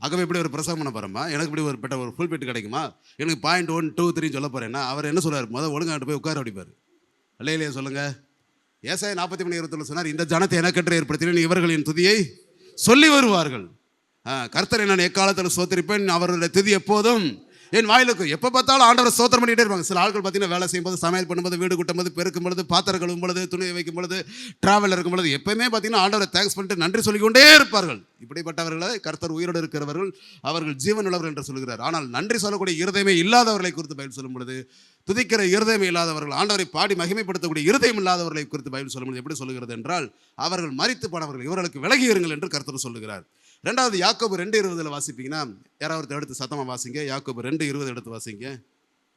அங்கே போய் இப்படி ஒரு பிரசவம் பண்ண போகிறோமா? எனக்கு இப்படி ஒரு ஃபுல் பெட்டு கிடைக்குமா? எனக்கு 0.1 2 3 சொல்ல போகிறேன்னா அவர் என்ன சொல்லுவார்? முதல் ஒழுங்காட்டு போய் உட்கார அடிப்பார். இல்லையா சொல்லுங்கள். ஏசாயா 43:21 சொன்னார், இந்த ஜனத்தை எனக்கென்று ஏற்படுத்தினேன், இவர்களின் துதியை சொல்லி வருவார்கள். கர்த்தரை நான் எக்காலத்தில் ஸ்தோத்திரிப்பேன், அவர்களுடைய துதி எப்போதும் என் வாயிலுக்கு. எப்போ பார்த்தாலும் ஆண்டவரை ஸ்தோத்திரம் பண்ணிகிட்டே இருப்பாங்க. சில ஆட்கள் பார்த்தீங்கன்னா வேலை செய்யும்போது, சமையல் பண்ணும்போது, வீடு கூட்டும்போது, பெருக்கும் பொழுது, பாத்திரம் கழுவும் பொழுது, துணி வைக்கும் பொழுது, டிராவல் இருக்கும் பொழுது எப்பவுமே பார்த்தீங்கன்னா ஆண்டவரை தேங்க்ஸ் பண்ணிட்டு நன்றி சொல்லிக்கொண்டே இருப்பார்கள். இப்படிப்பட்டவர்களை கர்த்தர் உயிரோடு இருக்கிறவர்கள், அவர்கள் ஜீவன் உள்ளவர்கள் என்று சொல்கிறார். ஆனால் நன்றி சொல்லக்கூடிய இருதயமே இல்லாதவர்களை குறித்து பைபிள் சொல்லும் பொழுது, துதிக்கிற இருதயம் இல்லாதவர்கள், ஆண்டவரை பாடி மகிமைப்படுத்தக்கூடிய இருதயம் இல்லாதவர்களை குறித்து பைபிள் சொல்லும் பொழுது எப்படி சொல்லுகிறது என்றால், அவர்கள் மரித்து போனவர்கள், இவர்களுக்கு விலகி இருங்கள் என்று கர்த்தர் சொல்லுகிறார். ரெண்டாவது யாக்கோபு 2:20 வாசிப்பீங்கன்னா, யாராவது எடுத்து சத்தமாக வாசிங்க. யாக்கோபு 2:20 எடுத்து வாசிங்க.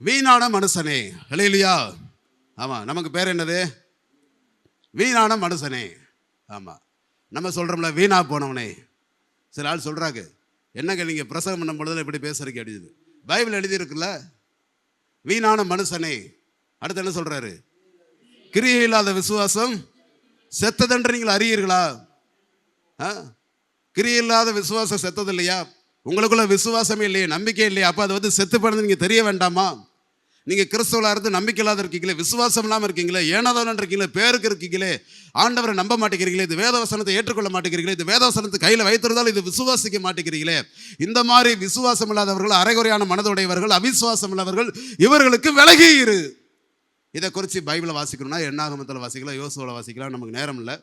வீணான மனுஷனே. ஹல்லேலூயா. ஆமாம், நமக்கு பேர் என்னது? வீணான மனுஷனே. ஆமாம், நம்ம சொல்கிறோம்ல வீணா போனவனே. சில ஆள் சொல்கிறாங்க, என்னங்க நீங்கள் பிரசவம் பண்ணும் பொழுது இப்படி பேசுறதுக்கு அடிக்குது. பைபிள் எழுதியிருக்குல்ல, வீணான மனுஷனே. அடுத்து என்ன சொல்கிறாரு? கிரியை இல்லாத விசுவாசம் செத்ததென்று நீங்கள் அறியீர்களா? கிரியை இல்லாத விசுவாசம் செத்தது இல்லையா? உங்களுக்குள்ள விசுவாசமே இல்லையே, நம்பிக்கை இல்லையா? அப்போ அது வந்து செத்து போனது நீங்கள் தெரிய வேண்டாமா? நீங்கள் கிறிஸ்தவளாக இருந்து நம்பிக்கை இல்லாத இருக்கீங்களே, விசுவாசம் இல்லாமல் இருக்கீங்களே, ஏனோதானு இருக்கீங்களே, பேருக்கு இருக்கீங்களே, ஆண்டவரை நம்ப மாட்டேங்கிறீங்களே, இது வேதவசனத்தை ஏற்றுக்கொள்ள மாட்டேங்கிறீங்களே, இது வேதவசனத்தை கையில் வைத்திருந்தாலும் இது விசுவாசிக்க மாட்டேங்கிறீங்களே. இந்த மாதிரி விசுவாசம் இல்லாதவர்கள், அரைகுறையான மனதுடையவர்கள், அவிசுவாசம் உள்ளவர்கள், இவர்களுக்கு விலகி இரு. இதை குறித்து பைபிளை வாசிக்கணும்னா என்னாகமத்தில் வாசிக்கலாம், யோசுவாவில் வாசிக்கலாம். நமக்கு நேரம் இல்லை.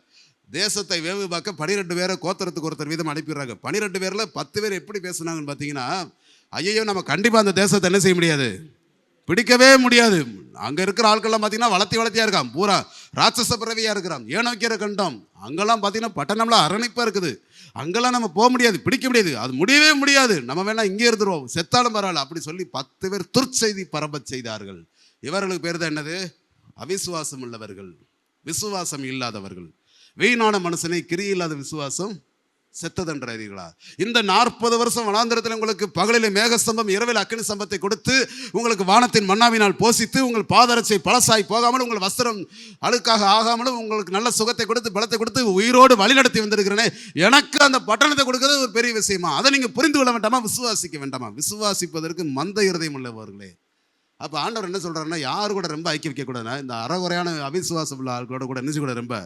தேசத்தை வேவு பார்க்க 12 பேரை கோத்திரத்துக்கு ஒருத்தர் வீதம் அனுப்பிடுறாங்க. 12 பேரில் 10 பேர் எப்படி பேசுனாங்கன்னு பார்த்தீங்கன்னா, ஐயோ நம்ம கண்டிப்பாக அந்த தேசத்தை என்ன செய்ய முடியாது, பிடிக்கவே முடியாது. அங்கே இருக்கிற ஆட்கள்லாம் பார்த்தீங்கன்னா வளர்த்தியாக இருக்கான், பூரா ராட்சச பிறவியாக இருக்கிறான், ஏனோக்கிற கண்டம். அங்கெல்லாம் பார்த்தீங்கன்னா பட்டணம்லாம் அரணிப்பாக இருக்குது. அங்கெல்லாம் நம்ம போக முடியாது, பிடிக்க முடியாது, அது முடியவே முடியாது. நம்ம வேணா இங்கே இருந்துருவோம், செத்தாலும் பரவாயில்ல அப்படி சொல்லி 10 பேர் துர்ச்செய்தி பரம்பச் செய்தார்கள். இவர்களுக்கு பேர் தான் என்னது? அவிசுவாசம் உள்ளவர்கள், விசுவாசம் இல்லாதவர்கள். வீணான மனுஷனை கிரியை இல்லாத விசுவாசம் செத்ததென்றீர்களா? இந்த 40 வருஷம் வனாந்திரத்தில் உங்களுக்கு பகலில் மேகஸ்தம்பம், இரவில் அக்கினி ஸ்தம்பத்தை கொடுத்து, உங்களுக்கு வானத்தின் மன்னாவினால் போஷித்து, உங்கள் பாதரட்சை பழசாய் போகாமலும், உங்கள் வஸ்திரம் அழுக்காக ஆகாமலும், உங்களுக்கு நல்ல சுகத்தை கொடுத்து, பலத்தை கொடுத்து, உயிரோடு வழிநடத்தி வந்திருக்கிறேனே, எனக்கு அந்த பட்டணத்தை கொடுக்கிறது ஒரு பெரிய விஷயமா? அதை நீங்கள் புரிந்து கொள்ள வேண்டாமா? விசுவாசிக்க வேண்டாமா? விசுவாசிப்பதற்கு மந்த இருதயம் உள்ளவர்களே. அப்போ ஆண்டவர் என்ன சொல்கிறாருன்னா, யாரு கூட ரொம்ப ஐக்கிய வைக்கக்கூடாதுன்னா, இந்த அறகுறையான அவிசுவாசம் உள்ள ஆட்களோட கூட நினைச்சு கூட ரொம்ப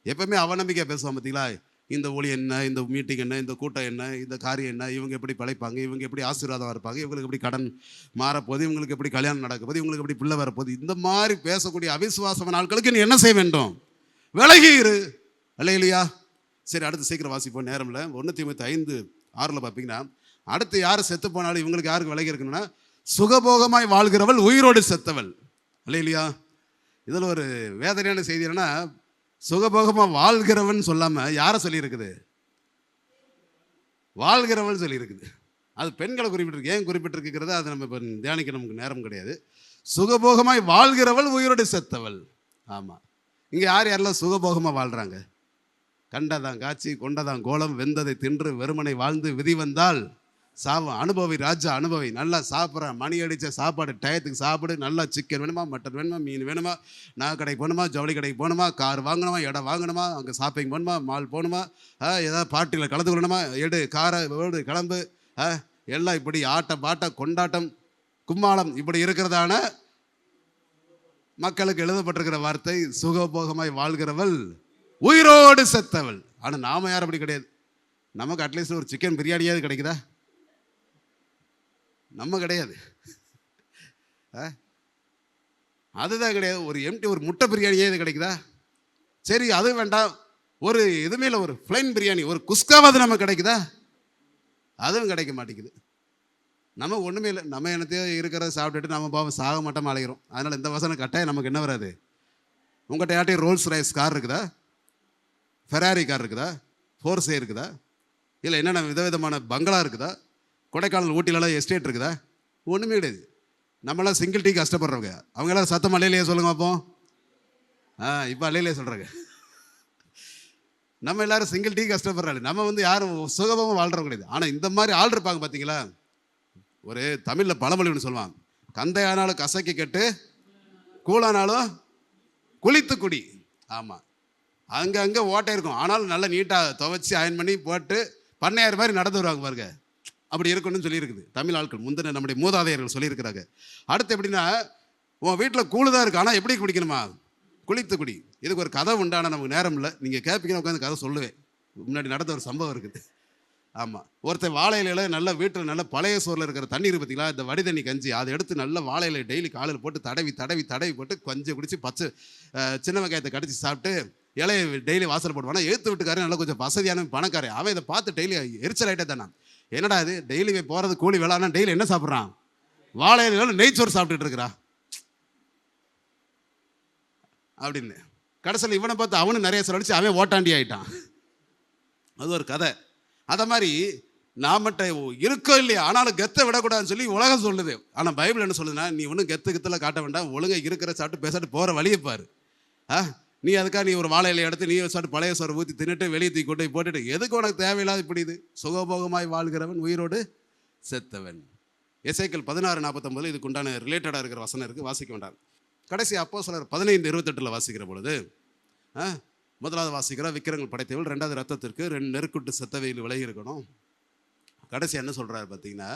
எப்பவுமே அவநம்பிக்கையாக பேசுவான். பார்த்தீங்களா? இந்த ஒளி என்ன, இந்த மீட்டிங் என்ன, இந்த கூட்டம் என்ன, இந்த காரியம் என்ன, இவங்க எப்படி பழைப்பாங்க, இவங்க எப்படி ஆசீர்வாதம் இருப்பாங்க, இவங்களுக்கு எப்படி கடன் மாறப்போகுது, இவங்களுக்கு எப்படி கல்யாணம் நடக்கப்போகுது, இவங்களுக்கு எப்படி பிள்ளை வரப்போகுது, இந்த மாதிரி பேசக்கூடிய அவிசுவாசமான ஆட்களுக்கு நீ என்ன செய்ய வேண்டும்? விலகி இரு. இல்லையா? சரி, அடுத்து சீக்கிரம் வாசிப்போம், நேரம் இல்லை. 1 தீமோத்தேயு 5:6 பார்ப்பீங்கன்னா, அடுத்து யார் செத்து போனாலும் இவங்களுக்கு யாருக்கு விலகி இருக்கணும்னா, சுகபோகமாய் வாழ்கிறவள் உயிரோடு செத்தவள். இல்லையா? இதில் ஒரு வேதனையான செய்தி என்னன்னா, சுகபோகமாக வாழ்கிறவன் சொல்லாமல் யாரை சொல்லியிருக்குது? வாழ்கிறவள் சொல்லியிருக்குது. அது பெண்களை குறிப்பிட்டிருக்கு. ஏன் குறிப்பிட்டிருக்கிறது அதை நம்ம இப்போ தியானிக்க நமக்கு நேரம் கிடையாது. சுகபோகமாய் வாழ்கிறவள் உயிரோடு செத்தவள். ஆமாம், இங்கே யாரெல்லாம் சுகபோகமாக வாழ்கிறாங்க? கண்டதான் காட்சி, கொண்டதான் கோலம், வெந்ததை தின்று வெறுமனை வாழ்ந்து விதி வந்தால் அனுபவி ராஜா அனுபவி, நல்லா சாப்பிட்றேன், மணி அடித்த சாப்பாடு டயத்துக்கு சாப்பிடு, நல்லா சிக்கன் வேணுமா, மட்டன் வேணுமா, மீன் வேணுமா, நகை கடைக்கு போகணுமா, ஜவுளி கடைக்கு போகணுமா, கார் வாங்கணுமா, இடம் வாங்கணுமா, அங்கே ஷாப்பிங் போகணுமா, மால் போகணுமா, ஏதாவது பார்ட்டியில் கலந்து கொள்ளணுமா, எடு காரை ஓடு கிளம்பு, எல்லாம் இப்படி ஆட்டம் பாட்டம் கொண்டாட்டம் கும்மாளம் இப்படி இருக்கிறதான மக்களுக்கு எழுதப்பட்டிருக்கிற வார்த்தை சுகபோகமாய் வாழ்கிறவள் உயிரோடு செத்தவள். ஆனால் நாம யாரும் அப்படி கிடையாது. நமக்கு அட்லீஸ்ட் ஒரு சிக்கன் பிரியாணியாவது கிடைக்குதா? நம்ம கிடையாது, அதுதான் கிடையாது. ஒரு முட்டை பிரியாணியே இது கிடைக்குதா? சரி அது வேண்டாம், ஒரு இதுமே இல்லை, ஒரு பிளைன் பிரியாணி, ஒரு குஸ்காவாது நமக்கு கிடைக்குதா? அதுவும் கிடைக்க மாட்டேங்குது. நம்ம ஒன்றுமே இல்லை, நம்ம என்னத்தையோ இருக்கிறத சாப்பிட்டுட்டு நம்ம பாவம் சாக மாட்டோம் அலைகிறோம். அதனால் இந்த வசனம் கட்டாயம் நமக்கு என்ன வராது. உங்கள்கிட்ட யார்ட்டையும் ரோல்ஸ் ராய்ஸ் கார் இருக்குதா, ஃபெராரி கார் இருக்குதா, ஃபோர்ஸே இருக்குதா, இல்லை என்னென்ன விதவிதமான பங்களா இருக்குதா, கொடைக்கானல் ஊட்டிலலாம் எஸ்டேட் இருக்குதா? ஒன்றுமே கிடையாது. நம்மளாம் சிங்கிள் டீ கஷ்டப்படுறவங்க. அவங்களாம் சத்தம் அலையிலேயே சொல்லுங்க அப்போ. இப்போ அலையிலே சொல்கிறாங்க. நம்ம எல்லாரும் சிங்கிள் டீ கஷ்டப்படுறாங்க. நம்ம வந்து யாரும் சுகபமாக வாழ்கிறவங்க கிடையாது. ஆனால் இந்த மாதிரி ஆள் இருப்பாங்க பார்த்தீங்களா. ஒரு தமிழில் பழமொழி ஒன்று சொல்லுவாங்க, கந்தையானாலும் கசக்கி கெட்டு கூழானாலும் குளித்து குடி. ஆமாம், அங்கே ஓட்டை இருக்கும், ஆனாலும் நல்லா நீட்டாக துவைச்சி அயன் பண்ணி போட்டு பண்ணையார் மாதிரி நடந்து வருவாங்க பாருங்க. அப்படி இருக்கணும்னு சொல்லியிருக்குது தமிழ் ஆட்கள், முந்தின நம்முடைய மூதாதையர்கள் சொல்லியிருக்கிறாங்க. அடுத்து எப்படின்னா, உன் வீட்டில் கூழு தான் இருக்குது, ஆனால் எப்படி குடிக்கணுமா, குளித்து குடி. இதுக்கு ஒரு கதை உண்டான நமக்கு நேரம் இல்லை, நீங்கள் கேட்பீங்கன்னு உட்காந்து கதை சொல்லுவேன். முன்னாடி நடந்த ஒரு சம்பவம் இருக்குது. ஆமாம், ஒருத்தர் வாழையில நல்ல வீட்டில் நல்ல பழைய சோறில் இருக்கிற தண்ணீர் பார்த்தீங்களா, இந்த வடி தண்ணி கஞ்சி, அதை எடுத்து நல்ல வாழையில டெய்லி காலையில் போட்டு தடவி தடவி தடவி போட்டு கொஞ்சம் குடிச்சு பச்சை சின்ன வெங்காயத்தை கடிச்சு சாப்பிட்டு இலையை டெய்லி வாசல் போடுவானா. எழுத்து வீட்டுக்காரன் நல்லா கொஞ்சம் வசதியான பணக்காரன், அவன் இதை பார்த்து டெய்லி எரிச்சல் ஆகிட்டே தானே. என்னடா இது டெய்லி போகிறது கூலி வேளானா, டெய்லி என்ன சாப்பிட்றான், வாழையில நெய்ச்சோறு சாப்பிட்டுட்டு இருக்கிறான் அப்படின்னு. கடைசியில் இவனை பார்த்து அவனு நிறைய செலவழிச்சு அவன் ஓட்டாண்டி ஆகிட்டான். அது ஒரு கதை. அதை மாதிரி நாமட்ட இருக்கோ இல்லையா, ஆனாலும் கெத்தை விடக்கூடாதுன்னு சொல்லி உலகம் சொல்லுது. ஆனால் பைபிள் என்ன சொல்லுதுன்னா, நீ ஒன்றும் கெத்தில் காட்ட வேண்டாம், ஒழுங்காக இருக்கிற சாப்பிட்டு பேசாட்டு போகிற வழியை பாரு. நீ அதுக்காக நீ ஒரு வாழை இலையை எடுத்து நீ சாப்பிட்டு பழைய சோறு ஊற்றி தின்னுட்டு வெளியே தூக்கி கொண்டு போய் போட்டுட்டு எதுக்கு உனக்கு தேவையில்லாத இப்படி இது. சுகபோகமாய் வாழ்கிறவன் உயிரோடு செத்தவன். எசேக்கியேல் 16:49 இதுக்கு உண்டான ரிலேட்டடாக இருக்கிற வசனம் இருக்குது, வாசிக்க வேண்டாம். கடைசி அப்போஸ்தலர் 15:28 வாசிக்கிற பொழுது முதலாவது வாசிக்கிற விக்கிரங்கள் படைத்தவள், ரெண்டாவது ரத்தத்திற்கு 2 நெருக்குட்டு செத்தவையில் விலகி இருக்கணும். கடைசி என்ன சொல்கிறாரு பார்த்தீங்கன்னா,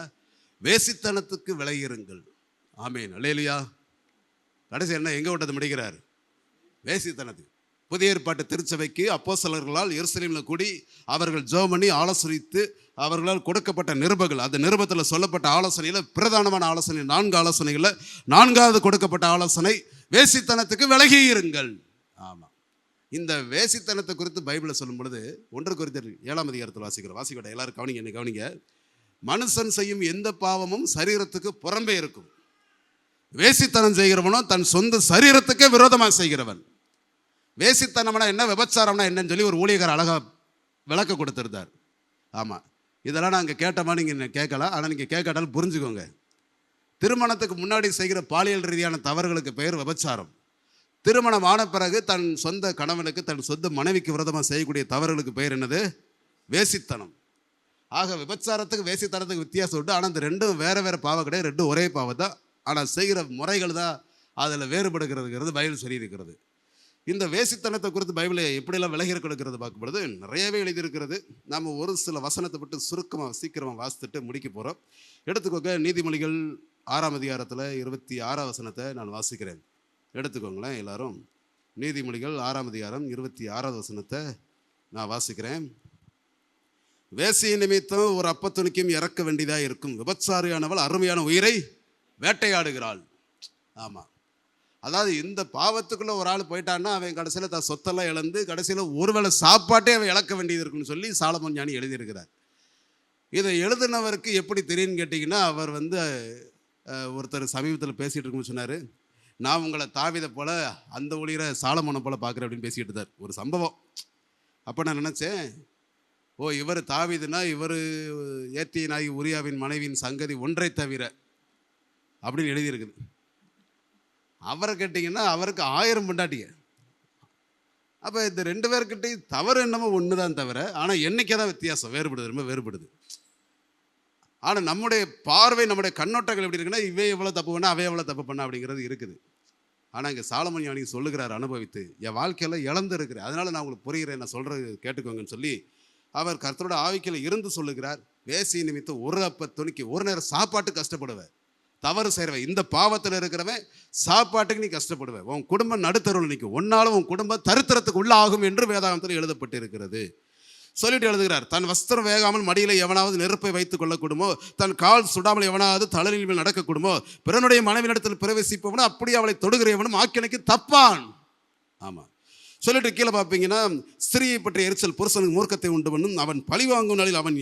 வேசித்தனத்துக்கு விலகிருங்கள். ஆமேன், அல்லேலூயா. கடைசி என்ன எங்கே விட்டது முடிக்கிறார், வேசித்தனத்துக்கு. புதிய ஏற்பாட்டு திருச்சபைக்கு அப்போஸ்தலர்களால் எருசலேமில் கூடி அவர்கள் ஜெபம் பண்ணி ஆலோசனைத்து அவர்களால் கொடுக்கப்பட்ட நிருபங்கள், அந்த நிருபத்தில் சொல்லப்பட்ட ஆலோசனையில் பிரதானமான ஆலோசனை 4 ஆலோசனைகளில் 4வது கொடுக்கப்பட்ட ஆலோசனை வேசித்தனத்துக்கு விலகி இருங்கள். ஆமாம், இந்த வேசித்தனத்தை குறித்து பைபிளை சொல்லும் பொழுது 1 கொரிந்தியர் 7ஆம் அதிகாரத்தில் வாசிக்கிற எல்லாரும் கவனிங்க, என்ன கவனிங்க. மனுஷன் செய்யும் எந்த பாவமும் சரீரத்துக்கு புறம்பே இருக்கும். வேசித்தனம் செய்கிறவனோ தன் சொந்த சரீரத்துக்கே விரோதமாக செய்கிறவன். வேசித்தனம்னா என்ன, விபச்சாரம்னா என்னன்னு சொல்லி ஒரு ஊழியக்காரர் அழகாக விளக்க கொடுத்துருந்தார். ஆமாம், இதெல்லாம் நாங்கள் கேட்டோமா, நீங்கள் கேட்கலாம், ஆனால் நீங்கள் கேட்காட்டாலும் புரிஞ்சுக்கோங்க. திருமணத்துக்கு முன்னாடி செய்கிற பாலியல் ரீதியான தவறுகளுக்கு பெயர் விபச்சாரம். திருமணம் ஆன பிறகு தன் சொந்த கணவனுக்கு தன் சொந்த மனைவிக்கு விரோதமாக செய்யக்கூடிய தவறுகளுக்கு பெயர் என்னது, வேசித்தனம். ஆக விபச்சாரத்துக்கு வேசித்தனத்துக்கு வித்தியாசம் உண்டு. ஆனால் இந்த ரெண்டும் வேறு வேறு பாவம் கிடையாது, ரெண்டும் ஒரே பாவம் தான். ஆனால் செய்கிற முறைகள் தான் அதில் வேறுபடுகிறதுங்கிறது பைபிள் சொல்லியிருக்கிறது. இந்த வேசித்தனத்தை குறித்து பைபிளை எப்படியெல்லாம் விலகி கொடுக்கிறது பார்க்கும்பொழுது நிறையவே எழுதியிருக்கிறது. நாம் ஒரு சில வசனத்தை விட்டு சுருக்கமாக சீக்கிரமாக வாசித்துட்டு முடிக்க போகிறோம். எடுத்துக்கோங்க, நீதிமொழிகள் 6ஆம் அதிகாரத்தில் 26ஆம் வசனத்தை நான் வாசிக்கிறேன். எடுத்துக்கோங்களேன் எல்லாரும். நீதிமொழிகள் 6ஆம் அதிகாரம் 26ஆவது வசனத்தை நான் வாசிக்கிறேன். வேசிய நிமித்தம் ஒரு அப்பத்துணிக்கும் இறக்க வேண்டியதாக இருக்கும், விபச்சாரியானவள் அருமையான உயிரை வேட்டையாடுகிறாள். ஆமாம், அதாவது இந்த பாவத்துக்குள்ளே ஒரு ஆள் போயிட்டான்னா அவன் கடைசியில் தான் சொத்தெல்லாம் இழந்து கடைசியில் ஒருவேளை சாப்பாட்டே அவன் இழக்க வேண்டியது இருக்குன்னு சொல்லி சாலமோன் ஞானி எழுதியிருக்கிறார். இதை எழுதினவருக்கு எப்படி தெரியும்னு கேட்டிங்கன்னா, அவர் வந்து ஒருத்தர் சமீபத்தில் பேசிகிட்டு இருக்குன்னு சொன்னார், நான் உங்களை தாவீதை போல் அந்த ஊழியரை சாலமோனை போல் பார்க்குறேன் அப்படின்னு பேசிக்கிட்டு இருந்தார். ஒரு சம்பவம். அப்போ நான் நினச்சேன், ஓ இவர் தாவீதுனா இவர் ஏத்தியனாகி உரியாவின் மனைவியின் சங்கதி ஒன்றை தவிர அப்படின்னு எழுதியிருக்குது. அவரை கேட்டிங்கன்னா அவருக்கு 1000 பொண்டாட்டிங்க. அப்போ இந்த 2 பேர்கிட்டையும் தவறு என்னமோ ஒன்று தான் தவிர, ஆனால் எண்ணிக்கை தான் வித்தியாசம், வேறுபடுது, ரொம்ப வேறுபடுது. ஆனால் நம்முடைய பார்வை, நம்முடைய கண்ணோட்டங்கள் எப்படி இருக்குன்னா, இவன் எவ்வளோ தப்பு பண்ணா அவன் எவ்வளோ தப்பு பண்ணா அப்படிங்கிறது இருக்குது. ஆனால் இங்கே சாலமோன் ஞானி சொல்லுகிறார், அனுபவித்து என் வாழ்க்கையில் இழந்து இருக்கிறேன், அதனால் நான் உங்களுக்கு புரிகிறேன், நான் சொல்கிறது கேட்டுக்கோங்கன்னு சொல்லி அவர் கர்த்தரோட ஆவிக்கையில் இருந்து சொல்லுகிறார். வேசி நிமித்தம் ஒரு அப்ப துணிக்கு ஒரு நேரம் சாப்பாட்டு கஷ்டப்படுவேன், தவறு செய்கிறவன், இந்த பாவத்தில் இருக்கிறவன் சாப்பாட்டுக்கு நீ கஷ்டப்படுவேன், உன் குடும்பம் நடுத்தருவில் நிற்கும், ஒன்னாலும் உன் குடும்பம் தரித்திரத்துக்கு உள்ள ஆகும் என்று வேதாகமத்தில் எழுதப்பட்டு இருக்கிறது. சொல்லிட்டு எழுதுகிறார், தன் வஸ்திரம் வேகாமல் மடியில் எவனாவது நெருப்பை வைத்துக் கொள்ளக்கூடுமோ, தன் கால் சுடாமல் எவனாவது தலையில் மேல் நடக்கக்கூடுமோ, பிறனுடைய மனைவியிடத்தில் பிரவேசிப்பவனும் அப்படியே அவளை தொடுகிறவனும் ஆக்கினைக்கு தப்பான். ஆமாம். சொல்லிட்டு கீழே பார்ப்பீங்கன்னா, ஸ்திரியை பற்றிய எரிச்சல் புருஷனுக்கு மூர்க்கத்தை உண்டு பண்ணும், அவன் பழி வாங்கும் நாளில் அவன்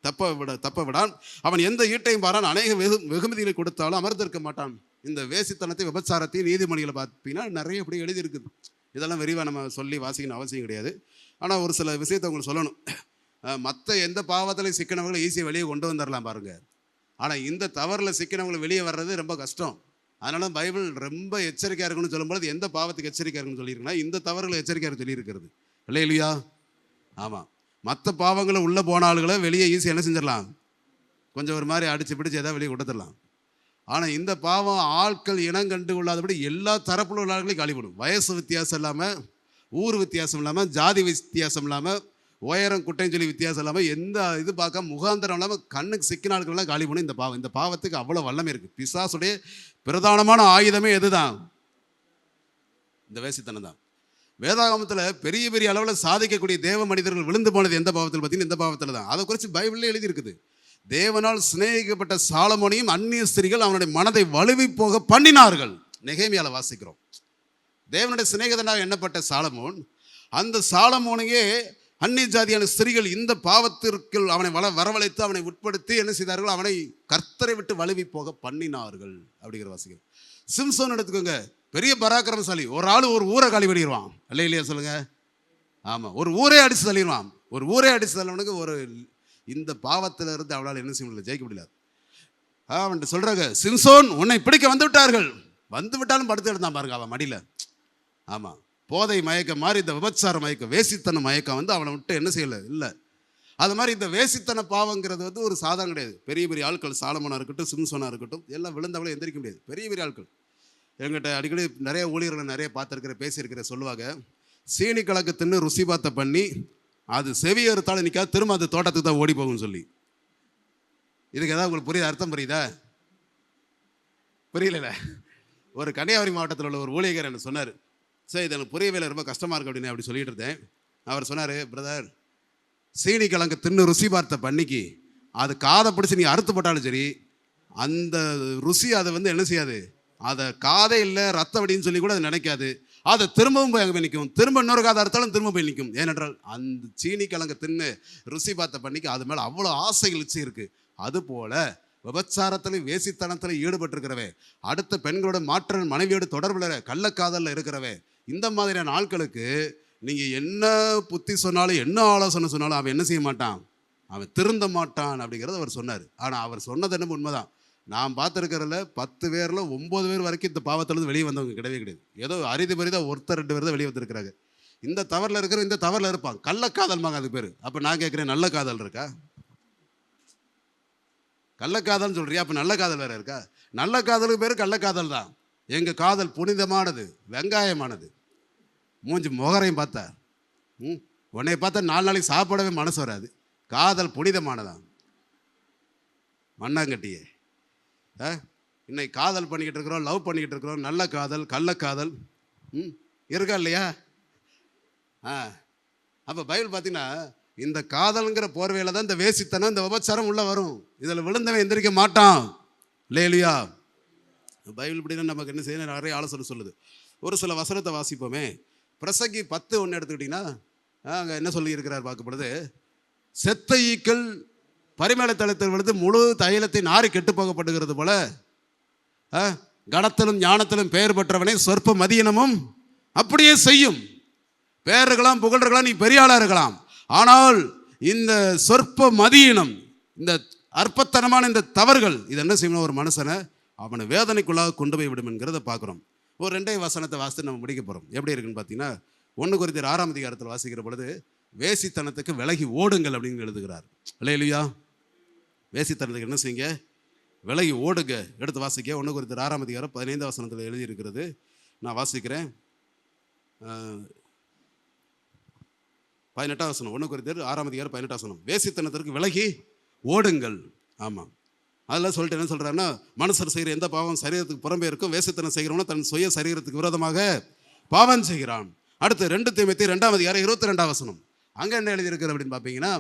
தப்ப விடான், அவன் எந்த ஈட்டையும் பாரான், அநேக வெகுமதிகளை கொடுத்தாலும் அமர்ந்திருக்க மாட்டான். இந்த வேசித்தனத்தை விபச்சாரத்தையும் நீதிமொழிகளை பார்த்தீங்கன்னா நிறைய இப்படி எழுதியிருக்குது. இதெல்லாம் விரிவாக நம்ம சொல்லி வாசிக்கணும் அவசியம் கிடையாது. ஆனால் ஒரு சில விஷயத்தை உங்களுக்கு சொல்லணும். மற்ற எந்த பாவத்திலையும் சிக்கினவங்களை ஈஸியாக வெளியே கொண்டு வந்துடலாம் பாருங்கள். ஆனால் இந்த தவறில் சிக்கினவங்களை வெளியே வர்றது ரொம்ப கஷ்டம். அதனால பைபிள் ரொம்ப எச்சரிக்கையாக இருக்குன்னு சொல்லும்போது எந்த பாவத்துக்கு எச்சரிக்கையாக இருக்குன்னு சொல்லியிருக்குன்னா இந்த தவறுகளை எச்சரிக்கையாக சொல்லியிருக்கிறது. இல்லையா? ஆமாம். மற்ற பாவங்களை உள்ளே போன ஆளுகளை வெளியே ஈஸியாக என்ன செஞ்சிடலாம், கொஞ்சம் ஒரு மாதிரி அடித்து பிடிச்சி எதாவது வெளியே கொடுத்துடலாம். ஆனால் இந்த பாவம் ஆட்கள் இனம் கண்டு கொள்ளாதபடி எல்லா தரப்புல உள்ள ஆட்களையும் காலிப்படும். வயசு வித்தியாசம் இல்லாமல், ஊர் வித்தியாசம் இல்லாமல், ஜாதி வித்தியாசம் இல்லாமல், உயரம் குட்டைன்னு சொல்லி வித்தியாசம் இல்லாமல், எந்த இது பார்க்க முகாந்திரம் இல்லாமல் கண்ணுக்கு சிக்கின ஆட்கள்லாம் காலி பண்ணும் இந்த பாவம். இந்த பாவத்துக்கு அவ்வளோ வல்லமை இருக்குது. பிசாசுடைய பிரதானமான ஆயுதமே எதுதான்? இந்த வேசித்தனம் தான். வேதாகமத்தில் பெரிய பெரிய அளவில் சாதிக்கக்கூடிய தேவ மனிதர்கள் விழுந்து போனது எந்த பாவத்தில் பார்த்தீங்கன்னா இந்த பாவத்தில் தான். அதை குறித்து பைபிள்லேயே எழுதியிருக்குது. தேவனால் சிநேகிக்கப்பட்ட சாலமோனையும் அந்நிய ஸ்திரீகள் அவனுடைய மனதை வலுவி போக பண்ணினார்கள். நெகேமியால வாசிக்கிறோம். தேவனுடைய சிநேகிதனாக எண்ணப்பட்ட சாலமோன், அந்த சாலமோனையே அந்நிய ஜாதியான ஸ்திரீகள் இந்த பாவத்திற்கு அவனை வரவழைத்து அவனை உட்படுத்தி என்ன செய்தார்கள், அவனை கர்த்தரை விட்டு வலுவி போக பண்ணினார்கள் அப்படிங்கிற வாசிக்கிறோம். சிம்சோன் எடுத்துக்கோங்க, பெரிய பராக்கிரமசாலி. ஒரு ஆள் ஒரு ஊரை காலி பண்ணிடுவான். இல்லையா சொல்லுங்க? ஆமாம். ஒரு ஊரே அடித்து தள்ளிடுவான். ஒரு ஊரே அடித்து தள்ளவனுக்கு ஒரு இந்த பாவத்தில் இருந்து அவளால் என்ன செய்ய முடியல, ஜெயிக்க முடியாது. அவன்கிட்ட சொல்கிறாங்க, சிம்சோன் உன்னை பிடிக்க வந்து விட்டார்கள். வந்து விட்டாலும் படுத்து எடுத்தான் பாருங்க அவன் மடியில். ஆமாம். போதை மயக்கம் மாதிரி இந்த விபச்சார மயக்கம், வேசித்தன மயக்கம் வந்து அவனை விட்டு என்ன செய்யலை இல்லை. அது மாதிரி இந்த வேசித்தன பாவங்கிறது வந்து ஒரு சாதாரண கிடையாது. பெரிய பெரிய ஆட்கள், சாலமோனாக இருக்கட்டும், சிம்சோனாக இருக்கட்டும், எல்லாம் விழுந்தவளை எந்திரிக்க முடியாது. பெரிய பெரிய ஆட்கள். எங்கிட்ட அடிக்கடி நிறைய ஊழியர்களை நிறைய பார்த்துருக்கிற பேசியிருக்கிற சொல்லுவாங்க, சீனி கலக்கு தின்னு ருசி பார்த்த பண்ணி அது செவி அறுத்தாலும் நிற்காது, திரும்ப அது தோட்டத்துக்கு தான் ஓடி போகும்னு சொல்லி. இதுக்கு ஏதாவது உங்களுக்கு புரியுது? அர்த்தம் புரியுதா? புரியல. ஒரு கன்னியாகுமரி மாவட்டத்தில் உள்ள ஒரு ஊழியர் என்ன சொன்னார், சார் இது எனக்கு புரியவே இல்லை, ரொம்ப கஷ்டமாக இருக்கு அப்படின்னு அப்படி சொல்லிட்டு இருந்தேன். அவர் சொன்னார், பிரதர், சீனி கிழங்கு தின்னு ருசி பார்த்த பண்ணிக்கு அது காதை பிடிச்சி நீ அறுத்து போட்டாலும் சரி, அந்த ருசி அதை வந்து என்ன செய்யாது, அதை காதே இல்லை ரத்த வடின்னு சொல்லி கூட அது நினைக்காது. அதை திரும்பவும் போய் அங்கே போய் நிற்கும். திரும்ப இன்னொரு காதை அறுத்தாலும் திரும்ப போய் நிற்கும். ஏனென்றால் அந்த சீனி கிழங்கு தின்னு ருசி பார்த்த பண்ணிக்கு அது மேலே அவ்வளோ ஆசைகள் இச்சு இருக்குது. அதுபோல் விபச்சாரத்தில் வேசித்தனத்தில் ஈடுபட்டிருக்கிறவே, அடுத்த பெண்களோட மாற்ற மனைவியோட தொடர்பில் கள்ளக்காதலில் இருக்கிறவே, இந்த மாதிரியான ஆட்களுக்கு நீங்கள் என்ன புத்தி சொன்னாலும் என்ன ஆலோசனை சொன்னாலும் அவன் என்ன செய்ய மாட்டான், அவன் திருந்த மாட்டான் அப்படிங்கிறத அவர் சொன்னார். ஆனால் அவர் சொன்னது என்ன உண்மைதான். நான் பார்த்துருக்கிறதுல 10 பேரில் 9 பேர் வரைக்கும் இந்த பாவத்திலேருந்து வெளியே வந்தவங்க கிடையவே கிடையாது. ஏதோ அரிது பரிதாக ஒருத்தர் 2 பேர் தான் வெளியே வந்துருக்கிறாங்க. இந்த தவறில் இருக்கிற இந்த தவறில் இருப்பாங்க. கள்ளக்காதல்மாங்க அது பேர். அப்போ நான் கேட்குறேன், நல்ல காதல் இருக்கா? கள்ளக்காதல்னு சொல்கிறியா? அப்போ நல்ல காதல் வேறு இருக்கா? நல்ல காதலுக்கு பேர் கள்ளக்காதல் தான். எங்கள் காதல் புனிதமானது, வெங்காயமானது. மூஞ்சி முகரையும் பார்த்தா உன்னை பார்த்தா 4 நாளைக்கு சாப்பிடவே மனசு வராது. காதல் புனிதமானதான். மண்ணாங்கட்டியே இன்னைக்கு காதல் பண்ணிக்கிட்டு இருக்கிறோம், லவ் பண்ணிக்கிட்டு இருக்கிறோம். நல்ல காதல், கள்ளக்காதல் இருக்கா இல்லையா? அப்போ பைபிள் பார்த்தீங்கன்னா இந்த காதல்ங்கிற போர்வையில் தான் இந்த வேசித்தனம், இந்த விபச்சாரம் உள்ளே வரும். இதில் விழுந்தவன் எந்திரிக்க மாட்டான். இல்லையா? பைபிள் இப்படின்னா நமக்கு என்ன செய்யணும், நிறைய ஆலோசனை சொல்லுது. ஒரு சில வசனத்தை வாசிப்போமே. பிரசங்கி 10:1 எடுத்துக்கிட்டிங்கன்னா அங்கே என்ன சொல்லி இருக்கிறார் பார்க்கப்படுது, செத்த ஈக்கள் பரிமள தளத்தில் விழுந்து முழு தைலத்தை நாரி கெட்டு போகப்படுகிறது போல கணத்திலும் ஞானத்திலும் பெயர் பெற்றவனை சொற்ப மதியினமும் அப்படியே செய்யும். பேர் இருக்கலாம், புகழ்றலாம், நீ பெரிய ஆளாக இருக்கலாம். ஆனால் இந்த சொற்ப மதியினம், இந்த அற்பத்தனமான இந்த தவறுகள் இது என்ன செய்யணும், ஒரு மனுஷனை அவனை வேதனைக்குள்ளாக கொண்டு போய் விடும் என்கிறத பார்க்குறோம். ஒரு 2 வசனத்தை வாசித்து நம்ம முடிக்க போகிறோம். எப்படி இருக்குன்னு பார்த்தீங்கன்னா 1 கொரிந்தியர் 6ஆம் அதிகாரத்தில் வாசிக்கிற பொழுது வேசித்தனத்துக்கு விலகி ஓடுங்கள் அப்படின்னு எழுதுகிறார். இல்லையா? வேசித்தனத்துக்கு என்ன செய்யுங்க, விலகி ஓடுங்க. எடுத்து வாசிக்க 1 கொரிந்தியர் 6ஆம் அதிகாரம் 15ஆம் வசனத்தில் எழுதியிருக்கிறது. நான் வாசிக்கிறேன். 18ஆம் வசனம். 1 கொரிந்தியர் 6ஆம் அதிகாரம் 18ஆம் வசனம். வேசித்தனத்திற்கு விலகி ஓடுங்கள். ஆமாம், அதெல்லாம் சொல்லிட்டு என்ன சொல்கிறாருன்னா, மனுஷர் செய்கிற எந்த பாவம் சரீரத்துக்கு புறம்பே இருக்கும், வேசித்தனம் செய்கிறவன தன் சுய சரீரத்துக்கு விரோதமாக பாவம் செய்கிறான். அடுத்து 2 தீமோத்தேயு 2ஆம் அதிகாரம் 22ஆம் வசனம். அங்கே என்ன எழுதியிருக்கிறது அப்படின்னு பார்த்தீங்கன்னா,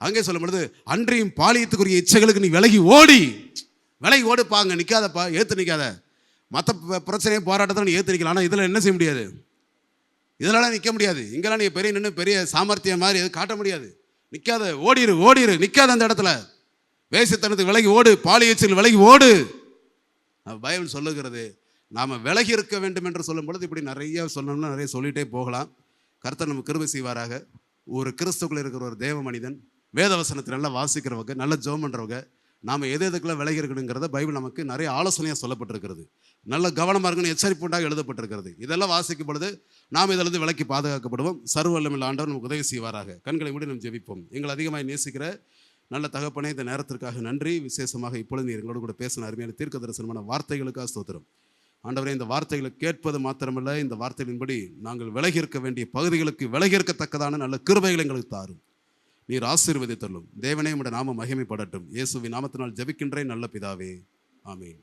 அங்கே சொல்லும் பொழுது, அன்றியும் பாலியத்துக்குரிய இச்சைகளுக்கு நீ விலகி ஓடுப்பாங்க, நிற்காதப்பா, ஏற்று நிற்காத. மற்ற பிரச்சனையை போராட்டத்தில் நீ ஏற்று நிற்கலாம், ஆனால் இதில் என்ன செய்ய முடியாது, இதெல்லாம் நிற்க முடியாது. இங்கெல்லாம் நீ பெரிய சாமர்த்தியம் மாதிரி எதுவும் காட்ட முடியாது. நிற்காத, ஓடிரு, நிற்காத அந்த இடத்துல. வேசித்தனத்துக்கு விலகி ஓடு, பாலியச்சில் விலகி ஓடு. பைபிள் சொல்லுகிறது. நாம் விலகி இருக்க வேண்டும் என்று சொல்லும் பொழுது இப்படி நிறைய சொல்லணும்னா நிறைய சொல்லிகிட்டே போகலாம். கர்த்தர் நம்ம கிருபை செய்வாராக. ஒரு கிறிஸ்துக்குள்ள இருக்கிற ஒரு தேவ மனிதன், வேதவசனத்தை நல்லா வாசிக்கிறவங்க, நல்ல ஜெபம் பண்ணுறவங்க, நாம் எதுக்கெல்லாம் விலகி இருக்கணுங்கிறத பைபிள் நமக்கு நிறைய ஆலோசனையாக சொல்லப்பட்டிருக்கிறது. நல்ல கவனமாக இருக்கணும், எச்சரிப்பு உண்டாக எழுதப்பட்டிருக்கிறது. இதெல்லாம் வாசிக்கும் பொழுது நாம் இதிலிருந்து விலக்கி பாதுகாக்கப்படுவோம். சர்வவல்லமையுள்ள ஆண்டவர் நமக்கு உதவி செய்வாராக. கண்களை மூடி நம்ம ஜெபிப்போம். எங்களை அதிகமாக நேசிக்கிற நல்ல தகப்பனே, இந்த நேரத்திற்காக நன்றி. விசேஷமாக இப்பொழுது எங்களோடு கூட பேசின அருமையான தீர்க்க தரிசனமான வார்த்தைகளுக்காக ஸ்தோத்திரம். ஆண்டவரே, இந்த வார்த்தைகளை கேட்பது மாத்திரமல்ல, இந்த வார்த்தைகளின்படி நாங்கள் விலகி இருக்க வேண்டிய பகுதிகளுக்கு விலகி இருக்கத்தக்கதான நல்ல கிருபைகளை எங்களுக்கு தாரும். நீர் ஆசீர்வதித்தள்ளும். தேவனே, உம்முடைய நாமம் மகிமைப்படட்டும். இயேசுவின் நாமத்தினால் ஜெபிக்கின்றேன் நல்ல பிதாவே, ஆமென்.